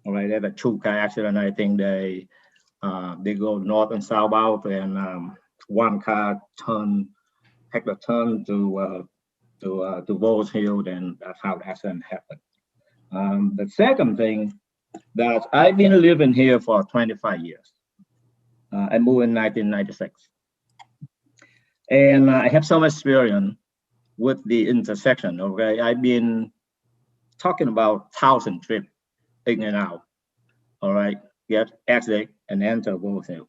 All right, there were 2 car accident. I think they go north and southbound, and one car had a turn to Bowles Hill, and that's how the accident happened. The second thing that I've been living here for 25 years. I moved in 1996, and I have some experience with the intersection. Okay, I've been talking about 1,000 trips in and out. All right, get exit and enter Bowles Hill.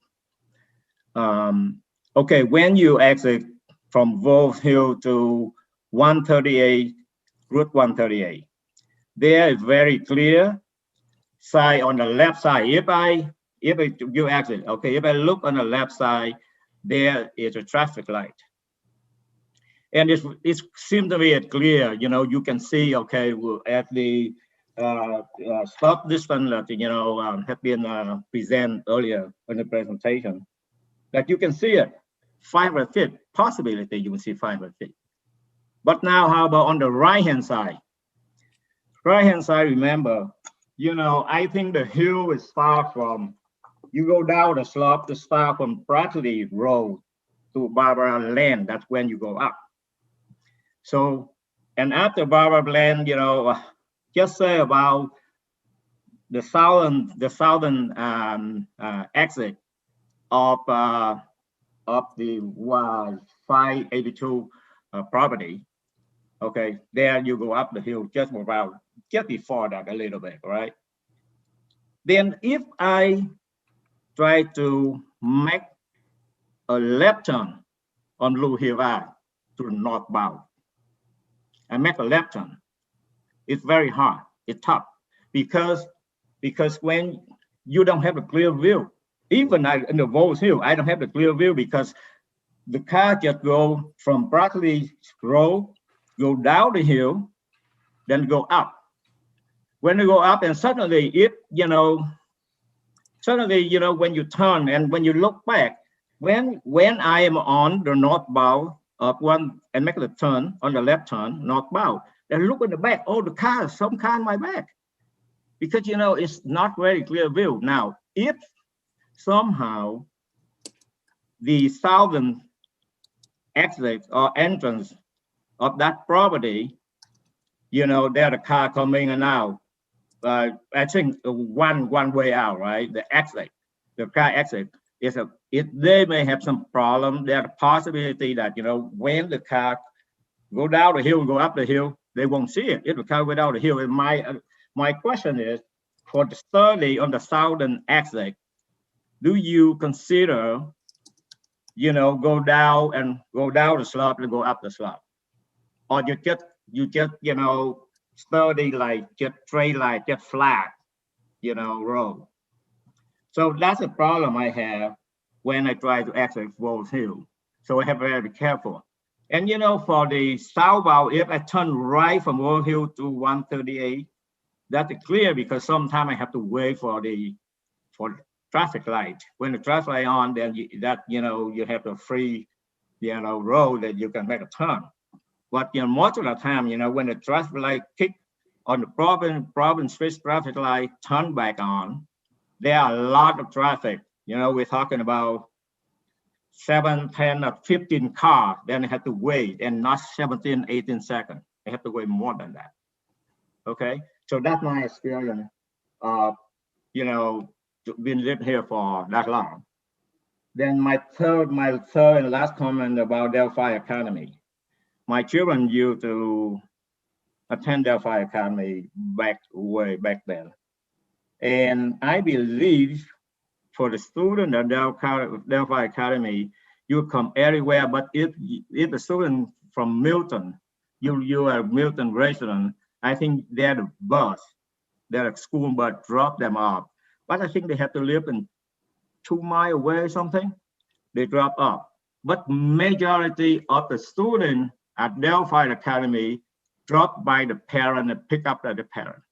Okay, when you exit from Bowles Hill to 138, Route 138, there is very clear sign on the left side. If you exit, okay, if I look on the left side, there is a traffic light. And it seems to be clear, you can see, okay, at the stop distance that, have been presented earlier in the presentation, that you can see it, 500 feet, possibility you will see 500 feet. But now how about on the right-hand side? Right-hand side, remember, I think the hill is far from, you go down the slope, it's far from Bradley Road to Barbara Lane, that's when you go up. So, and after Barbara Lane, just say about the southern exit of the 582 property. Okay, there you go up the hill just before that a little bit, right? Then if I try to make a left turn on Blue Hill Ave to the northbound, I make a left turn. It's very hard. It's tough because when you don't have a clear view, even in the Bowles Hill, I don't have the clear view because the car just go from Bradley Road, go down the hill, then go up. When you go up, and suddenly when you turn and when you look back, when I am on the northbound of one and make the turn on the left turn northbound, and look in the back, oh, some car in my back, because it's not very clear view. Now, if somehow the southern exit or entrance of that property, there's a car coming in and out. I think one way out, right? The car exit they may have some problem. There's a possibility that when the car go down the hill, go up the hill, they won't see it. If the car go down the hill, and my question is, for the study on the southern exit, do you consider, go down the slope and go up the slope, or you just study like just straight line, just flat, road? So that's a problem I have when I try to exit Bowles Hill. So I have to be very careful. And for the southbound, if I turn right from Bowles Hill to 138, that's clear because sometimes I have to wait for the traffic light. When the traffic light on, then you have the free road that you can make a turn. But most of the time, when the traffic light kick on the Providence Street traffic light turn back on, there are a lot of traffic. We're talking about 7, 10, or 15 cars, then they have to wait, and not 17, 18 seconds. They have to wait more than that. Okay, so that's my experience. You know, been living here for that long. Then my third and last comment about Delphi Academy. My children used to attend Delphi Academy way back then. And I believe for the student at Delphi Academy, you come everywhere, but if the student from Milton, you are a Milton resident, I think they're the bus, they're a school bus drop them off. But I think they have to live in 2 miles away or something, they drop off. But majority of the students at Delphi Academy drop by the parent and pick up by the parent.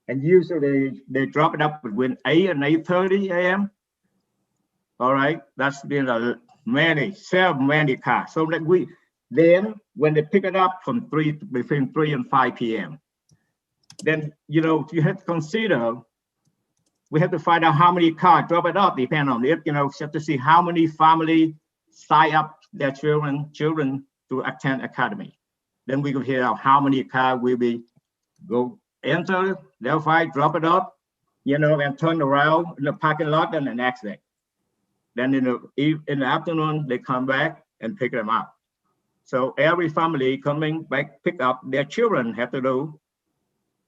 And usually they drop it up between 8 and 8:30 a.m. All right, that's been so many cars. So that then when they pick it up from between 3 and 5 p.m., then, you know, you have to consider, we have to find out how many cars drop it off, depend on it, you know, just to see how many family sign up their children to attend academy. Then we can figure out how many cars will be go enter Delphi, drop it off, you know, and turn around in the parking lot and the next day. Then in the afternoon, they come back and pick them up. So every family coming back, pick up their children have to do.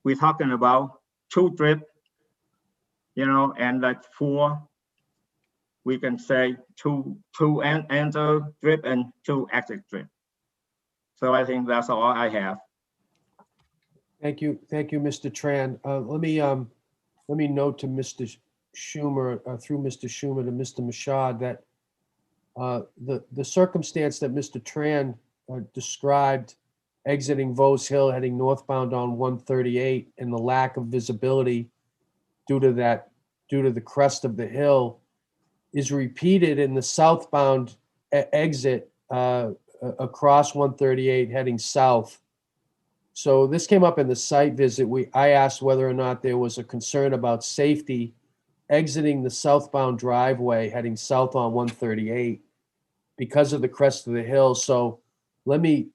We're talking about 2 trips, you know, and like 4, we can say two enter trip and 2 exit trip. So I think that's all I have. Thank you, Mr. Tran. Let me note to Mr. Schumer, through Mr. Schumer to Mr. Mashad, that the circumstance that Mr. Tran described, exiting Vose Hill, heading northbound on 138, and the lack of visibility due to the crest of the hill, is repeated in the southbound exit across 138 heading south. So this came up in the site visit. I asked whether or not there was a concern about safety exiting the southbound driveway heading south on 138 because of the crest of the hill. So let me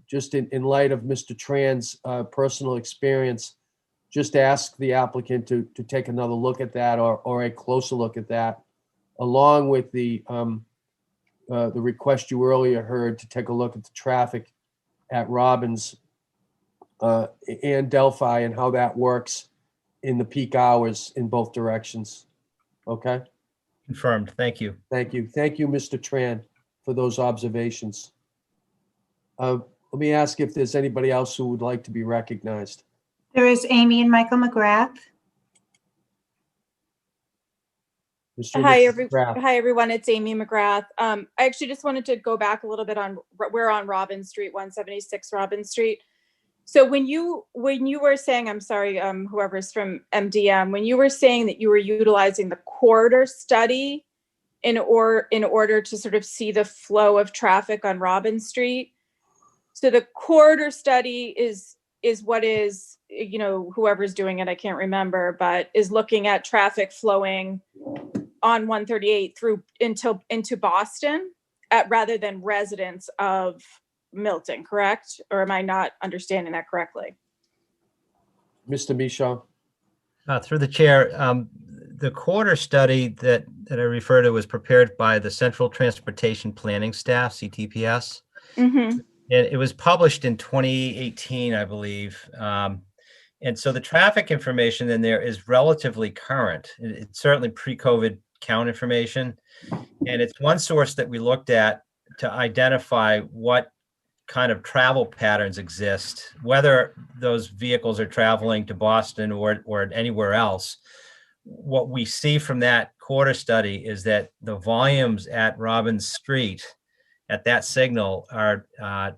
just in light of Mr. Tran's personal experience, just ask the applicant to take another look at that or a closer look at that, along with the request you earlier heard to take a look at the traffic at Robbins and Delphi and how that works in the peak hours in both directions. Okay? Confirmed. Thank you. Thank you. Thank you, Mr. Tran, for those observations. Let me ask if there's anybody else who would like to be recognized. There is Amy and Michael McGrath. Mr. Hi, McGrath. hi everyone. It's Amy McGrath. I actually just wanted to go back a little bit on we're on Robin Street, 176 Robin Street. So when you were saying, I'm sorry, whoever's from MDM, when you were saying that you were utilizing the corridor study in order to sort of see the flow of traffic on Robin Street. So the corridor study is what is, you know, whoever's doing it, I can't remember, but is looking at traffic flowing on 138 through into Boston rather than residents of Milton, correct? Or am I not understanding that correctly? Mr. Michaud. Through the chair, the corridor study that I refer to was prepared by the Central Transportation Planning Staff, CTPS. Mm-hmm. And it was published in 2018, I believe. And so the traffic information in there is relatively current. It's certainly pre-COVID count information. And it's one source that we looked at to identify what kind of travel patterns exist, whether those vehicles are traveling to Boston or anywhere else. What we see from that corridor study is that the volumes at Robbins Street at that signal are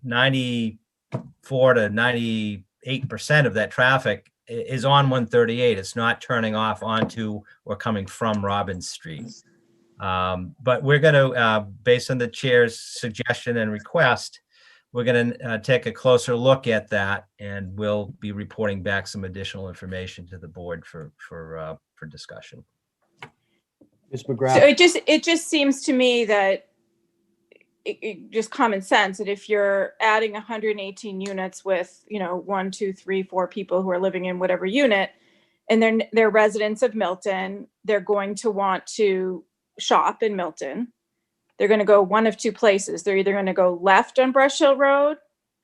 94 to 98% of that traffic is on 138. It's not turning off onto or coming from Robbins Street. But we're going to, based on the chair's suggestion and request, we're going to take a closer look at that, and we'll be reporting back some additional information to the board for discussion. Ms. McGrath. So it just seems to me that just common sense that if you're adding 118 units with, 1, 2, 3, 4 people who are living in whatever unit, and they're residents of Milton, they're going to want to shop in Milton. They're going to go one of two places. They're either going to go left on Brush Hill Road,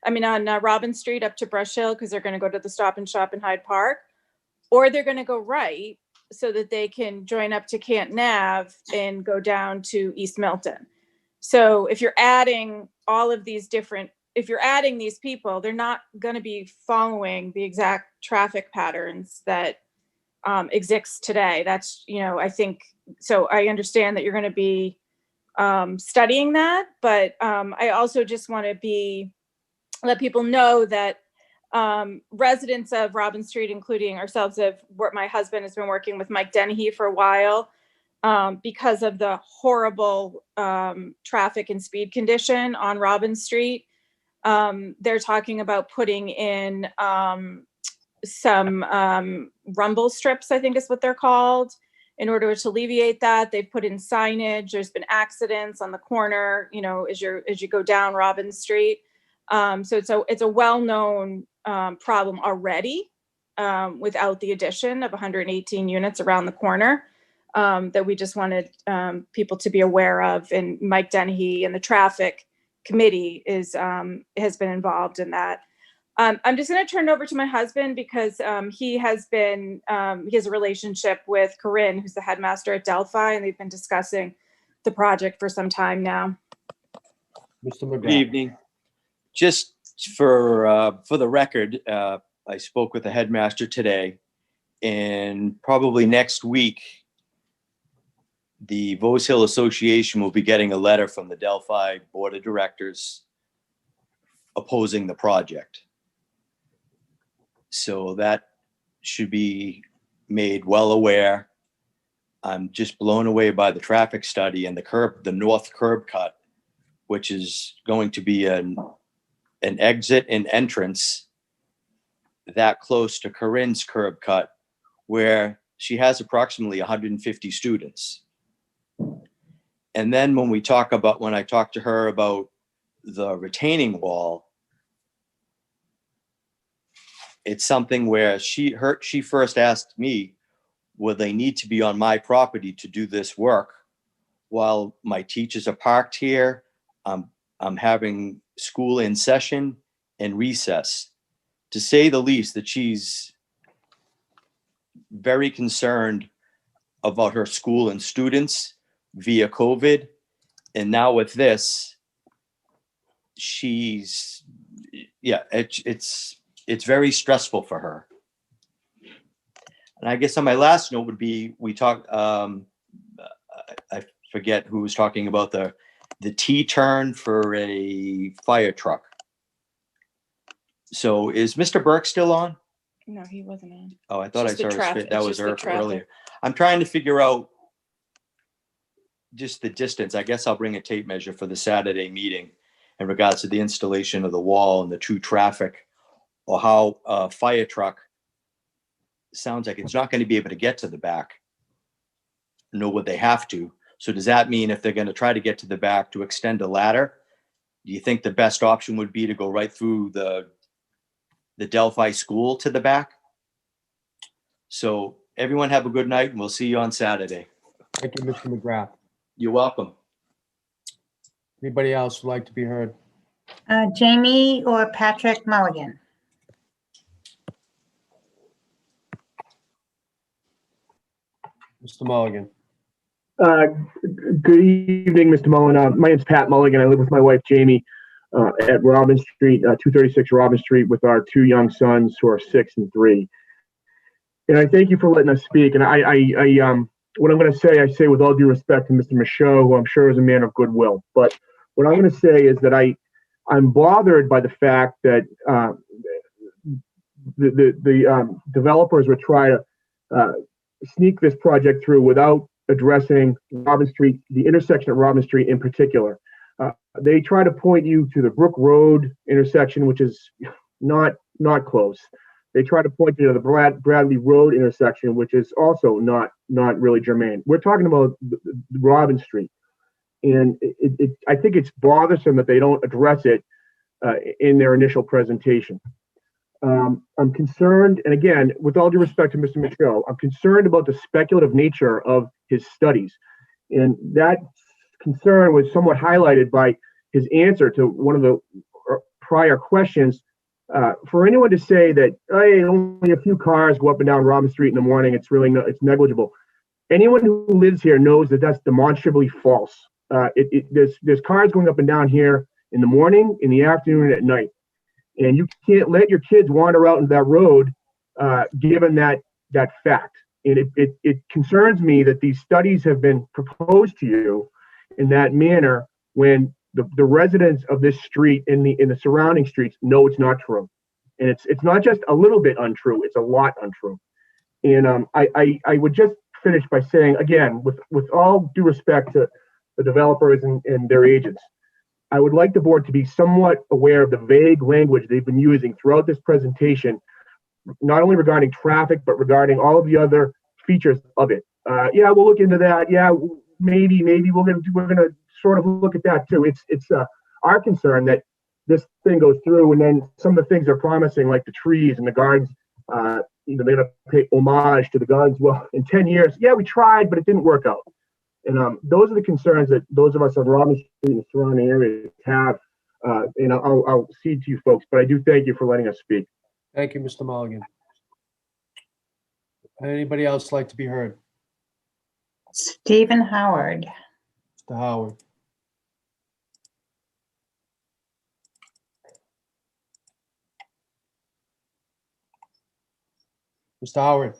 on Robin Street up to Brush Hill, because they're going to go to the Stop and Shop in Hyde Park, or they're going to go right so that they can join up to Canton Ave and go down to East Milton. So if you're adding if you're adding these people, they're not going to be following the exact traffic patterns that exists today. That's, I think, so I understand that you're going to be studying that, but I also just want to let people know that residents of Robin Street, including ourselves, my husband has been working with Mike Dennehy for a while because of the horrible traffic and speed condition on Robin Street. They're talking about putting in some rumble strips, I think is what they're called, in order to alleviate that. They've put in signage. There's been accidents on the corner, as you go down Robin Street. So it's a well-known problem already without the addition of 118 units around the corner that we just wanted people to be aware of. And Mike Dennehy and the traffic committee has been involved in that. I'm just going to turn it over to my husband because he has a relationship with Corinne, who's the headmaster at Delphi, and they've been discussing the project for some time now. Mr. McGrath. Good evening. Just for the record, I spoke with the headmaster today, and probably next week, the Vos Hill Association will be getting a letter from the Delphi Board of Directors opposing the project. So that should be made well aware. I'm just blown away by the traffic study and the north curb cut, which is going to be an exit and entrance that close to Corinne's curb cut, where she has approximately 150 students. And then when I talk to her about the retaining wall, it's something where she first asked me, will they need to be on my property to do this work while my teachers are parked here? I'm having school in session and recess. To say the least, that she's very concerned about her school and students via COVID. And now with this, it's very stressful for her. And I guess on my last note would be, we talked, I forget who was talking about the T-turn for a fire truck. So is Mr. Burke still on? No, he wasn't on. Oh, I thought I saw his fit. That was traffic. earlier. I'm trying to figure out just the distance. I guess I'll bring a tape measure for the Saturday meeting in regards to the installation of the wall and the true traffic, or how a fire truck sounds like it's not going to be able to get to the back, nor would they have to. So does that mean if they're going to try to get to the back to extend a ladder, do you think the best option would be to go right through the Delphi school to the back? So everyone have a good night, and we'll see you on Saturday. Thank you, Mr. McGrath. You're welcome. Anybody else would like to be heard? Jamie or Patrick Mulligan? Mr. Mulligan. Good evening, Mr. Mullen. My name's Pat Mulligan. I live with my wife, Jamie, at Robin Street, 236 Robin Street, with our two young sons who are 6 and 3. And I thank you for letting us speak. And what I'm going to say, I say with all due respect to Mr. Michaud, who I'm sure is a man of goodwill. But what I'm going to say is that I'm bothered by the fact that the developers would try to sneak this project through without addressing Robin Street, the intersection of Robin Street in particular. They try to point you to the Brook Road intersection, which is not close. They try to point you to the Bradley Road intersection, which is also not really germane. We're talking about Robin Street. And I think it's bothersome that they don't address it in their initial presentation. I'm concerned, and again, with all due respect to Mr. Michaud, I'm concerned about the speculative nature of his studies. And that concern was somewhat highlighted by his answer to one of the prior questions. For anyone to say that, hey, only a few cars go up and down Robin Street in the morning, it's really it's negligible. Anyone who lives here knows that that's demonstrably false. There's cars going up and down here in the morning, in the afternoon, and at night. And you can't let your kids wander out into that road, given that fact. And it concerns me that these studies have been proposed to you in that manner when the residents of this street in the surrounding streets know it's not true. And it's not just a little bit untrue, it's a lot untrue. And I would just finish by saying, again, with all due respect to the developers and their agents, I would like the board to be somewhat aware of the vague language they've been using throughout this presentation, not only regarding traffic, but regarding all of the other features of it. Yeah, we'll look into that. Yeah, maybe we're gonna sort of look at that too. It's our concern that this thing goes through, and then some of the things they're promising, like the trees and the gardens, they're gonna pay homage to the gardens. Well, in 10 years, yeah, we tried, but it didn't work out. And those are the concerns that those of us on Robin Street and the surrounding areas have. And I'll cede to you folks, but I do thank you for letting us speak. Thank you, Mr. Mulligan. Anybody else like to be heard? Stephen Howard. Mr. Howard. Mr. Howard.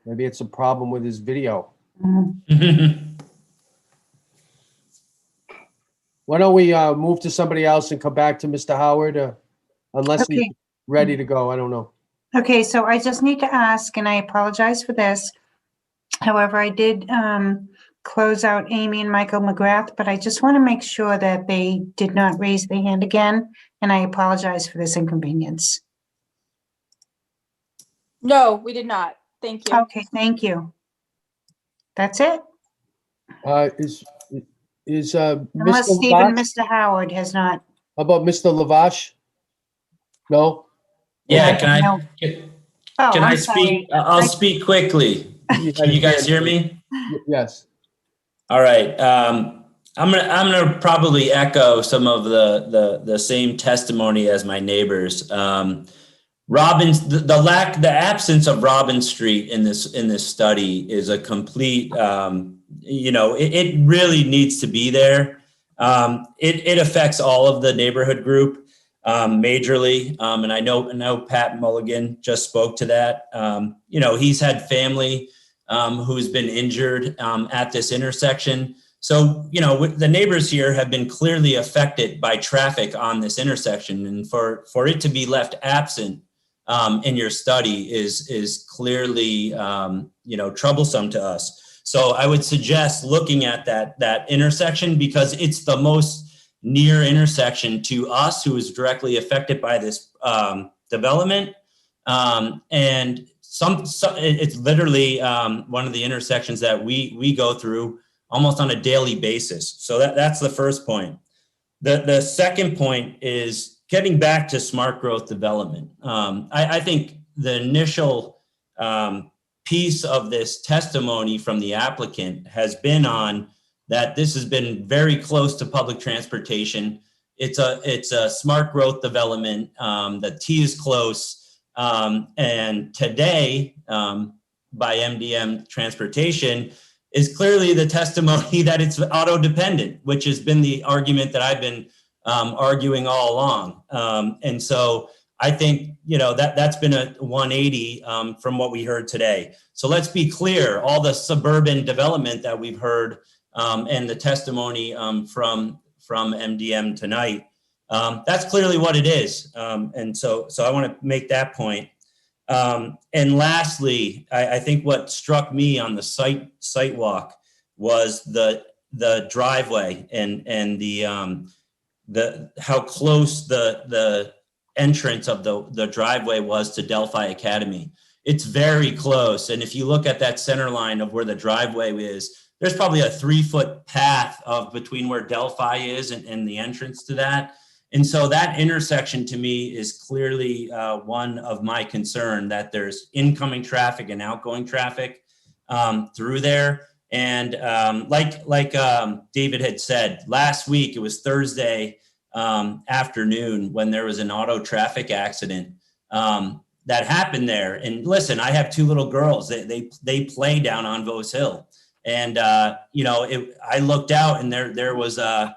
Maybe it's a problem with his video. Why don't we move to somebody else and come back to Mr. Howard, unless he's ready to go. I don't know. Okay, so I just need to ask, and I apologize for this. However, I did close out Amy and Michael McGrath, but I just want to make sure that they did not raise their hand again, and I apologize for this inconvenience. No, we did not. Thank you. Okay, thank you. That's it. Is Unless Mr. Stephen, Lavash? Mr. Howard has not. How about Mr. Lavash? No? Yeah, can No. Oh, can I I'm sorry. speak? I'll speak quickly. Can you guys hear me? Yes. All right. I'm gonna probably echo some of the same testimony as my neighbors. The absence of Robin Street in this study is a complete, it really needs to be there. It affects all of the neighborhood group majorly. And I know Pat Mulligan just spoke to that. He's had family who's been injured at this intersection. So, the neighbors here have been clearly affected by traffic on this intersection, and for it to be left absent in your study is clearly, troublesome to us. So I would suggest looking at that intersection, because it's the most near intersection to us who is directly affected by this development. And it's literally one of the intersections that we go through almost on a daily basis. So that's the first point. The second point is getting back to smart growth development. I think the initial piece of this testimony from the applicant has been on that this has been very close to public transportation. It's a smart growth development. The T is close. And today, by MDM Transportation, is clearly the testimony that it's auto dependent, which has been the argument that I've been arguing all along. And so I think, that's been a 180 from what we heard today. So let's be clear, all the suburban development that we've heard and the testimony from MDM tonight, that's clearly what it is. And so I want to make that point. And lastly, I think what struck me on the site walk was the the driveway and the how close the entrance of the driveway was to Delphi Academy. It's very close. And if you look at that center line of where the driveway is, there's probably a 3-foot path of between where Delphi is and the entrance to that. And so that intersection to me is clearly one of my concern, that there's incoming traffic and outgoing traffic through there. And like David had said, last week, it was Thursday afternoon when there was an auto traffic accident that happened there. And listen, I have 2 little girls. They play down on Vos Hill. And, I looked out and there was the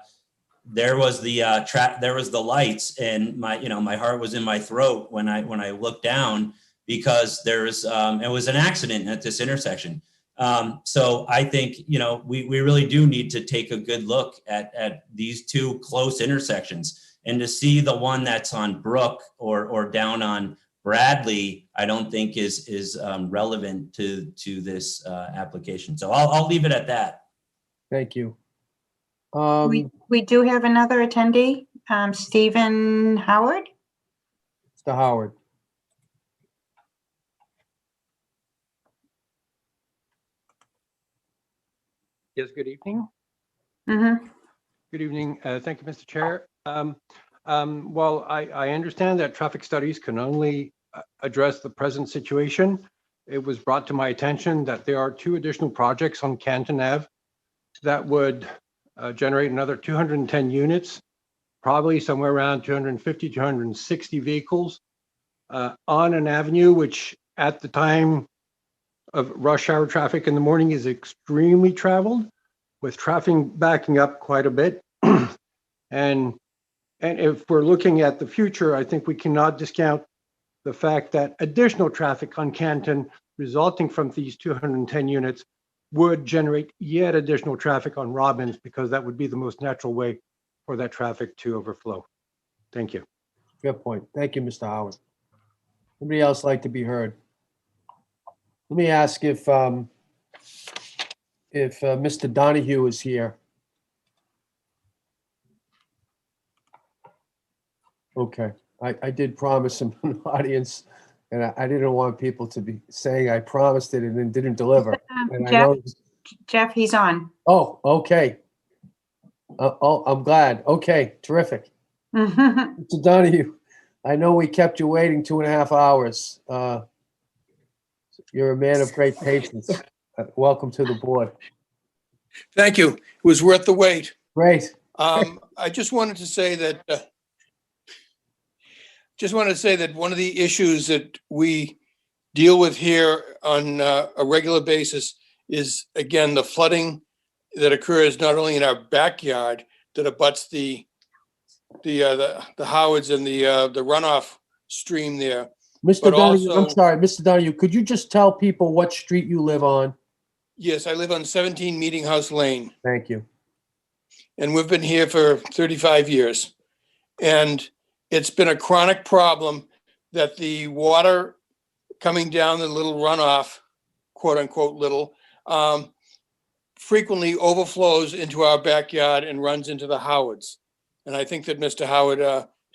lights, and my heart was in my throat when I looked down, because it was an accident at this intersection. So I think, we really do need to take a good look at these 2 close intersections, and to see the one that's on Brook or down on Bradley, I don't think is relevant to this application. So I'll leave it at that. Thank you. We do have another attendee, Stephen Howard. Mr. Howard. Yes, good evening. Mm-hmm. Good evening. Thank you, Mr. Chair. Well, I understand that traffic studies can only address the present situation. It was brought to my attention that there are 2 additional projects on Canton Ave that would generate another 210 units, probably somewhere around 250, 260 vehicles on an avenue which at the time of rush hour traffic in the morning is extremely traveled, with traffic backing up quite a bit. And if we're looking at the future, I think we cannot discount the fact that additional traffic on Canton resulting from these 210 units would generate yet additional traffic on Robbins, because that would be the most natural way for that traffic to overflow. Thank you. Good point. Thank you, Mr. Howard. Anybody else like to be heard? Let me ask if Mr. Donahue is here. Okay, I did promise him an audience, and I didn't want people to be saying I promised it and then didn't deliver. And I know. Jeff, he's on. Oh, okay. I'm glad. Okay, terrific. Mr. Donahue, I know we kept you waiting 2.5 hours. You're a man of great patience. Welcome to the board. Thank you. It was worth the wait. Great. I just wanted to say that one of the issues that we deal with here on a regular basis is, again, the flooding that occurs not only in our backyard that abuts the Howards and the runoff stream there. Mr. Donahue, I'm sorry, Mr. Donahue, could you just tell people what street you live on? Yes, I live on 17 Meeting House Lane. Thank you. And we've been here for 35 years. And it's been a chronic problem that the water coming down the little runoff, quote unquote little, frequently overflows into our backyard and runs into the Howards. And I think that Mr. Howard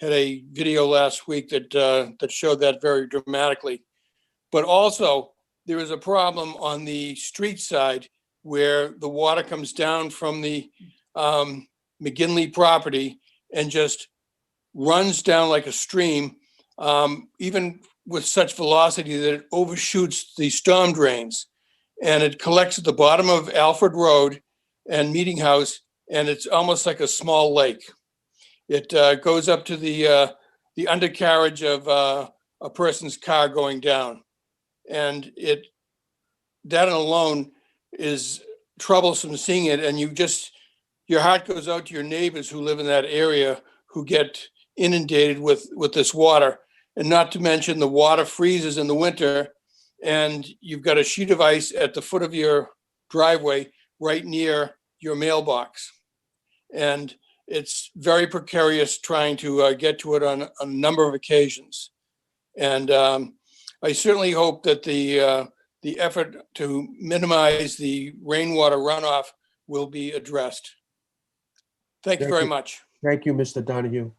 had a video last week that showed that very dramatically. But also, there is a problem on the street side where the water comes down from the McGinley property and just runs down like a stream, even with such velocity that it overshoots the storm drains. And it collects at the bottom of Alfred Road and Meeting House, and it's almost like a small lake. It goes up to the undercarriage of a person's car going down. And that alone is troublesome seeing it. And your heart goes out to your neighbors who live in that area who get inundated with this water. And not to mention the water freezes in the winter and you've got a sheet of ice at the foot of your driveway right near your mailbox. And it's very precarious trying to get to it on a number of occasions. And I certainly hope that the effort to minimize the rainwater runoff will be addressed. Thank you very much. Thank you, Mr. Donahue.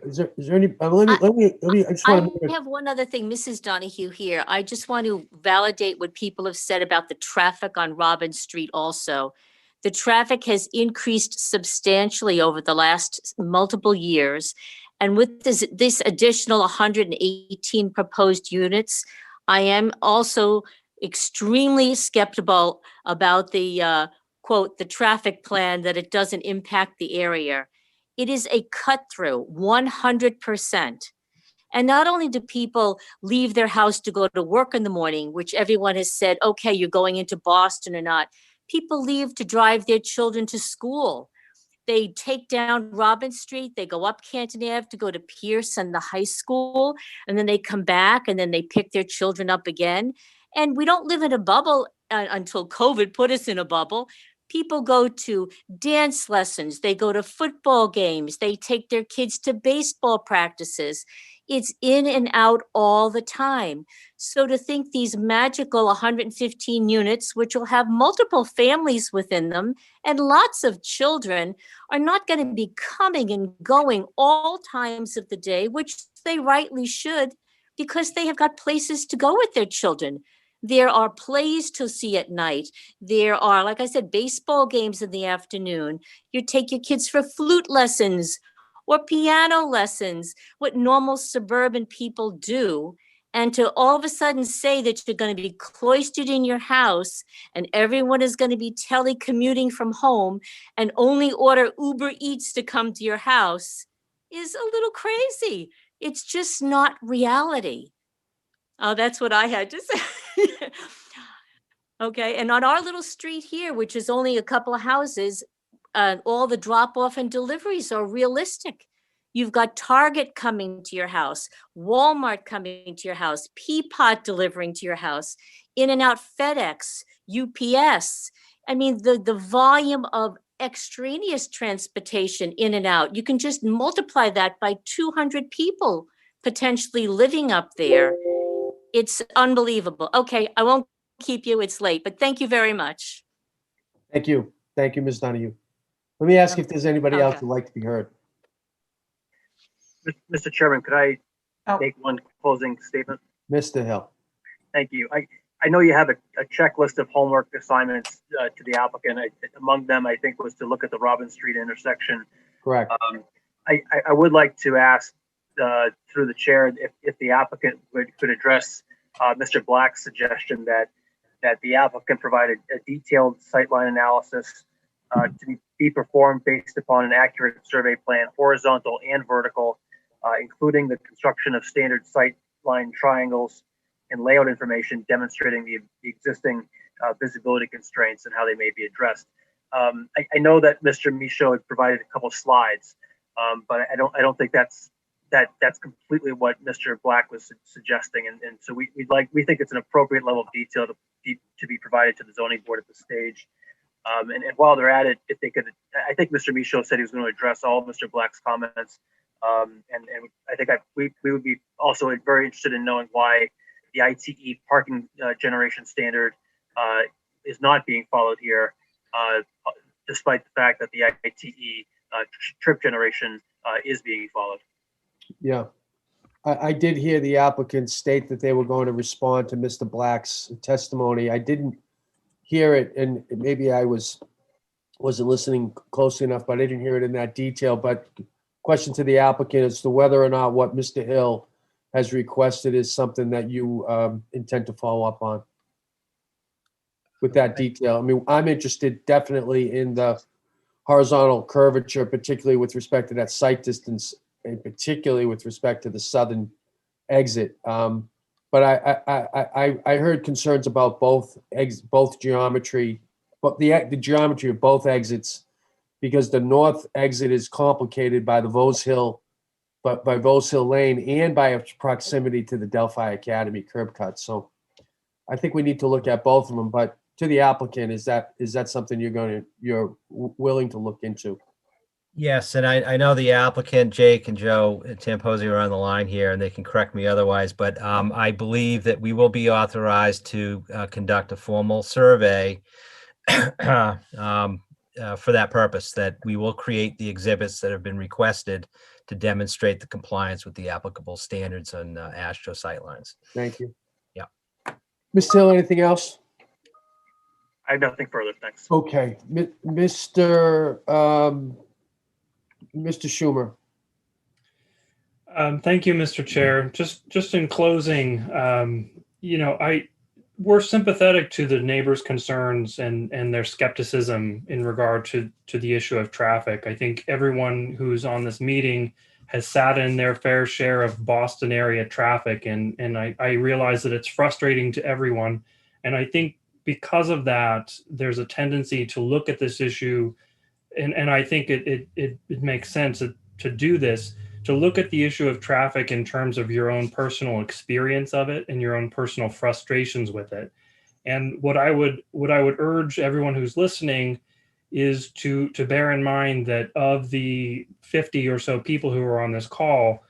Is there any, let me, I just want I to. have one other thing, Mrs. Donahue here. I just want to validate what people have said about the traffic on Robin Street also. The traffic has increased substantially over the last multiple years. And with this additional 118 proposed units, I am also extremely skeptical about the, quote, the traffic plan, that it doesn't impact the area. It is a cut through, 100%. And not only do people leave their house to go to work in the morning, which everyone has said, okay, you're going into Boston or not, people leave to drive their children to school. They take down Robin Street, they go up Canton Ave to go to Pierce and the high school, and then they come back and then they pick their children up again. And we don't live in a bubble until COVID put us in a bubble. People go to dance lessons, they go to football games, they take their kids to baseball practices. It's in and out all the time. So to think these magical 115 units, which will have multiple families within them and lots of children, are not going to be coming and going all times of the day, which they rightly should, because they have got places to go with their children. There are plays to see at night. There are, like I said, baseball games in the afternoon. You take your kids for flute lessons or piano lessons, what normal suburban people do. And to all of a sudden say that you're going to be cloistered in your house and everyone is going to be telecommuting from home and only order Uber Eats to come to your house is a little crazy. It's just not reality. Oh, that's what I had to say. Okay, and on our little street here, which is only a couple of houses, all the drop-off and deliveries are realistic. You've got Target coming to your house, Walmart coming to your house, Peapod delivering to your house, In-N-Out FedEx, UPS. I mean, the volume of extraneous transportation in and out, you can just multiply that by 200 people potentially living up there. It's unbelievable. Okay, I won't keep you, it's late, but thank you very much. Thank you. Thank you, Ms. Donahue. Let me ask if there's anybody else who'd like to be heard. Mr. Chairman, could I make one closing statement? Mr. Hill. Thank you. I know you have a checklist of homework assignments to the applicant. Among them, I think, was to look at the Robin Street intersection. Correct. I would like to ask through the chair if the applicant could address Mr. Black's suggestion that the applicant provided a detailed sightline analysis to be performed based upon an accurate survey plan, horizontal and vertical, including the construction of standard sightline triangles and layout information demonstrating the existing visibility constraints and how they may be addressed. I know that Mr. Michaud had provided a couple slides, but I don't think that's completely what Mr. Black was suggesting, and so we think it's an appropriate level of detail to be provided to the zoning board at this stage. And while they're at it, if they could, I think Mr. Michaud said he was going to address all of Mr. Black's comments, and I think we would be also very interested in knowing why the ITE parking generation standard is not being followed here, despite the fact that the ITE trip generation is being followed. Yeah, I did hear the applicant state that they were going to respond to Mr. Black's testimony. I didn't hear it, and maybe I wasn't listening closely enough, but I didn't hear it in that detail. But question to the applicant as to whether or not what Mr. Hill has requested is something that you intend to follow up on with that detail. I mean, I'm interested definitely in the horizontal curvature, particularly with respect to that sight distance, and particularly with respect to the southern exit. But I heard concerns about both geometry, but the geometry of both exits, because the north exit is complicated by the Vose Hill, but by Vose Hill Lane and by its proximity to the Delphi Academy curb cut. So I think we need to look at both of them. But to the applicant, is that something you're willing to look into? Yes, and I know the applicant, Jake and Joe Tamposi, are on the line here, and they can correct me otherwise, but I believe that we will be authorized to conduct a formal survey for that purpose, that we will create the exhibits that have been requested to demonstrate the compliance with the applicable standards on AASHTO sightlines. Thank you. Yeah. Ms. Hill, anything else? I have nothing further. Thanks. Okay, Mr. Schumer. Thank you, Mr. Chair. Just in closing, we're sympathetic to the neighbors' concerns and their skepticism in regard to the issue of traffic. I think everyone who's on this meeting has sat in their fair share of Boston area traffic, and I realize that it's frustrating to everyone. And I think because of that, there's a tendency to look at this issue, and I think it makes sense to do this, to look at the issue of traffic in terms of your own personal experience of it and your own personal frustrations with it. And what I would urge everyone who's listening is to bear in mind that of the 50 or so people who are on this call,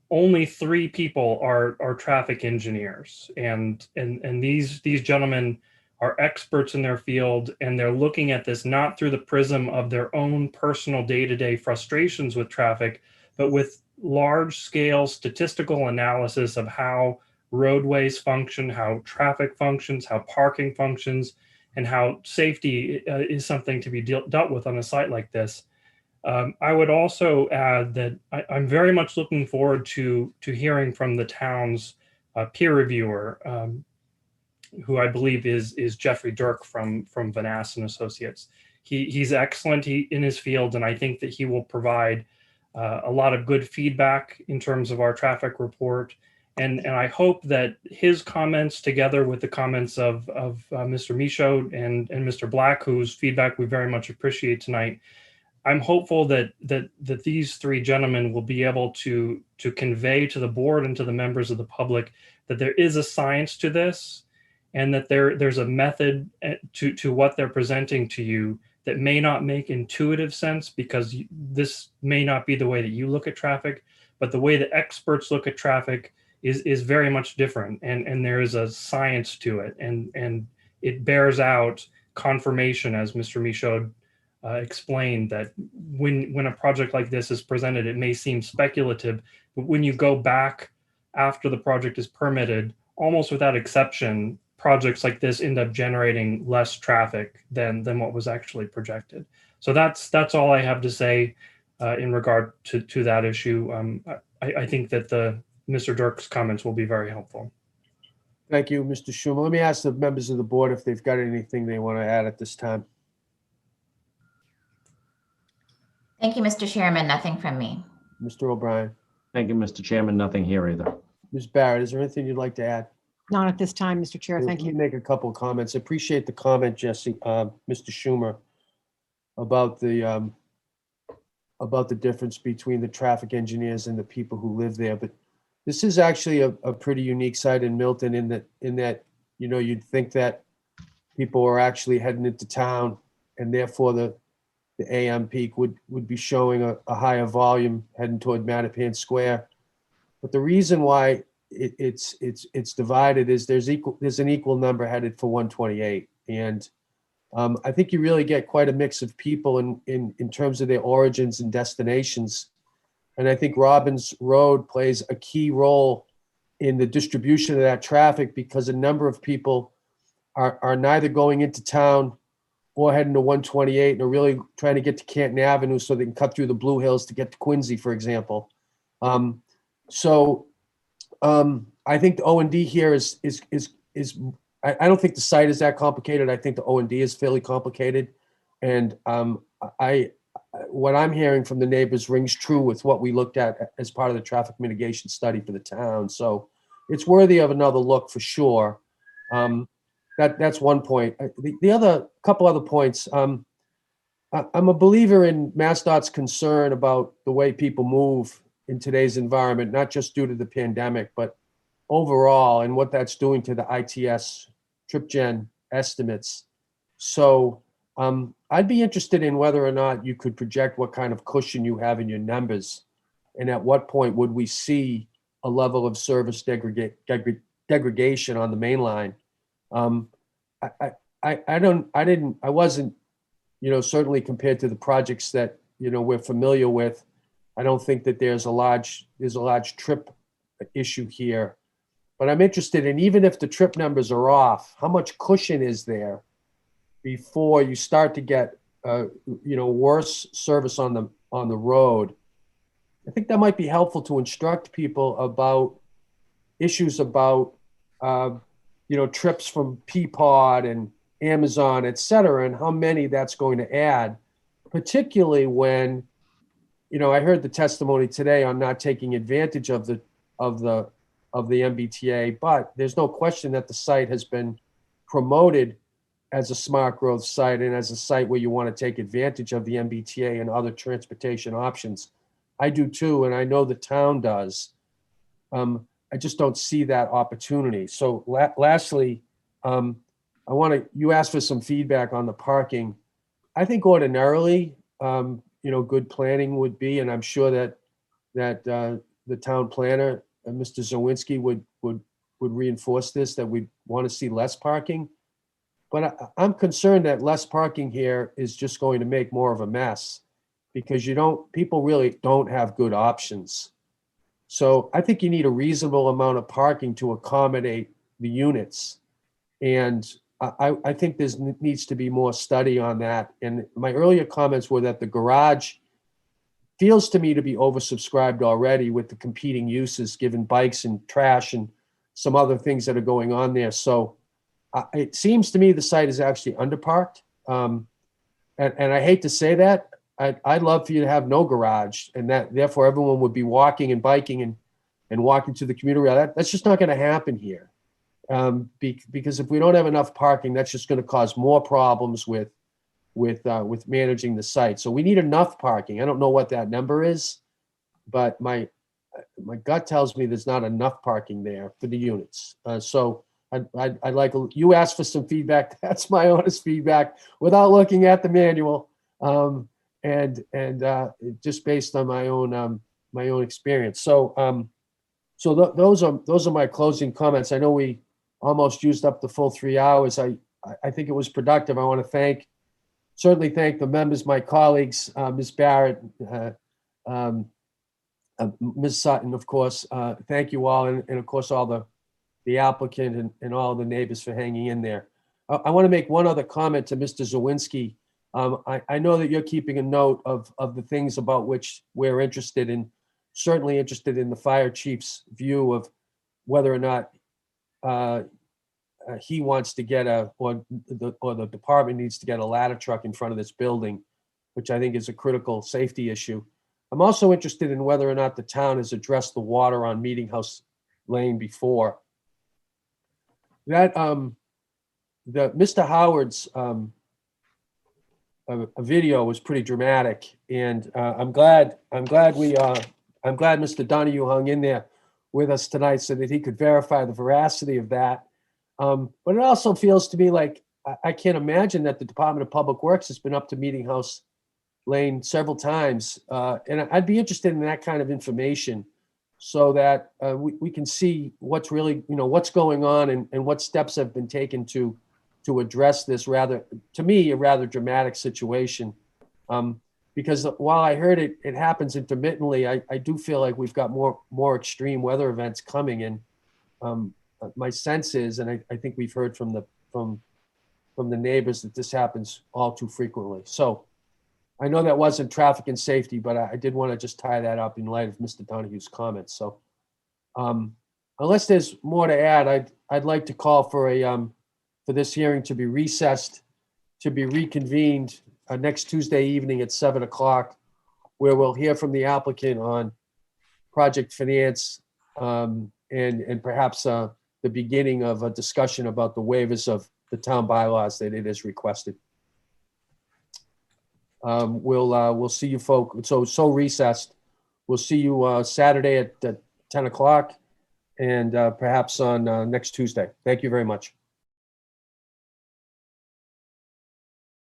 only 3 people are traffic engineers. And these gentlemen are experts in their field, and they're looking at this not through the prism of their own personal day-to-day frustrations with traffic, but with large-scale statistical analysis of how roadways function, how traffic functions, how parking functions, and how safety is something to be dealt with on a site like this. I would also add that I'm very much looking forward to hearing from the town's peer reviewer, who I believe is Jeffrey Dirk from Van Ass and Associates. He's excellent in his field, and I think that he will provide a lot of good feedback in terms of our traffic report. And I hope that his comments, together with the comments of Mr. Michaud and Mr. Black, whose feedback we very much appreciate tonight, I'm hopeful that these 3 gentlemen will be able to convey to the board and to the members of the public that there is a science to this, and that there's a method to what they're presenting to you that may not make intuitive sense, because this may not be the way that you look at traffic, but the way that experts look at traffic is very much different, and there is a science to it, and it bears out confirmation, as Mr. Michaud explained, that when a project like this is presented, it may seem speculative, but when you go back after the project is permitted, almost without exception, projects like this end up generating less traffic than what was actually projected. So that's all I have to say in regard to that issue. I think that Mr. Dirk's comments will be very helpful. Thank you, Mr. Schumer. Let me ask the members of the board if they've got anything they want to add at this time. Thank you, Mr. Chairman. Nothing from me. Mr. O'Brien. Thank you, Mr. Chairman. Nothing here either. Ms. Barrett, is there anything you'd like to add? Not at this time, Mr. Chair. Thank Let me you. make a couple of comments. I appreciate the comment, Jesse, Mr. Schumer, about the difference between the traffic engineers and the people who live there. But this is actually a pretty unique site in Milton, in that you'd think that people are actually heading into town, and therefore the AM peak would be showing a higher volume heading toward Mattapan Square. But the reason why it's divided is there's an equal number headed for 128, and I think you really get quite a mix of people in terms of their origins and destinations, and I think Robbins Road plays a key role in the distribution of that traffic, because a number of people are neither going into town or heading to 128 and are really trying to get to Canton Avenue so they can cut through the Blue Hills to get to Quincy, for example. I think the O&D here is I don't think the site is that complicated. I think the O&D is fairly complicated. And what I'm hearing from the neighbors rings true with what we looked at as part of the traffic mitigation study for the town. So it's worthy of another look for sure. That's one point. The other couple other points. I'm a believer in MassDOT's concern about the way people move in today's environment, not just due to the pandemic, but overall, and what that's doing to the ITS trip gen estimates. So I'd be interested in whether or not you could project what kind of cushion you have in your numbers, and at what point would we see a level of service degradation on the main line. I wasn't, certainly compared to the projects that, we're familiar with. I don't think that there's a large trip issue here. But I'm interested in, even if the trip numbers are off, how much cushion is there before you start to get, worse service on the road? I think that might be helpful to instruct people about issues about, trips from Peapod and Amazon, et cetera, and how many that's going to add, particularly when, I heard the testimony today on not taking advantage of the MBTA, but there's no question that the site has been promoted as a smart growth site and as a site where you want to take advantage of the MBTA and other transportation options. I do too, and I know the town does. I just don't see that opportunity. So lastly, you asked for some feedback on the parking. I think ordinarily, good planning would be, and I'm sure that the town planner, Mr. Zawinski, would reinforce this, that we want to see less parking. But I'm concerned that less parking here is just going to make more of a mess, because people really don't have good options. So I think you need a reasonable amount of parking to accommodate the units. And I think there needs to be more study on that. And my earlier comments were that the garage feels to me to be oversubscribed already with the competing uses, given bikes and trash and some other things that are going on there. So it seems to me the site is actually underparked. And I hate to say that. I'd love for you to have no garage, and that therefore everyone would be walking and biking and walking to the commuter rail. That's just not going to happen here. Because if we don't have enough parking, that's just going to cause more problems with managing the site. So we need enough parking. I don't know what that number is, but my gut tells me there's not enough parking there for the units. So I'd like, you asked for some feedback. That's my honest feedback without looking at the manual. And just based on my own experience. So those are my closing comments. I know we almost used up the full 3 hours. I think it was productive. I want to certainly thank the members, my colleagues, Ms. Barrett, Ms. Sutton, of course. Thank you all, and of course all the applicant and all the neighbors for hanging in there. I want to make one other comment to Mr. Zawinski. I know that you're keeping a note of the things about which we're interested in, certainly interested in the fire chief's view of whether or not he wants to get or the department needs to get a ladder truck in front of this building, which I think is a critical safety issue. I'm also interested in whether or not the town has addressed the water on Meeting House Lane before. That Mr. Howard's a video was pretty dramatic, and I'm glad Mr. Donahue hung in there with us tonight so that he could verify the veracity of that. But it also feels to me like I can't imagine that the Department of Public Works has been up to Meeting House Lane several times, and I'd be interested in that kind of information so that we can see what's really, what's going on and what steps have been taken to address this to me, a rather dramatic situation. Because while I heard it happens intermittently, I do feel like we've got more extreme weather events coming. And my sense is, and I think we've heard from the neighbors, that this happens all too frequently. So I know that wasn't traffic and safety, but I did want to just tie that up in light of Mr. Donahue's comments. So unless there's more to add, I'd like to call for this hearing to be recessed, to be reconvened next Tuesday evening at 7 o'clock, where we'll hear from the applicant on project finance and perhaps the beginning of a discussion about the waivers of the town bylaws that it has requested. We'll see you folks. So recessed. We'll see you Saturday at 10 o'clock and perhaps on next Tuesday. Thank you very much.